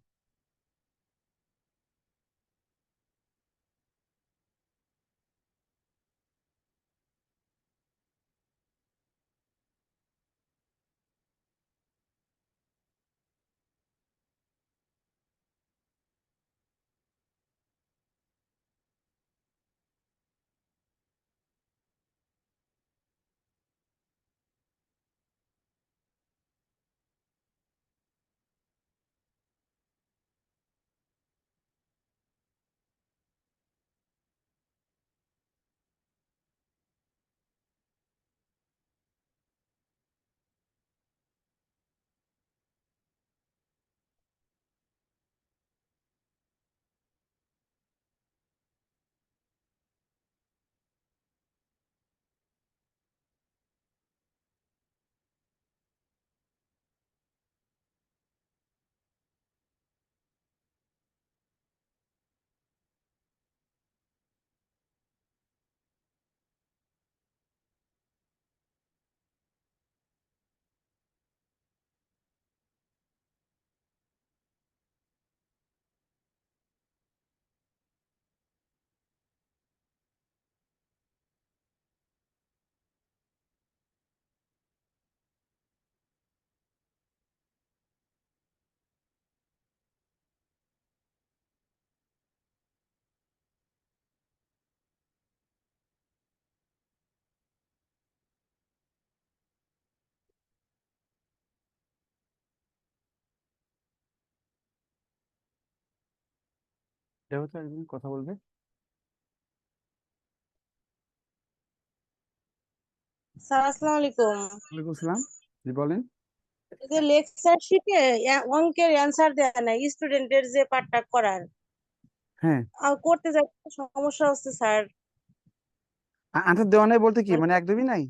এটা হচ্ছে একজন কথা বলবে। স্যার আসসালামু আলাইকুম। ওয়ালাইকুম আসসালাম, জি বলেন। এই যে লেকচার শিটে অঙ্কের অ্যান্সার দেয়া নাই, স্টুডেন্টের যে পার্টটা করার হ্যাঁ, করতে যাই, সমস্যা হচ্ছে স্যার। আনসার দেওয়া নাই বলতে কি, মানে মানে একদমই নাই?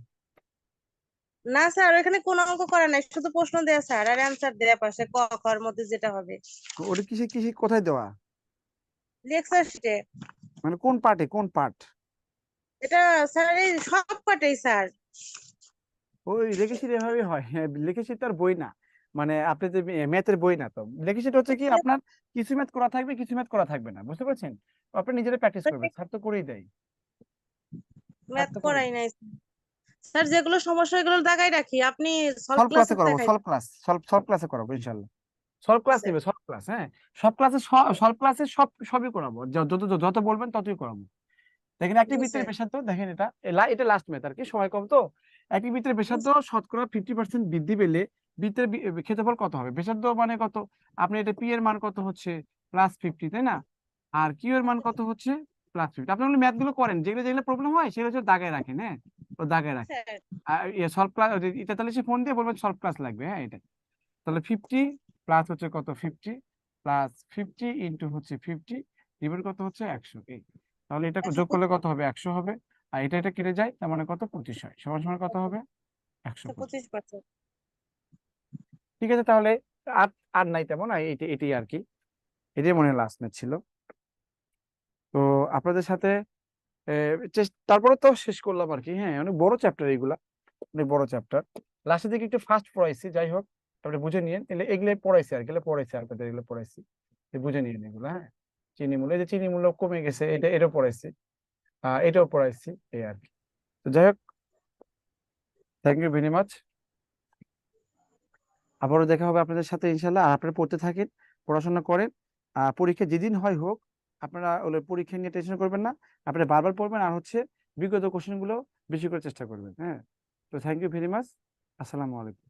না স্যার, এখানে কোনো অঙ্ক করা নাই, শুধু প্রশ্ন দেয়া স্যার, আর অ্যান্সার দেয়া পাশে ক খ এর মধ্যে যেটা হবে ওটা কিসে কিসে কোথায় দেওয়া, লেকচার শিটে। মানে কোন পার্টে, কোন পার্ট? এটা স্যার এই সব পাটেই স্যার। ওই লেখেশিট এভাবে হয়, হ্যাঁ, লেখেশিট তার বই না, মানে আপনি যে ম্যাথের বই না তো। লেখেশিট হচ্ছে কি, আপনার কিছু ম্যাথ করা থাকবে, কিছু ম্যাথ করা থাকবে না, বুঝতে পারছেন? আপনি নিজেরা প্র্যাকটিস করবেন, স্যার তো করেই দেয়, স্যার ম্যাথ তো করে করাই দেয়। নাই স্যার, যেগুলো সমস্যা এগুলো দাগাই রাখি, আপনি সলভ সলভ ক্লাসে ক্লাসে করাবো, দেখাই। সলভ ক্লাস, সলভ ক্লাসে করাবো ইনশাল্লাহ। সলভ ক্লাস নেবে, সলভ ক্লাস, হ্যাঁ, সব ক্লাসে, সলভ ক্লাসে সবই করাবো, যত যত যত বলবেন ততই করাবো। দেখেন একটি জি বৃত্তের স্যার। ব্যাসার্ধ, দেখেন এটা লাস্ট ম্যাথ আর কি, সময় কম তো। একটি বৃত্তের ব্যাসার্ধ শতকরা 50% বৃদ্ধি পেলে বৃত্তের ক্ষেত্রফল কত হবে? ব্যাসার্ধ মানে কত, আপনি এটা পি এর মান কত হচ্ছে +50, তাই না? আর কিউ এর মান কত হচ্ছে +50। আপনি ম্যাথ গুলো করেন, যেগুলো যেগুলো প্রবলেম হয় সেগুলো হচ্ছে দাগায় রাখেন, হ্যাঁ, ও দাগায় রাখেন। স্যার আর সলভ ক্লাস, এটা তাহলে সে ফোন দিয়ে বলবেন সলভ ক্লাস লাগবে, হ্যাঁ, এটা। তাহলে 50 প্লাস হচ্ছে কত 50 প্লাস 50 ইন্টু হচ্ছে 50 ডিভাইড কত হচ্ছে 100 এই। তাহলে এটা যোগ করলে কত হবে 100 হবে, আর এটা কেটে যায়, তার মানে কত 25 হয়, সমান সমান কত হবে 125। 25%। ঠিক আছে, তাহলে আর আর নাই তেমন, এটাই আর কি, এটাই মনে হয় লাস্ট ম্যাচ ছিল। তো আপনাদের সাথে তারপরে তো শেষ করলাম আর কি। হ্যাঁ, অনেক বড় চ্যাপ্টার এইগুলা, অনেক বড় চ্যাপ্টার। লাস্টের দিকে একটু ফাস্ট পড়াইছি, যাই হোক আপনি বুঝে নিয়েন। এগুলো পড়াইছি আর এগুলো পড়াইছি আপনাদের, এগুলো পড়াইছি, বুঝে নিয়েন এগুলো। হ্যাঁ, চিনি মূল্য, এই যে চিনি মূল্য কমে গেছে, এটাও পড়াইছি, এটাও পড়াইছি, এই আর কি। তো যাই হোক, থ্যাংক ইউ ভেরি মাচ। আবারও দেখা হবে আপনাদের সাথে ইনশাল্লাহ। আর আপনারা পড়তে থাকেন, পড়াশোনা করেন। পরীক্ষা যেদিন হয় হোক, আপনারা ওই পরীক্ষা নিয়ে টেনশন করবেন না, আপনারা বারবার পড়বেন, আর হচ্ছে বিগত কোশ্চেন গুলো বেশি করে চেষ্টা করবেন। হ্যাঁ, তো থ্যাংক ইউ ভেরি মাচ। আসসালামু আলাইকুম।